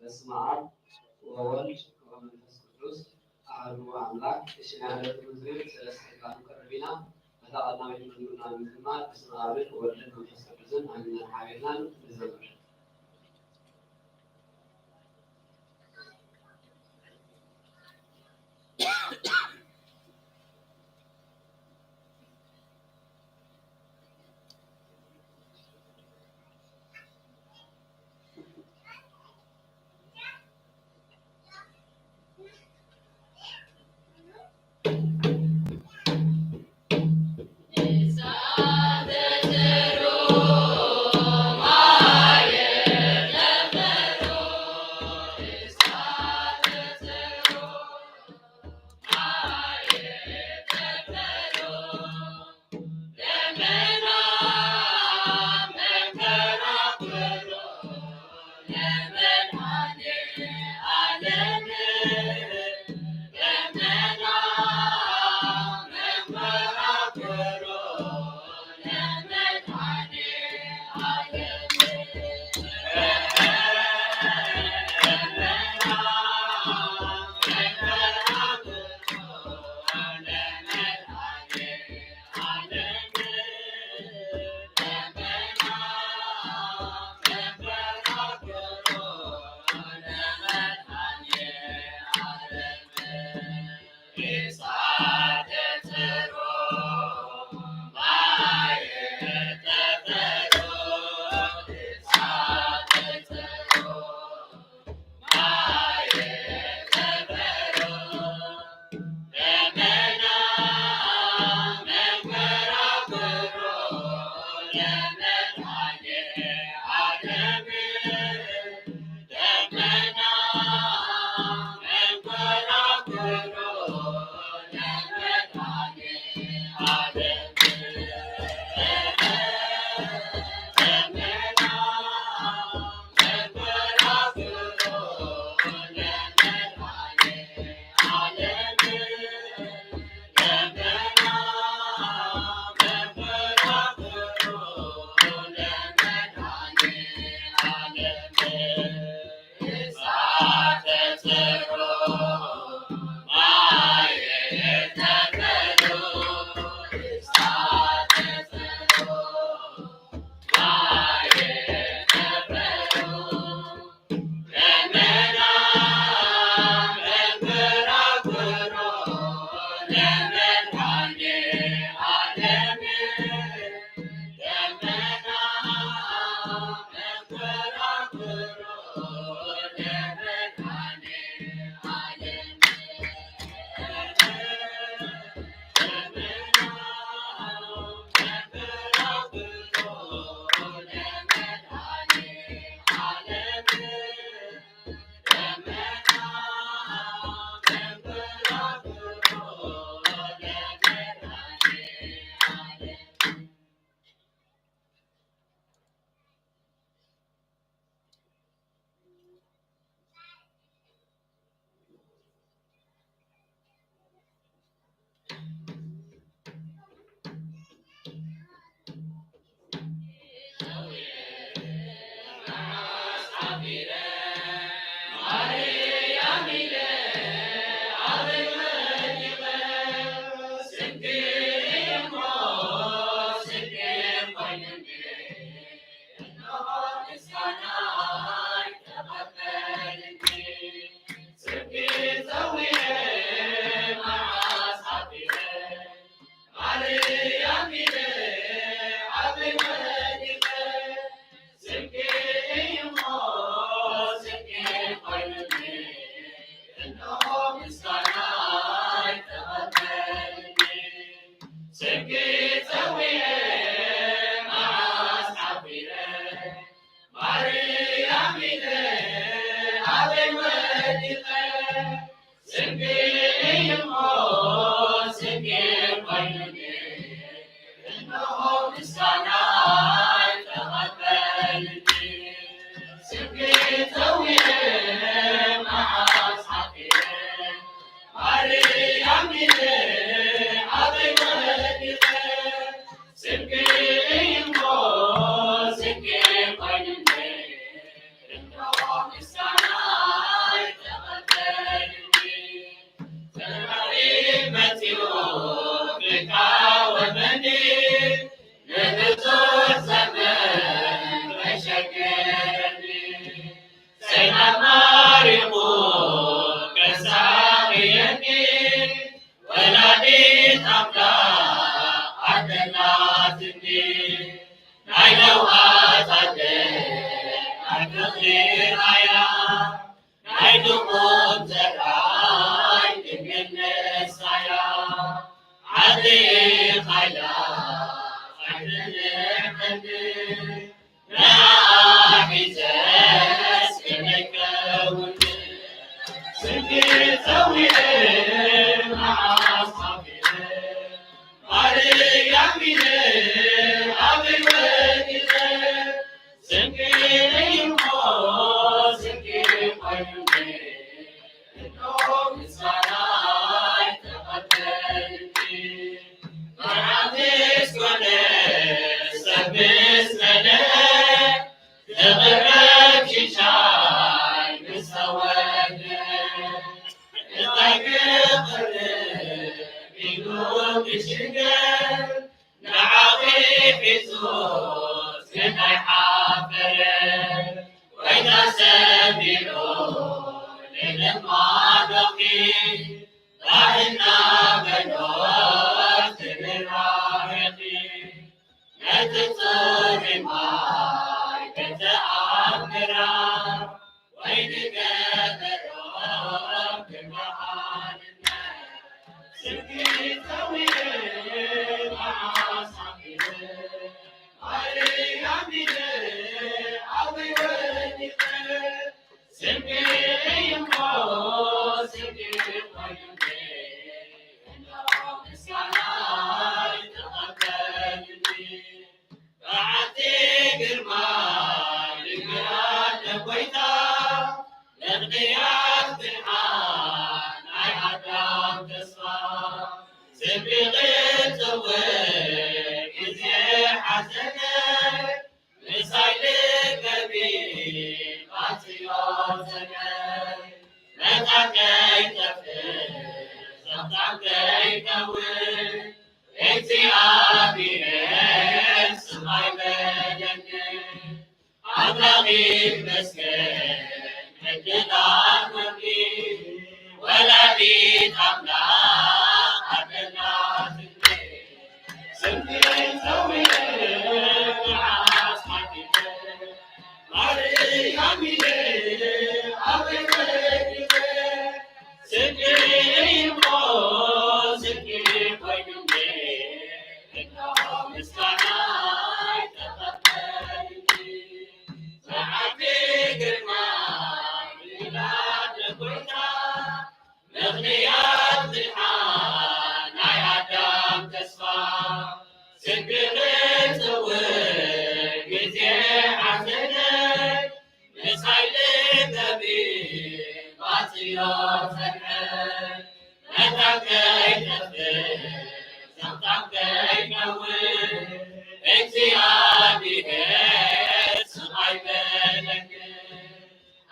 በስመ አብ ወወልድ ወመንፈስ ቅዱስ አሐዱ አምላክ። የሽናለት ምዝብ ሰለስተ ቃሉ ቀረቢና በታቃና መጅመኑና ምዝማር በስመ አብ ወወልድ ወመንፈስ ቅዱስን አሚና ሐቤናን ዘመር Maria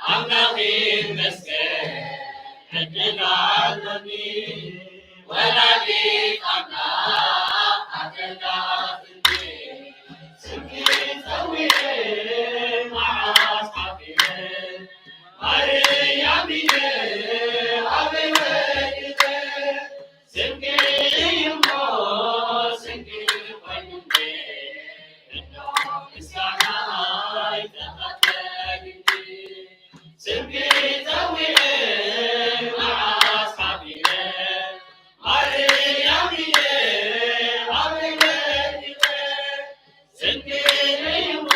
አምላኬ ይመስገን እድላለኒ ወላዲተ አምላክ አገልጋትኒ ስምኪ ዘዊሬ መዓዝ ሓፊረ ማርያምየ አበይ ወዲተ ስምኪ እዩሞ ስምኪ ኮይኑኔ እኖ ምስጋናይ ተቐበልኒ ስምኪ ዘዊሬ መዓዝ ሓፊረ ማርያምየ አበይ ወዲተ ስምኪ እዩሞ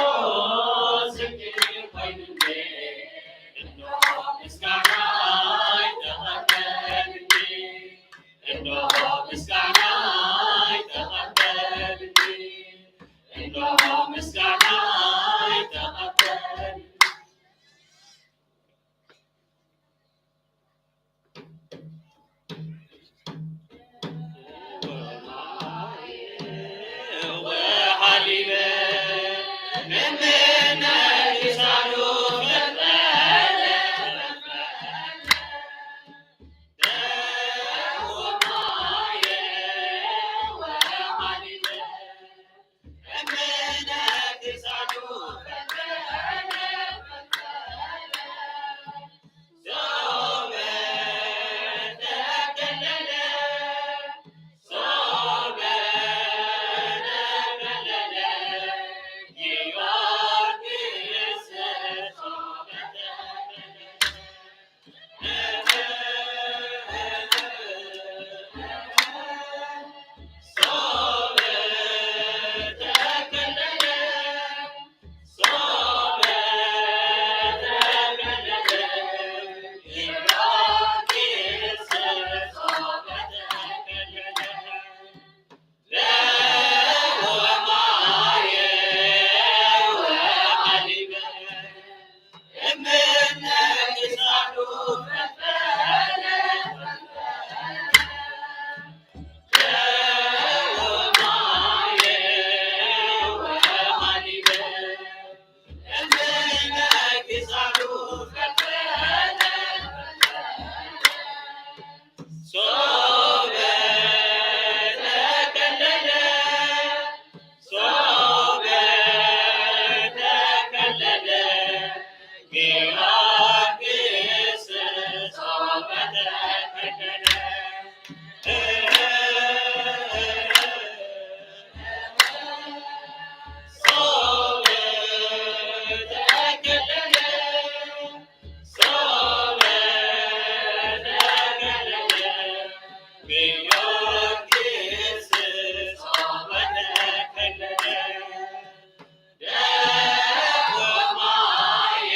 ስምኪ ኮይኑኔ እኖ ምስጋናይ ተቐበልኒ እነሆ ምስጋናይ ተቐበልኒ እነሆ ምስጋናይ ተቐበልኒ ወሃሊበ እምነ ይሳሉ ፈጠነ ወማየ ወሃሊበ እምነ ይሳሉ ፈጠነ ሶበ ተከለለ ሶበ ተከለለ ጊዮርጊስ ሶበ ሶበ ተከለለ ሶበ ተከለለ ጊዮርጊስ ሶበ ተከለለ ለወማየ ወሃሊበ እምነ ይሳሉ ፈጠነ ለወማየ ወሃሊበ እምነ ይሳሉ ፈጠነ ሶበ ተከለለ ሶበ ተከለለ ጊዮርጊስ ሶበ ተከለለ ሶበ ተከለለ ሶበ ተከለለ ጊዮርጊስ ሶበ ተከለለ ለወማየ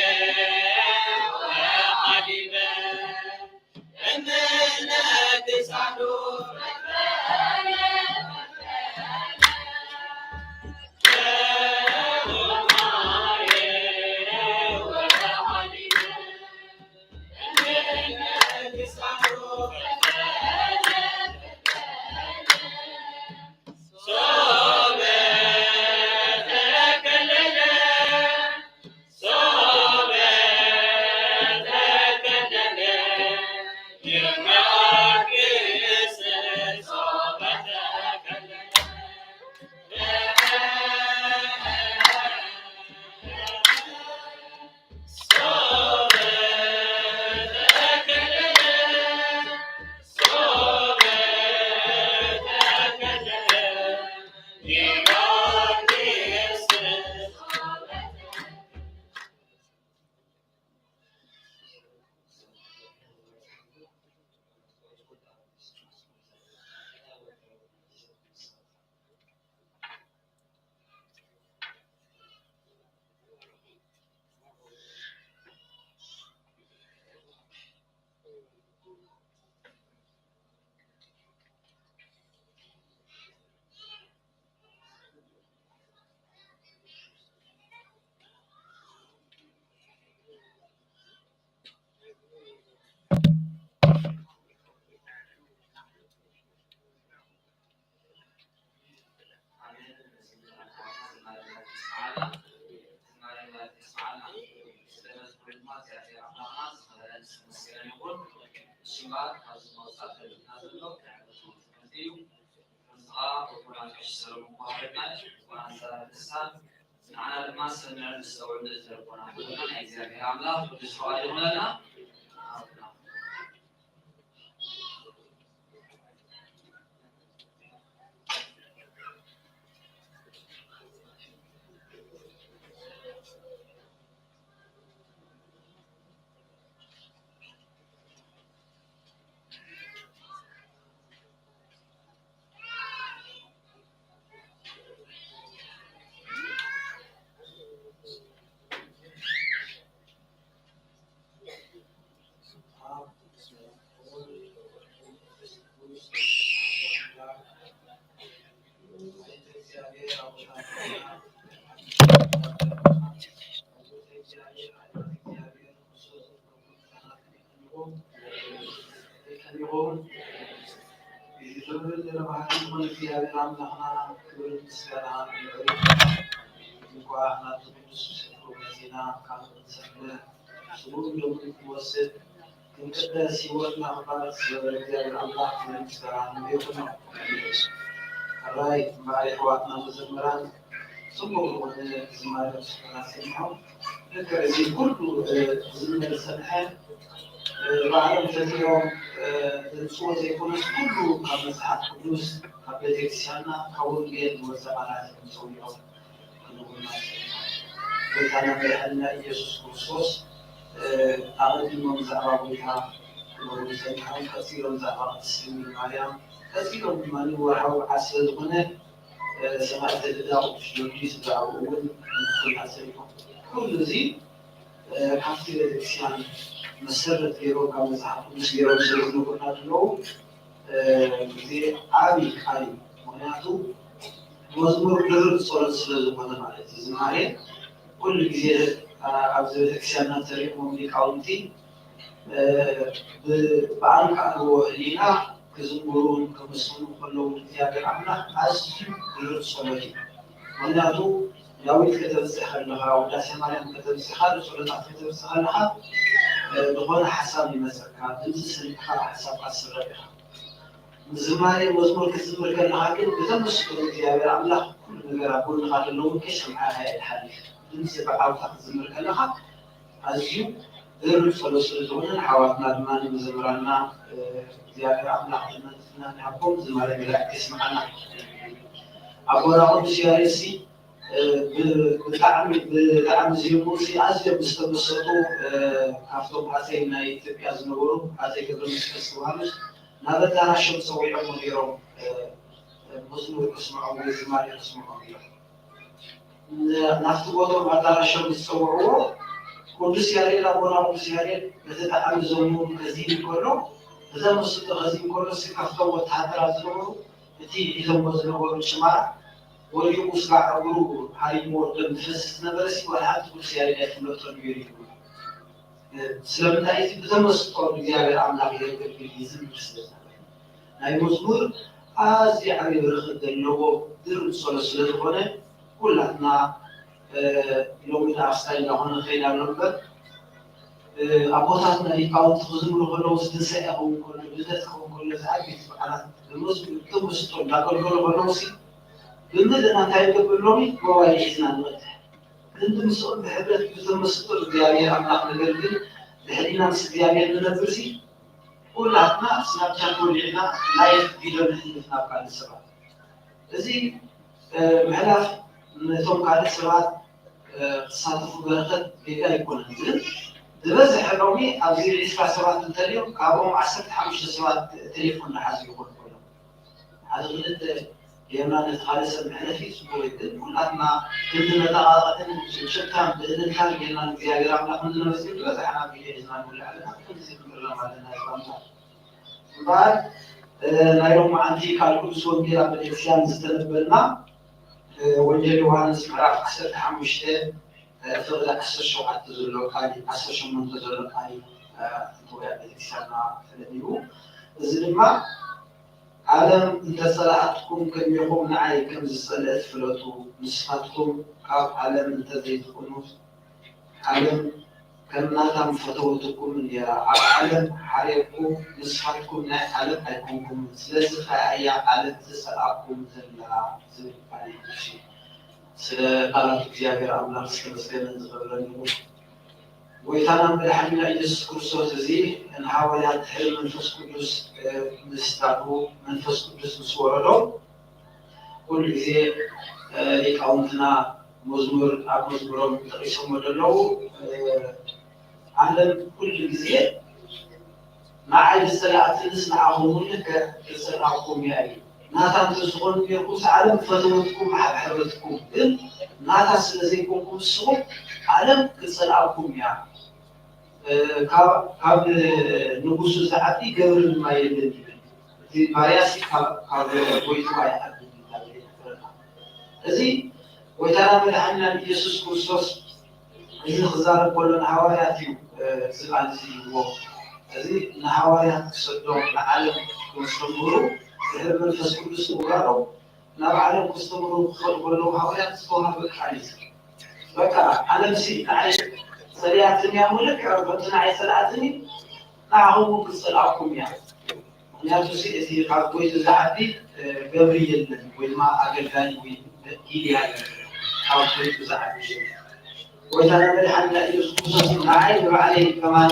مسكين يقول الشمال هذا الموضوع هذا لو كان مسيو نصها وكنا كشر مقارنة وأنا لسان أنا لما سمعت السؤال ده كنا قلنا إذا كاملا بالسؤال لنا بعد اليوم الصوت يكون كله كمسحة فلوس قبل تكسيانا حول جيد وزمانات مسويهم كلهم وكان بأن يسوع كريستوس أعطي من زعرابها ومسيحهم كثيرا زعراب السلم مريم كثيرا من وراء عسل هنا سمعت الدعوة شلونيس دعوة أول كل عسلهم كل ذي حفظ تكسيان مسرت يروح كمزحف مسيرة مسيرة كنا نلو في عالي معناته مزمور درب صلاة سلسلة هذا معناته زمانه كل جزء عبد تكسيان تريق مملك عونتي بعد كانوا لينا كزمورون كمسلمون كلهم تياجر عمنا أسف درب صلاة معناته لو كتبت لها ولا سمعنا كتبت صلاة كتبت لها دخول حساب المسكات تنسى حساب السرقة زمان مزمور كزمر كان عاقل بتمس يا عمله كل نجار كل خاطر لو كش معها الحديث تنسى بعض زمر كان لها أزيو غير فلسطين حواتنا دمان مزمرنا يا عمله إننا نحكم زمان بلا اسمعنا أبورا قد سيارسي بتعمل زيموسي أزيد بستمسطو كافتو حسينا يتبقى زنورو حسي كذا مستسوانش هذا ترى شو مسوي عمريرو مزمور اسمعوا وزمان اسمعوا نفتقدوا ما ترى شو مسويوا كل سيارة لا ولا كل سيارة بتتعمل زمون كزين كله إذا مستو غزين كله سكافتو وتحضر زنورو بتي إذا مزنورو شمارة ويجوا سبعة غروب هاي مورد نفس نبرسي ولا تقول سيارة فلوتر بيريو سلام تايز بتمس قول زيادة عملا غير بالجيزم بسلام هاي مزمور أزي على برخد اللغو در صلصلة هنا كلنا لو من أفسدنا هنا خينا نربط أبوتنا يقاوم تخزم له هنا وستنسأهم كل بزتهم كل زعبي على المزمور تمس قول لا كل هنا وسي بمدنا تايب كلهم مواعيدنا نوتها عندهم سؤال بحبة بتمسطر دياري أملاك نقدر بحدينا مسدياري ننبرسي كلنا سناب شانكون لنا لايف فيديو نحن نفناق على السبات لذي محلاف نتوم على السبات صادفوا برقد بيقال يكون هنزل دبز حلومي أبزير إسفا سبات التليم كابوم عسرت حمش سبات تليفون لحاز يقول كلهم هذا غلط يومنا نتخالص المحنة في سبوع الدين كلنا عندنا تقاطع شتان بإذن الحال يومنا زيادة عملاق عندنا مسجد وزحنا في إجنان ولا علينا كنسي كلنا معنا إسلامنا بعد نايروم عندي كالكول سون كلا بالإسلام نستنبلنا وجل وانس معرف عسر حمشته فضل عسر شو حد تزلوا كاري عسر شو من تزلوا كاري تويا بالإسلام فلنيو زلما عالم انت صلاحتكم كم يقوم معي كم صلاة فلوتو نسختكم كاب عالم انت زي تكونوا عالم كم ناتم فتوتكم من يرى عالم حريقكم نصحتكم ناي عالم أيكمكم سلسل خايا عالم تسألكم زلا زل عليه شيء سلا قالت እግዚአብሔር አምላክ ስለመስገን እንዘበረን ወይታና በሐሚላ ኢየሱስ ክርስቶስ እዚህ እንሐዋርያት ሕልም መንፈስ ቅዱስ ምስታቱ መንፈስ ቅዱስ ምስወረዶ ሁሉ ጊዜ ሊቃውንትና መዝሙር አብመዝሙሮም ተጠቅሰው ወደለው ዓለም ሁሉ ጊዜ ማዕድ ሰላትን ስናሁን ከሰላኩም ያይ ናታን ተስቆን የቁስ ዓለም ፈተውትኩም ማህበረትኩም ግን ናታ ስለዘይኮንኩም ስሙ ዓለም ከሰላኩም ያ ካብ ንጉሱ ሰዓቲ ገብር ማይልን ዲ ማርያስ ካብ ወይቱ ማይአት እዚ ወይታና መድኃኒና ኢየሱስ ክርስቶስ እዚ خزار كلنا حواريات زبان زيو هذه الحواريات كسدوا العالم كسمروا هذا منفس كل سوغارو لا عالم كسمروا كلوا حواريات صوها بالحديث بقى عالم سي عايش سريعتني يا ملك ربنا عايز سريعتني نعهم كسلاكم يا نياتو سي سي قاوي تزعدي غبريل وما اغلغاني وي كيلي هاي قاوي تزعدي وإذا مدحنا إيسوس كريستوس معي وعليه كمان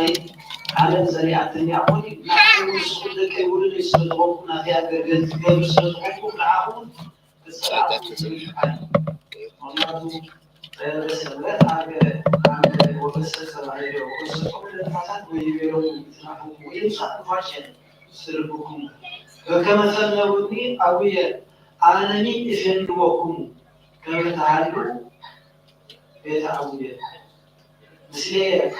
عالم سريعة يعوني نحن نسقط كي ولد يسلطوكم في أجرد كي يسلطوكم العون السرعة والله بس لا عن وبس سرعة وبس كل المسات ويبيرون يتنافون ويمسح فاشل سربكم كما سنقولني أويا أنني إفندوكم كما تعلموا بيت أوية مسلية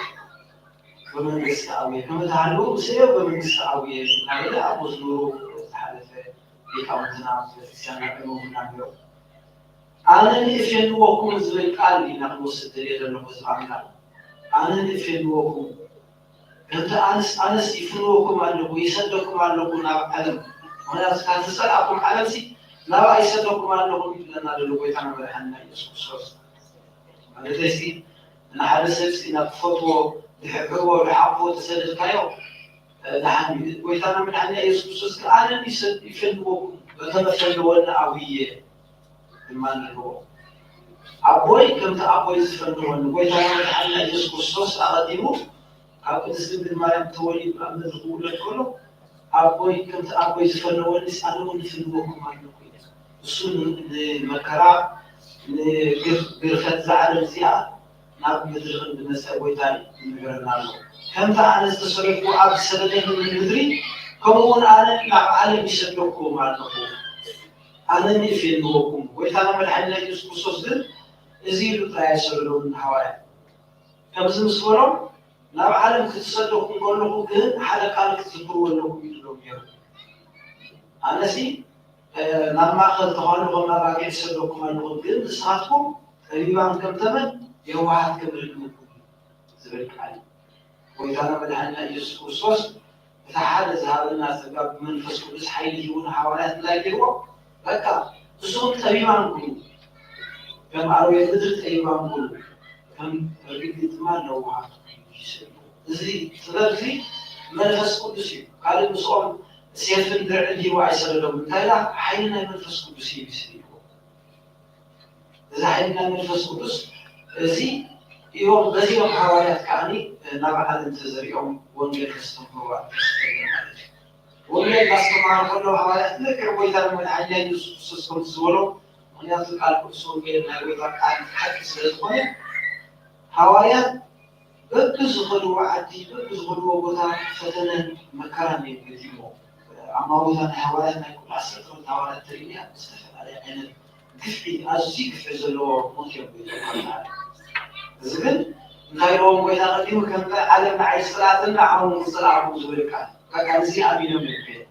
ومنجس أوية كما تعلموا مسلية ومنجس أوية هذا أبو زنورو حدث يكونتنا في السنة المهمة اليوم أنا نفهم وكم زبل قال لي نحن سدريد النفس عمنا أنا نفهم وكم أنت أنس يفنوكم عنه ويصدقكم عنه نعلم وأنا كان تسألكم على سي لا يصدقكم عنه لنا للوقت أنا برهنا يسوع هذا تسي أنا حاسس إن الخطوة الحبوة والحفوة تسدد كيو نحن ويتنا من عنا يسوع أنا نسد يفنوكم بتمثل ولا أوية المان هو أبوي كم تأبوي يفنون ويتنا من عنا يسوع أقدمه أبو تسلم الماء تولي بأمر الغول كله أبوي كم تأبوي يفنون يسألون يفنوكم عنه السن المكرا نقرفت زعل زياد ناب مدرخن بنساء ويتاني نقرنا له كم تعالى تصرف وعب سببه من المدري كمون أنا نعب عالم يسبقكم عنه أنا نفي نوكم ويتانا مدحنا يسوس كريستوس دل يزيلوا طايا سبلون من حوايا كمزم صورهم نعب عالم كتصدقكم كلكم كهن حدا قالك تذكروا لكم يدلوا بيهم أنا سي لما أخذ تخانقهم لما يسألوكم عن الغدين نسخاتكم تقريبا كم ثمن يوم واحد كبر لكم زبالك علي وإذا بدأنا يسوس كريستوس يتحدث هذا الناس قبل منفس كريستوس حيجون حوالات لا يجوا بكا تصوم تقريبا كله كم أروي بدر تقريبا كله كم رجل تمام لو واحد زي تدرسي منفس كريستوس قال المصور سيفن درعي وعيسر لهم تايلا حينا منفس قدس يبسريه إذا حينا منفس قدس زي يوم بزي يوم حواليات كاني نابع الانتظر يوم ونجل كستمروا ونجل كستمروا كله حواليات لكن ويثار من عجل يسوس كنتزولو ونياطلق على كنتزول قيلنا ويثار كان حق سيدخوني حواليات بقز خلو عدي بقز خلو وبطا فتنا مكرم يجيبو أما وثان حوالات ما يكون عسل كون حوالات ترينيا استفاد على أن كفي أزي كفي زلو ممكن بيجي زين نايروم وإذا قديم كان على معي صلاة معهم صلاة أبو زبير كان زي أبينا من البيت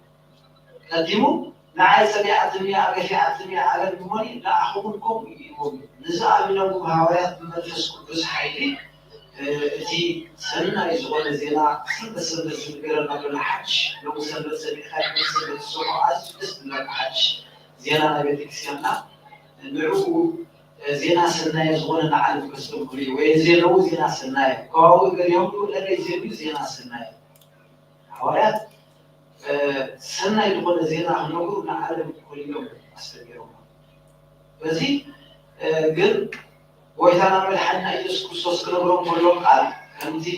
قديمه معي سبيعة المياه أربعة المياه على الموني لا أخونكم يوم نزع منهم حوالات من الفسق بس حيلي تي سنة يزول زينا سنة سنة قبل الحج لو سنة خارج سنة الصبح بسم الله الحج زينا نبي تكسينا نعو ዜና ሰናይ ዝኾነ ንዓለም ከስተምኩሉ ወይ ዜናው ዜና ሰናይ ካብኡ ገሪኦም ለለይ ዜና ሰናይ حوالات سنة يدخل زينة نقول نعلم كل يوم أستمرهم بزي قل وإذا من حنا يسوع كريستوس كلهم كلهم قال كنتي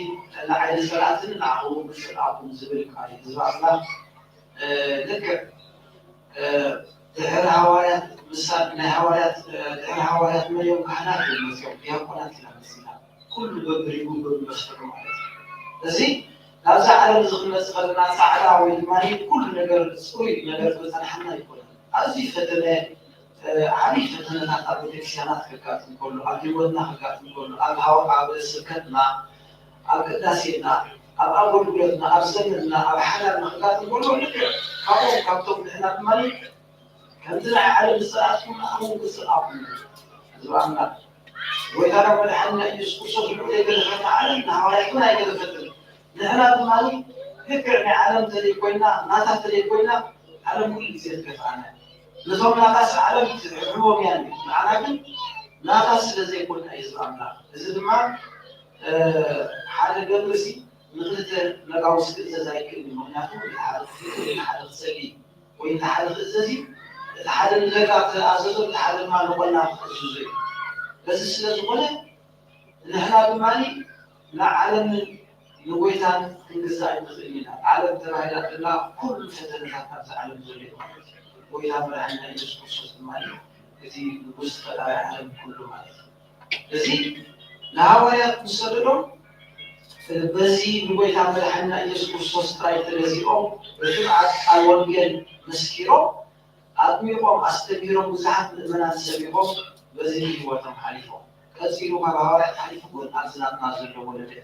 لعيد صلاة نعقوم بالصلاة ونزبلك عليه زبع الله لك تهر حوالات مثال من حوالات تهر حوالات مليون كهنات المسيح فيها قناة المسيح كل ببريقو بالمشروع بزي هذا على الزخمة خلنا سعلا والماني كل نجار سوي نجار بتنحنا يكون هذه فتنة علي فتنة تعتبر إكسيانات كاتم كله أبي ودنا كاتم كله أب هوا أب سكتنا أب ناسينا أب أقول بلدنا أب سننا أب حنا كاتم كله نكر كابو كابتم إحنا ماني كنتنا على الساعات كنا أمور الساعات زوجنا وإذا رب الحنا يسقط صوت العلي على النهاية كده فتنة نحن مالي فكرنا عالم تلي كوينا ناس تلي كوينا عالم كل زين كفانا نظام ناس عالم تحبهم يعني معناته ناس لزي كلنا يزرعنا إذا ما حال جلسي نقدر نقاوس كذا زي كل مهناته الحال السلي وإن الحال الزي الحال اللي قاعد أزود الحال ما نقولنا زي بس السلسلة نحن بمالي لا عالم نويتان إنجزاء المسلمين عالم تراهيات الله كل فتنات عالم زليل وإذا مرحنا يسوع كريستوس المالي الذي نبص على العالم كله مالي الذي لهوايات مسلمون بزي نويتان مرحنا يسوع كريستوس ترايت الذي بجمعة الوانجيل مسكيرو أدميهم أستمرهم وزعت المناس سبيهم بزي نويتان حليفهم كثيروا مع هوايات حليفهم أزنات نازل ولده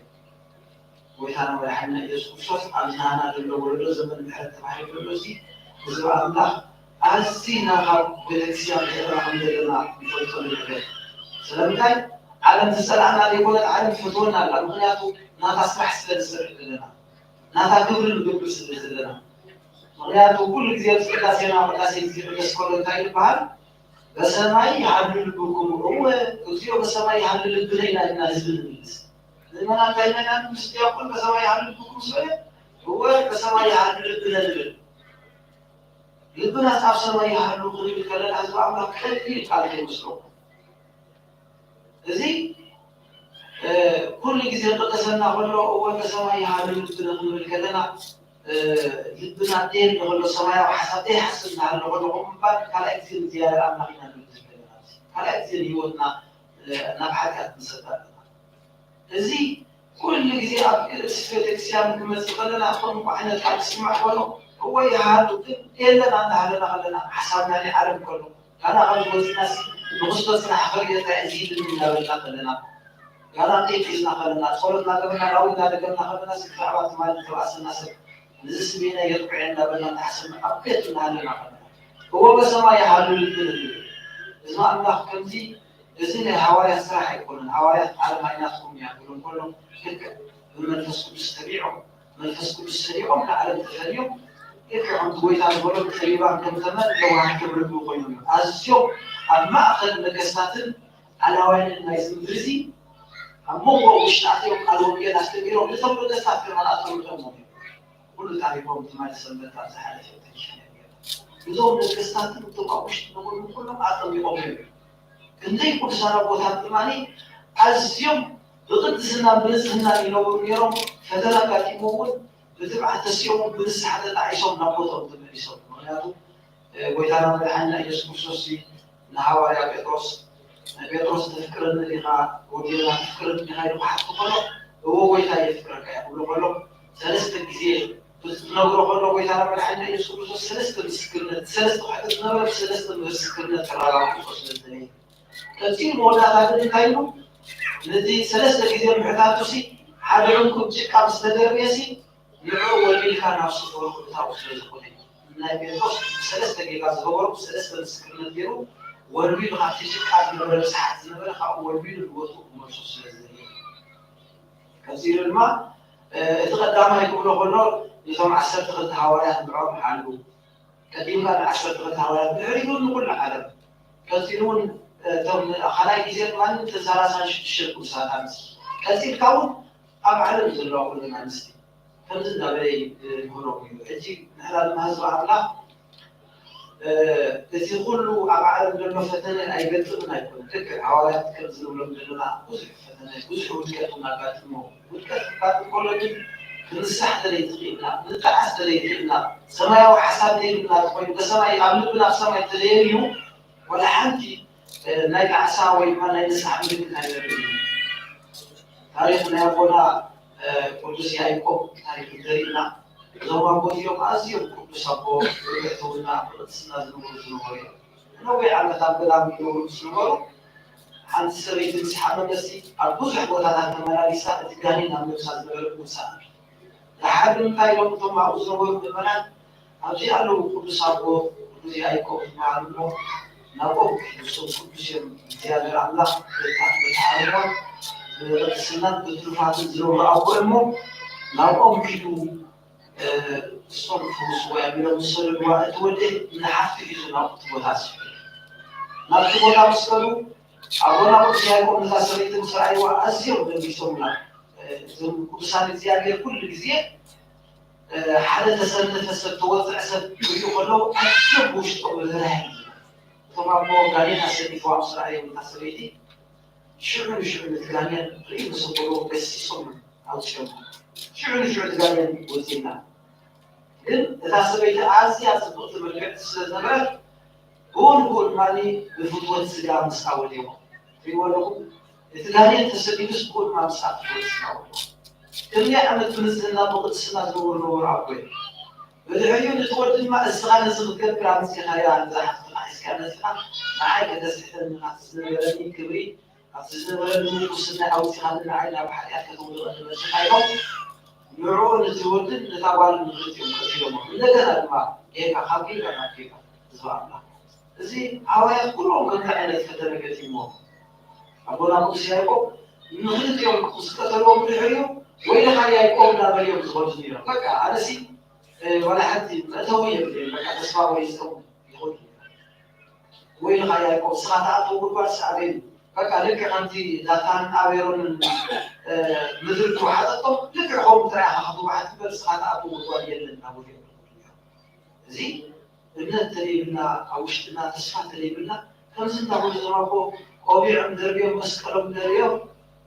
ويتانا مرحنا يسوع كريستوس أبنانا للولد زمن محل تبعي فلوسي وزبع الله أزينا غاب بالإكسيان الحمد لله بفضل الله سلامتاي عالم تسألنا يقول عالم فتونا الأغنيات ناتا سمح سلسل لنا ناتا قبل القبل سلسل لنا أغنيات كل كثير سلسلنا وقاسي كثير يسكر التايل بحال بسماي يحلل لكم هو كثير بسماي يحلل الدنيا الناس بالناس لما كان مستيقظ بسماء يحلل بكم سوى هو بسماء يحلل البلد لبنا صار سماء يحلل قريب كلا أسبوع ما كثير قال في مسلم زي كل جزء قسمنا قلنا هو بسماء يحلل البلد كلا لبنا دين قلنا سماء وحسب حسبنا على قلنا هم بعد كلا كثير زيادة عن مخنا كلا كثير يودنا نبحث نصدق زي كل جزء سفيت إكسيان كم سقلنا أخون وعنا الحد سمع كله هو يهادو إلا نعلنا خلنا حسبنا لعالم كله أنا غير الناس نقصنا حفرية تعزيز من هذا خلنا أنا قيفنا خلنا صورتنا قبلنا راوينا قبلنا خلنا سكرات ما نتواصل الناس نزسبينا يربعنا بنا نحسن أبكتنا علينا خلنا هو بس ما يحلل الدنيا إذا الله كنتي إذن الهواية الصراحة يكون الهواية على ما يناسكم يقولون كلهم تلك من تسكب السريعهم من تسكب السريعهم لعلم تفريهم إذا عم تقويت على الغرب تقريبا كم ثمن لو عم تبرد بقيهم أزيو أما أخذ نكسات على وين الناس مدرسي أما هو وش تعطيهم قالوا كي نستمرهم لثمن نكسات في مناطق الأمم كل تعرفهم تمام سلمت على حالة التنشين يزور نكسات تبقى وش نقول كلهم أعطوا يقومون كنتي كل سنة بوثاب إيماني أزيم بقدسنا بنسنا ينور يوم فتلا كاتيمون بتبع تسيوم بنس حتى تعيشهم نبوتهم تبعيشهم معناته ويتانا مدحنا يسوع كريستوس نهوا يا بيتروس تفكرنا اللي غا ودينا تفكرنا اللي هاي واحد كله هو ويتا يفكرك يقول له ثلاثة جزير نقول له ويتانا مدحنا يسوع كريستوس ثلاثة مسكرنا ثلاثة حتى نرى ثلاثة مسكرنا ترى كريستوس كثير موضوعات هذه كاينو الذي ثلاثة كثير محتاج تسي حد عنكم جكا مستدر بيسي نعو والبيل كان عصف وخطها وخلصه نبي نخش ثلاثة جيجا زهور ثلاثة مسكرنا ديرو والبيل غاتي جكا نبرة ساعات نبرة خا والبيل الوضوء مرصوص للزين كثير الماء تقدم يقولوا قلنا يسمع 10 دقائق هوايات بعض حاله قديم كان 10 دقائق هوايات يريدون كل عالم كثيرون توم خلاص يصير ما نتسارع شو قدسات أمس كثير كون أبعد زلوا كلنا نسي فمزنا بلي هروبي أجي نحن ما زرع الله الذي كله أبعد لما فتنا أي بيت ما يكون تك حوالات كنزلوا لنا وزح فتنا وزح وتكلمنا بعد المو وتكلم بعد كل جد نصح دريتنا نتعس دريتنا سماء وحساب دريتنا طيب بسماء قبل سماء تدريو ولا حنتي نايك عساوي ما نصح منك هاي تاريخنا يقولنا قدس يعقوب تاريخ درينا زمان قلت يوم أزيو قدس أبو رجعتونا قدسنا زنور نوعي على تابلا ميلو زنور عن سريت مسحنا بسي أربوز حبوتها هذا ملاليسا تجاني نعمل سازبر قدسان لحد من تايلو ثم أزنور بمنان أجي ألو قدس أبو قدس يعقوب معلومه نقوم بسوق بشيء زيادة الله بالتعاون بالسنة بالتفاعل الزروع أقومه نقوم كيلو صرف وسوي من المصر الوقت وده نحفظ نقط بهاس نقط بهاس كلو أولا قلت ياكم مثلا سريت مسرعي وأزير من بيسمنا زم كبسان زيادة كل جزية حدا تسنة توزع سب يقولوا أشوف وش تقول له طبعا مو قاعدين هسه فوق مسرعي ومتسريتي شغل تلانيا ريم صبروا بس يصمم أو شغل تلانيا وزينا إذن تسريتي آسيا صبرت مرجعت الزمرة هون مالي بفتوى السجار مساوي اليوم في ولهم تلانيا تسريتي سكول ما مساوي كل يعمل تنزلنا بقت سنة نور عقوي بالعيون تقول ما الصغار صغير كلام سيخايا عن زحف كان سنة معاك تسحر من السنة كبري السنة ولا سنة أو سنة معنا بحياة كتوم الشخيرة يعون الزود نتابع المغرب كثيرا لكن ما هيك حقيقة زعما زين هوايا كلهم كان عندنا فترة كثيرة أقول لكم سياقو نغلط يوم قصتهم بالعيون وين خليها يقوم لا باليوم زوجني بقى أنا سي ولا حد تويه بقى تسمع ويسوي يقول وين خليها يقوم ساعات وقت ساعتين بقى لك أنت داتان أبيرون مثل واحدة لك هم ترى أخذوا واحد بس ساعات وقت يلنا أبو زين إن تريبنا أو اشتنا تسمع تريبنا كم سنة أقول زرابو قوي عند اليوم مسكرم اليوم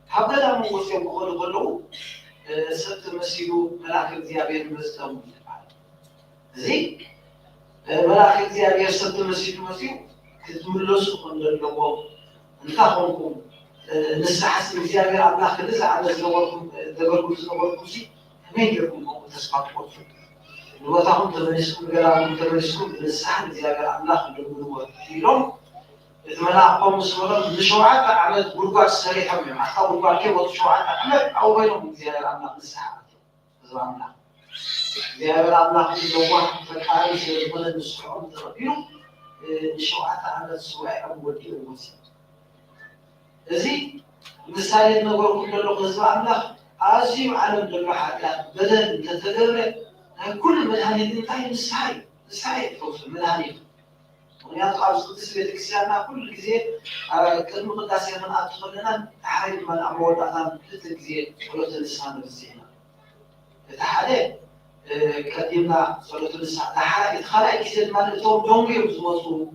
حبنا من وسيم بقولوا سبت مسيرو ملاك الزيابير مستم زين ملاك الزيابير سبت مسيرو كتملص من الجواب نتاخونكم نسحس من الزيابير الله خلص على زوركم دبركم شيء ما يجيكم تسمعوا الوطن تمنسكم كلام تمنسكم نسحس الزيابير الله خلص فيلم إذا قوم سورة مشروعات عملت برقع سريعة من حتى برقع كيف مشروعات عملت أو بينهم زيادة الأملاك الساعة زماننا زيادة الأملاك الجواه فالحالي سير بلد الصعود تربيهم مشروعات عملت سواء أول كيلو وسيم زين مثال نقول كل اللغة زماننا عازم على المحاكاة بدل تتدرب كل مدهني انتهي السعي توصل مدهني ونيات عارض تسبيت كسيانا كل جزء كلمة قداسية من أدخلنا تحريم من أمور بعدها مثل جزء صلاة اللسان بالزينة تحريم كديمنا صلاة اللسان تحريم خلق جزء من التوم جونغي وزموسو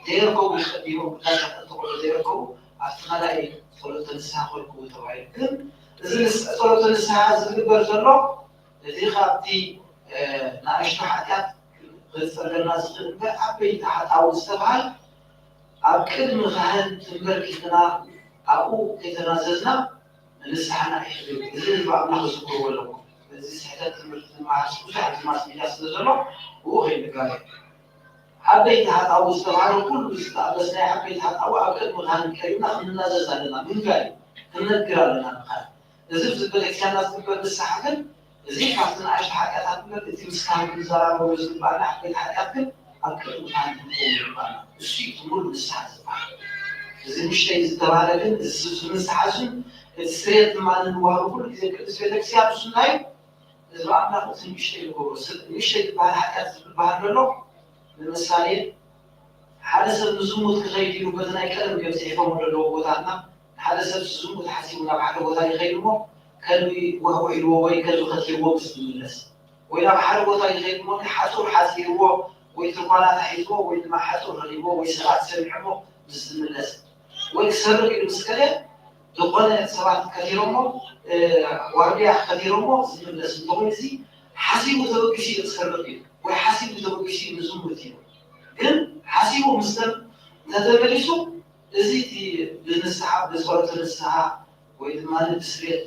ديركو يخدموا بلاجة تقول ديركو أتخلق صلاة اللسان خلقو توعي كم صلاة اللسان زي برجلو الذي خابتي نعيش حاجات غير الناس حبيت أو استفعل أكيد من خلال تمركزنا أو كتنازلنا نستحنا إحدى إذا بعض ناخذ كل ولا إذا حتى تمركزنا مع سوسة مع سمية سلزلة وغير ذلك حبيت أو استفعل كل بس حبيت أو أكيد من خلال كلمة من نازلنا من غير نذكر لنا خلال إذا بتقول كان الناس تقول السحابة زين حاطين عايش حاجات هتقول انت مسكان بزرع وزن بعد حكي حاجات اكل عن الامور الشيء تمر بالساعه زين مش شيء تبع لكن المسحه السيد مع الوهر كل كذا سيدك سياب سناي زرع ناخذ مش شيء هو مش شيء بعد حاجات بعد له المثالين حدث الزموت كخير وبدنا يكلم يمسحهم ولا لو وضعنا حدث الزموت حاسبنا بعد وضع يخيرهم كانوا وهو يلوي كانوا خسروا بسم الله وإذا بحر وضع يخيرهم حصل حاسبوا ويتركوا تحيزوا وإذا حصل غلبوا ويسرع سمعوا بسم الله ويكسر المسكلة دقنا سبعة كثيرهم وارجع كثيرهم بسم الله سنتوزي حاسبوا تبقى شيء تسرقين وحاسبوا تبقى شيء مزمتين ግን ሓሲቡ ምስለም ተተመሊሱ እዚ ልንስሓብ ብዝበረተ ንስሓ ወይ ድማ ብስሬት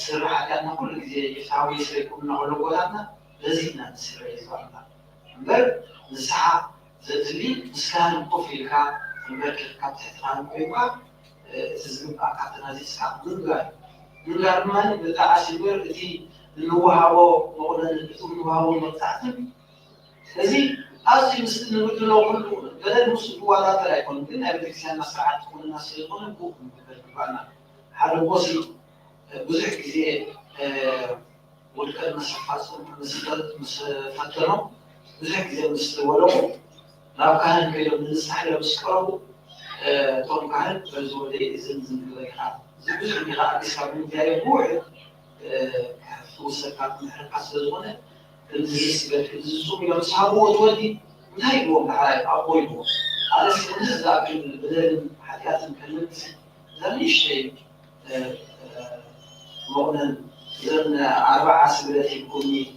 ስራሕ ሓጢኣትና ኩሉ ግዜ ይፍትሓዊ ስሬኩም እናበሎ ቦታትና በዚህና ንስርሕ ይዝባልና እምበር ንስሓ ዘድሊ ምስካን ኮፍ ኢልካ ንበርክልካ ትሕትናን ኮይንካ እቲ ዝግባእ ካብትና ዚስካ ምንጋር ድማ ብጣዓሲ ግበር እቲ እንወሃቦ መቑነን እቲ እንወሃቦ መብፃዕትን እዚ أصلي مسلم نقول له كله بدل مسلم هو لا ترى يكون من أبدا كسان مسرعات كل الناس يقولون بوك مثلا حال وصل بزح زي والكلمة سفاس مسفتنا بزح زي مسلم ولو لا كان كيلو من السحلة مسكره طول كان فزول إذن كذا كان بزح من غير أسحاب من جاي بوع فوسة كانت محرقة سزونة الزيسبة الزوم يوم صحابه تودي نهاي بوم على أقوله على سبيل المثال بدل حياة كلمة ذلك شيء مؤمن إذن 4 سبيلات يكوني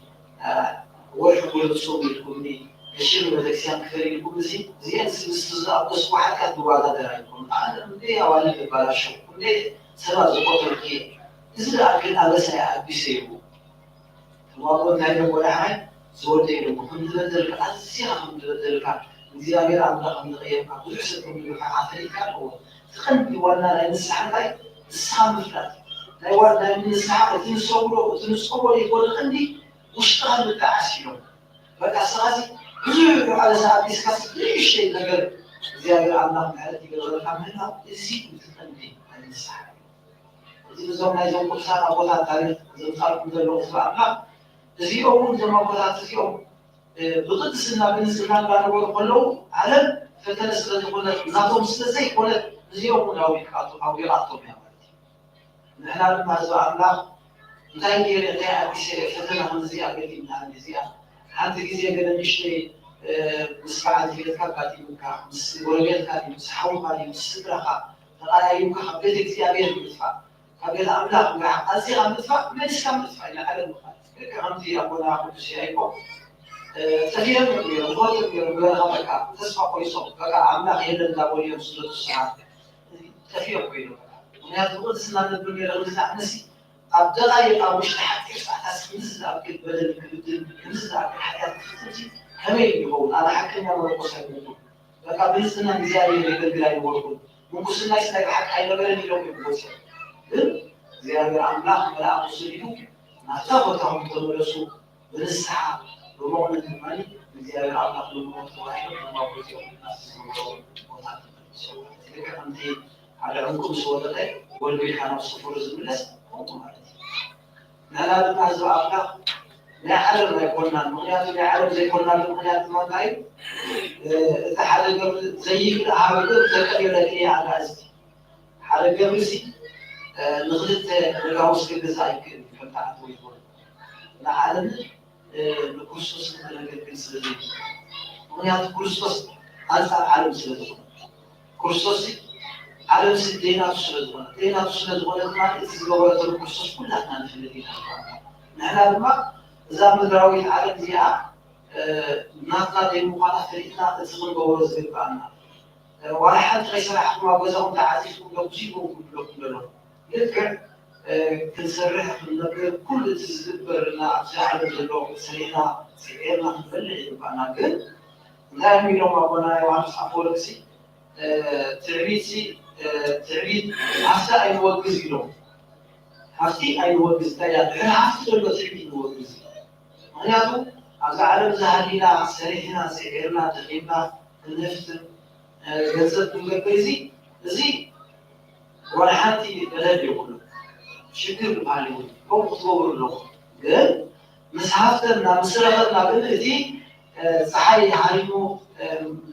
وحكوا الصوم يكوني الشيء بدك سام كثير يكون زين استزاء بس واحد كاتب بعد هذا يكون أنا مدي أولي ببلاش مدي سبعة زقوط الكي إذا أكل هذا سيء بيسيبه وأقول هاي ولا هاي زود لهم الحمد لله أزياء الحمد لله زيادة عن رقم الغياب أقول حسب من الحافظ كان هو تخلي ولا نسحب هاي السحاب فلات لا ولا نسحب تنصوره يقول عندي واشتغل بالتعسير فكاسراتي كل على ساعات يسكت ليش شيء نقدر زيادة عن رقم حالتي قدر أعملها يزيد متخلي عن السحاب إذا زمان هاي زمان كل سنة أقولها تاريخ زمان خارج من الوقت فأنا زيهم زمان قلت زيهم بضد السنة بالنسبة لنا بنقول كله علم فتنسل يقول ناتهم سلسلة يقول زيهم أو يكاتو أو يراتهم يا ولدي نحن لما زعمنا نتاين غير نتاين بشيء فتنا هم زيها قديم نحن زيها عند زيها قدنا نشتري مسبعات في الكاباتي مكا مسوريات كاتي مسحول كاتي مسدرخا فقال يمكن حبيتك زيها غير مدفع قبل أملاك مع أزيها مدفع ما يسكن مدفع إلى على المخالف كأنتي أقول أقول شيء أيكم تغيير كبير وغير كبير بهذا تسمع كويس بقى عملا غير الدولة مسلوط الساعات تغيير كبير ونهاية تقول سنة الدنيا لو نزع نسي أبدأ يبقى مش لحد يفتح تسمين نزل أكيد بدل كده نزل أكيد الحياة تفتح كم يقول أنا حكينا ولا قصة منه بقى بنسنا نزاي يقدر بلا يقول ممكن سنة يسنا حكي أي مبلغ يلوم يقول زيادة عملا ولا أقصده نعتبرهم تدرسوا بالساعة بمعنى المال بزيادة على الموت واحد وموت الناس تلك أنت على عنكم سوالته والبيحان الصفر زملس هم عليه لا نعزو أخلاق لا حلم ما يكوننا المغنيات لا حلم زي كنا المغنيات ما تعيب إذا حلم زي كده حاول تذكر لك على أزدي حلم قبل سي نغلط نجاوز كده زي كده فتحت ويقول العالم بكريستوس نقدر نسلم ونيات كريستوس أنت عالم سلم كريستوس عالم سدينا تسلم دينا تسلم ولا ما إذا كريستوس كلنا في الدين نحن لما زمان دراوي العالم زيها ناتنا دين مخالفة فريقنا تسمون بورز بالبعنا واحد غير حكم وجزاهم تعزيز كلهم جيبهم كلهم يذكر كنسرح من كل تزبرنا زعل اللغة سرينا سيرنا نبلع يبقى كن نعم يوم أبونا يوحنا أفوركسي تعبيد حتى أي وجز يوم حتى أي وجز تيار حتى لو تعبيد وجز هنياتو أزعل زهرنا سرينا سيرنا تغيبنا النفط جزء من الكريزي زي ولا حتى بلاد يقولون شكر عليهم هم تطور لهم قال مسحفتنا مسرفتنا بالذي ፀሓይ ሃሪሙ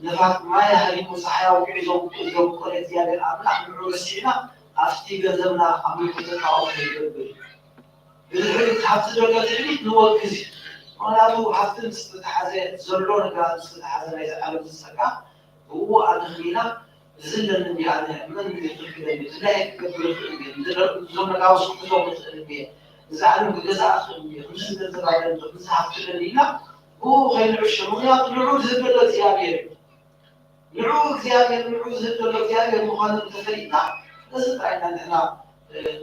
ነፋት ማይ ሃሪሙ ፀሓይ አውቂዑ ዞም ቆለ እግዚአብሔር አምላክ ንዑ ረሲዕና ኣብቲ ገንዘብና ኣምልኮተ ጣዖት ይገብር ብድሕሪት ሃብቲ ደሎ ትዕቢት ንወግዝ ምክንያቱ ሃብቲ ምስ ዝተሓዘ ዘሎ ነገራት ምስ ዝተሓዘ ናይ ዓለም ዝፀጋ ብኡ ኣንኽሊና ዝለኒ ያለ ምን ይኽክለኒ ዝላይ ክገብር ይኽእል ዞም ነጋውስ ክዞም ይኽእል እየ እዚ ዓለም ክገዛእ ክእል እየ ምስ ገንዘብ ኣለኒ ምስ ሃብትለኒ ኢልና ብኡ ከይንዕሾ ምክንያቱ ንዑ ዝህብ ዘሎ እግዚኣብሔር ንዑ እግዚኣብሔር ንዑ ዝህብ ዘሎ እግዚኣብሔር ምዃኑ ተፈሊጥና እዚ ጥራይና ንሕና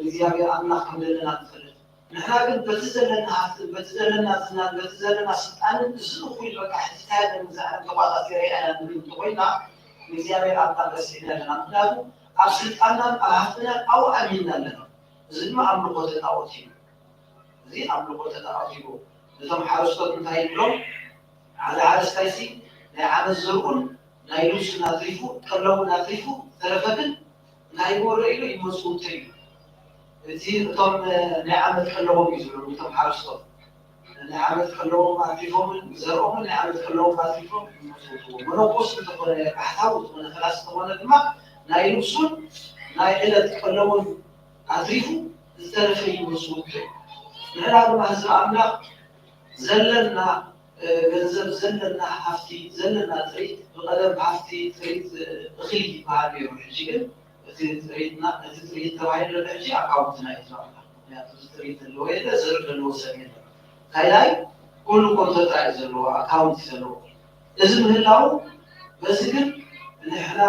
እግዚኣብሔር ኣምላኽ ከም ዘለና ንፈልጥ ንሕና ግን በቲ ዘለና ሃብትን በቲ ዘለና ዝናን በቲ ዘለና ስልጣንን እዚ እኹል በቃ ሕዝታያለን ዝዓለም ተቋፃፂረ ኢና ንብል እንተኮይና ንእግዚኣብሔር ኣምላኽ ረሲዕና ኣለና ምክንያቱ ኣብ ስልጣንናን ኣብ ሃብትናን ኣብኡ ኣሚንና ኣለና እዚ ድማ ኣምልኮተ ጣዖት እዩ እዚ ኣምልኮተ ጣዖት እዩ እዞም ሓረስቶት እንታይ ይብሎም ሓደ ሓረስታይ ናይ ዓመት ዘርኡን ናይ ልብሱን ኣትሪፉ ቀለቡን ኣትሪፉ ተረፈ ግን ናይ ጎረ ኢሉ ይመፁ እንተዩ እቲ እቶም ናይ ዓመት ቀለቦም እዩ ዝብሎም እቶም ሓረስቶት ናይ ዓመት ቀለቦም ኣትሪፎምን ዘርኦምን ናይ ዓመት ቀለቦም ኣትሪፎም ይመፁ መነኮስ እንተኾነ ባህታዊ ዝኾነ ፈላሲ እንተኾነ ድማ ናይ ልብሱን ናይ ዕለት ቀለቦም ኣትሪፉ ዝተረፈ ይመፁ እንተዩ ንሕና ድማ ህዝቢ ኣምላኽ ዘለና ገንዘብ ዘለና ሃፍቲ ዘለና ጥሪት ብቀደም ሃፍቲ ጥሪት እኽሊ ይበሃል ነይሩ ሕጂ ግን እቲ ጥሪትና እቲ ጥሪት ተባሂሉ ዘሎ ሕጂ ኣካውንትና እዩ ዝባላ ምክንያቱ እዚ ጥሪት ዘለዎ የለ ዘርኢ ዘለዎ ሰብ የለ ካይላይ ኩሉ ኮንተንት እዩ ዘለዎ ኣካውንት እዩ ዘለዎ እዚ ምህላው በዚ ግን ንሕና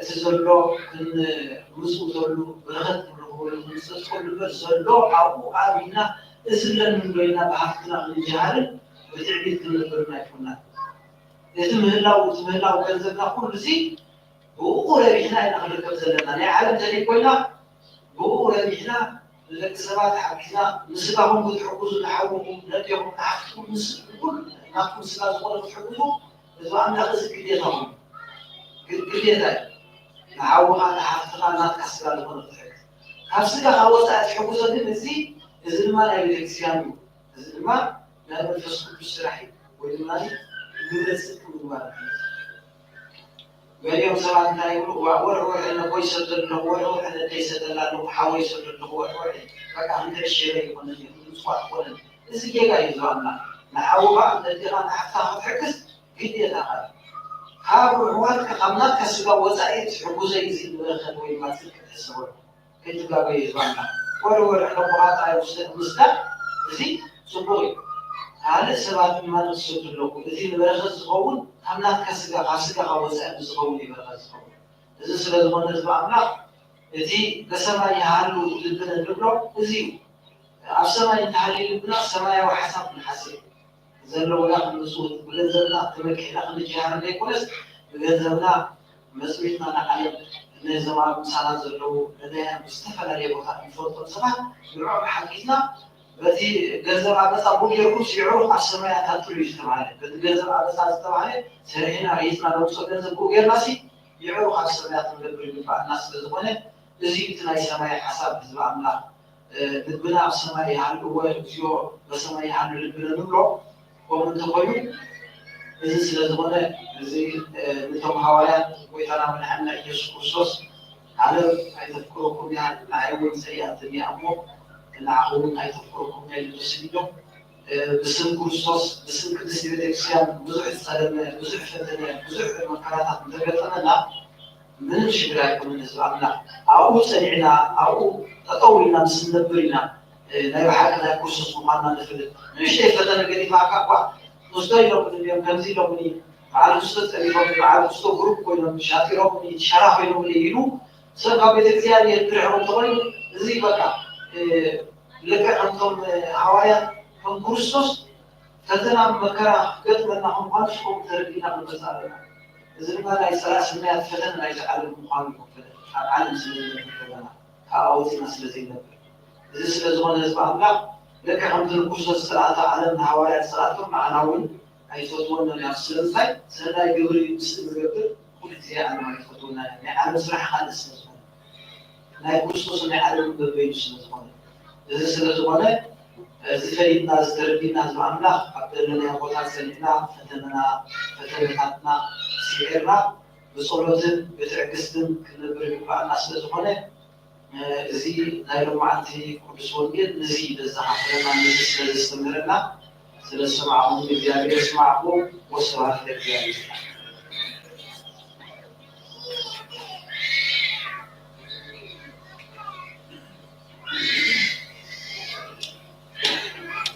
እቲ ዘሎ ክንምፅውተሉ በረኸት ክንረኽበሉ ክንሰጥከሉ በር ዘሎ ኣብኡ ኣሚና እዚ ለንዶይና ብሃፍትና ክንጀሃልን ብትዕቢት ክንነበርና ይኩናል እቲ ምህላው ገንዘብና ኩሉ እዚ ብኡ ረቢሕና ኢና ክንርከብ ዘለና ናይ ዓለም ዘይኮይና ብኡ ረቢሕና ንደቂ ሰባት ሓጊዝና ንስጋኹም ክትሕግዙ ንሓውኩም ነዴኹም ንሓፍትኩም ምስ ኩሉ ናብኩም ስጋ ዝኾነ ክትሕግዙ እዚ ኣምላኽ እዚ ግዴታኹም ግዴታ እዩ ንሓውኻ ንሓፍትኻ ናትካ ስጋ ዝኾነ ክትሕግዝ ካብ ስጋኻ ወፃኢ ትሕግዞ ግን እዚ ድማ ናይ ቤተክርስትያን እዩ እዚ ድማ ናይ መንፈስ ቅዱስ ስራሕ እዩ ወይ ድማ ግብረ ጽድቂ ምግባር እዩ ገሊኦም ሰባት እንታይ ይብሉ ወርወር ነቦ ይሰድ ኣለኹ ወርወር ደይሰደላ ኣለኹ ሓወ ይሰድ ኣለኹ ወርወር በቃ ንተዕሽረ ይኮነ ምፅዋት ኮነ እዚ ጌጋ እዩ ዝባልና ንሓውኻ ነዴኻ ንሓፍትኻ ክትሕግዝ ግዴታኻ ካብ ኣሕዋትካ ካብ ናትካ ስጋ ወፃኢ ትሕግዞ እዚ ንበረኸት ወይ ድማ ጽድቂ ትሕሰበሉ ከይትጋበየ ዝባልና ወርወር ነቦኻ ጣይ ምስዳር እዚ ፅቡቅ እዩ ካልእ ሰባት ድማ ንክሰዱ ኣለኩ እቲ ንበረኸት ዝኸውን ካብ ናትካ ስጋ ካብ ስጋኻ ወፃኢ ዝኸውን እዩ በረኸት ዝኸውን እዚ ስለ ዝኾነ ህዝቢ ኣምላኽ እቲ በሰማይ ይሃሉ ልብና ንብሎ እዚ እዩ ኣብ ሰማይ እንተሃልዩ ልብና ሰማያዊ ሓሳብ ክንሓስብ ዘለውና ክንምፅውት ብገንዘብና ተመኪዕና ክንጀሃር ዘይኮነስ ብገንዘብና መፅቢትና ንዓለም ነዘማዊ ምሳና ዘለዉ ነዳያን ብዝተፈላለየ ቦታ ንፈልጦም ሰባት ንዕኦም ሓጊዝና በቲ ገንዘብ ኣበፃ ቡጌርኩም ሲዕሩ ኣብ ሰማያት ኣትሉ እዩ ዝተባሃለ በቲ ገንዘብ ኣበፃ ዝተባሃለ ሰሪሕና ሪኢትና ነውፅኦ ገንዘብ ብኡ ጌርናሲ ይዕሩ ካብ ሰማያት ንገብር ይግባአና ስለ ዝኾነ እዚ እቲ ናይ ሰማይ ሓሳብ ህዝቢ ኣምላኽ ልብና ኣብ ሰማይ ይሃሉ ወይ እግዚኦ በሰማይ ይሃሉ ልብና ንብሎ ከምኡ እንተኮይኑ እዚ ስለ ዝኾነ እዚ ነቶም ሃዋርያት ጎይታና መድሓኒና ኢየሱስ ክርስቶስ ዓለም ኣይተፍክረኩም እያ ንዓይ እውን ሰይኣትን እያ እሞ ንዓኹም ኣይተፍክረኩም እያ ኢሉ ተሰዲዶም ብስም ክርስቶስ ብስም ቅድስቲ ቤተክርስትያን ብዙሕ ዝፀለመ ብዙሕ ፈተነ ብዙሕ መከራታት እንተገጠመና ምንም ሽግር ኣይኮነን ህዝቢ ኣምላኽ ኣብኡ ፀኒዕና ኣብኡ ጠጠው ኢልና ምስ ንነብር ኢና ናይ ባሓቂ ናይ ክርስቶስ ምዃንና ንፍልጥ ንእሽተይ ፈተነ ገዲፍካ እኳ ንስቶ ኢሎም እዮም ከምዚ ኢሎም በዓል ክስቶ ፀኒሖም በዓል ክስቶ ግሩፕ ኮይኖም ሻጢሮም ሻራ ኮይኖም ኢሉ ሰብ ካብ ቤተክርስትያን የትርሕቦም እንተኮይኑ እዚ በቃ ልክዕ ከምቶም ሃዋርያት ከም ክርስቶስ ፈተና መከራ ገጥመና ከምኳኑ ንስኩም ተረዲእና ክንመፅእ ኣለና እዚ ድማ ናይ ሰላስናያት ፈተነ ናይ ዝዓለም ምዃኑ ይኮፈለ ኣብ ዓለም ስለዘይነብር ዘለና ካብ ኣወፂና ስለዘይነብር እዚ ስለ ዝኾነ ህዝቢ ኣምላኽ ልክዕ ከምቲ ንክርስቶስ ዝተኣተ ዓለም ንሃዋርያት ዝተኣቶም ንዓና እውን ኣይፈትዎናን እያ ስለምንታይ ሰናይ ግብሪ ምስሊ ንገብር ኩሉ ግዜ ዓለም ኣይፈትዎና ናይ ዓለም ስራሕ ካልእ ስለዝኾነ ናይ ክርስቶስ ናይ ዓለም በበይኑ ስለዝኾነ እዚ ስለ ዝኾነ ዝፈሪድና ዝተረዲና ዝኣምላኽ ኣብ ዘለናዮ ቦታ ሰሊጥና ፈተነታትና ሲዒርና ብጸሎትን ብትዕግስትን ክንነብር ይግባአና ስለ ዝኾነ እዚ ናይ ሎማዓንቲ ቅዱስ ወንጌል ነዚ ዘዘሓፍረና ነዚ ስለ ዘስተምረና ስለ ሰማዕኹም እግዚአብሔር ይስማዕኩም። ወስብሐት ለእግዚአብሔር።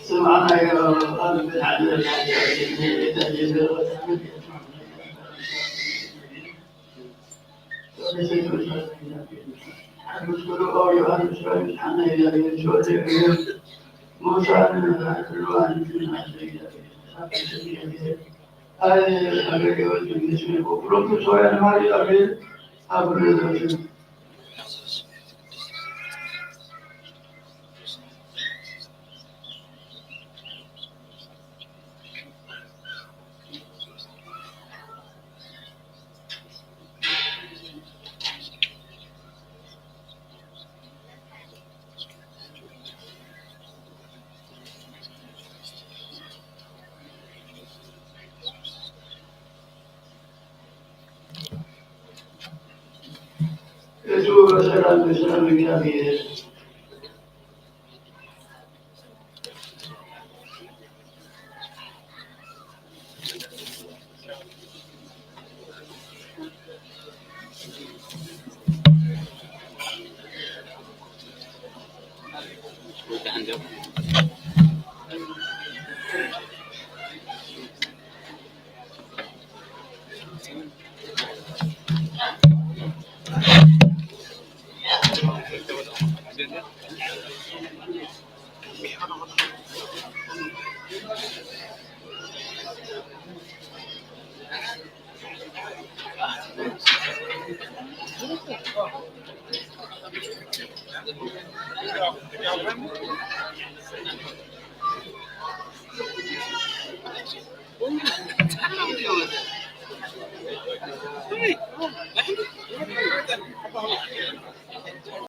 سمعنا يا رب العالمين نشكره يوحنا شوي حنا يا شوي موسى الوان هذه حاجة بالنسبة لي وكلهم شوي أنا ما أبي أبرز يسوع سلام بسلام يا أخي. Hey,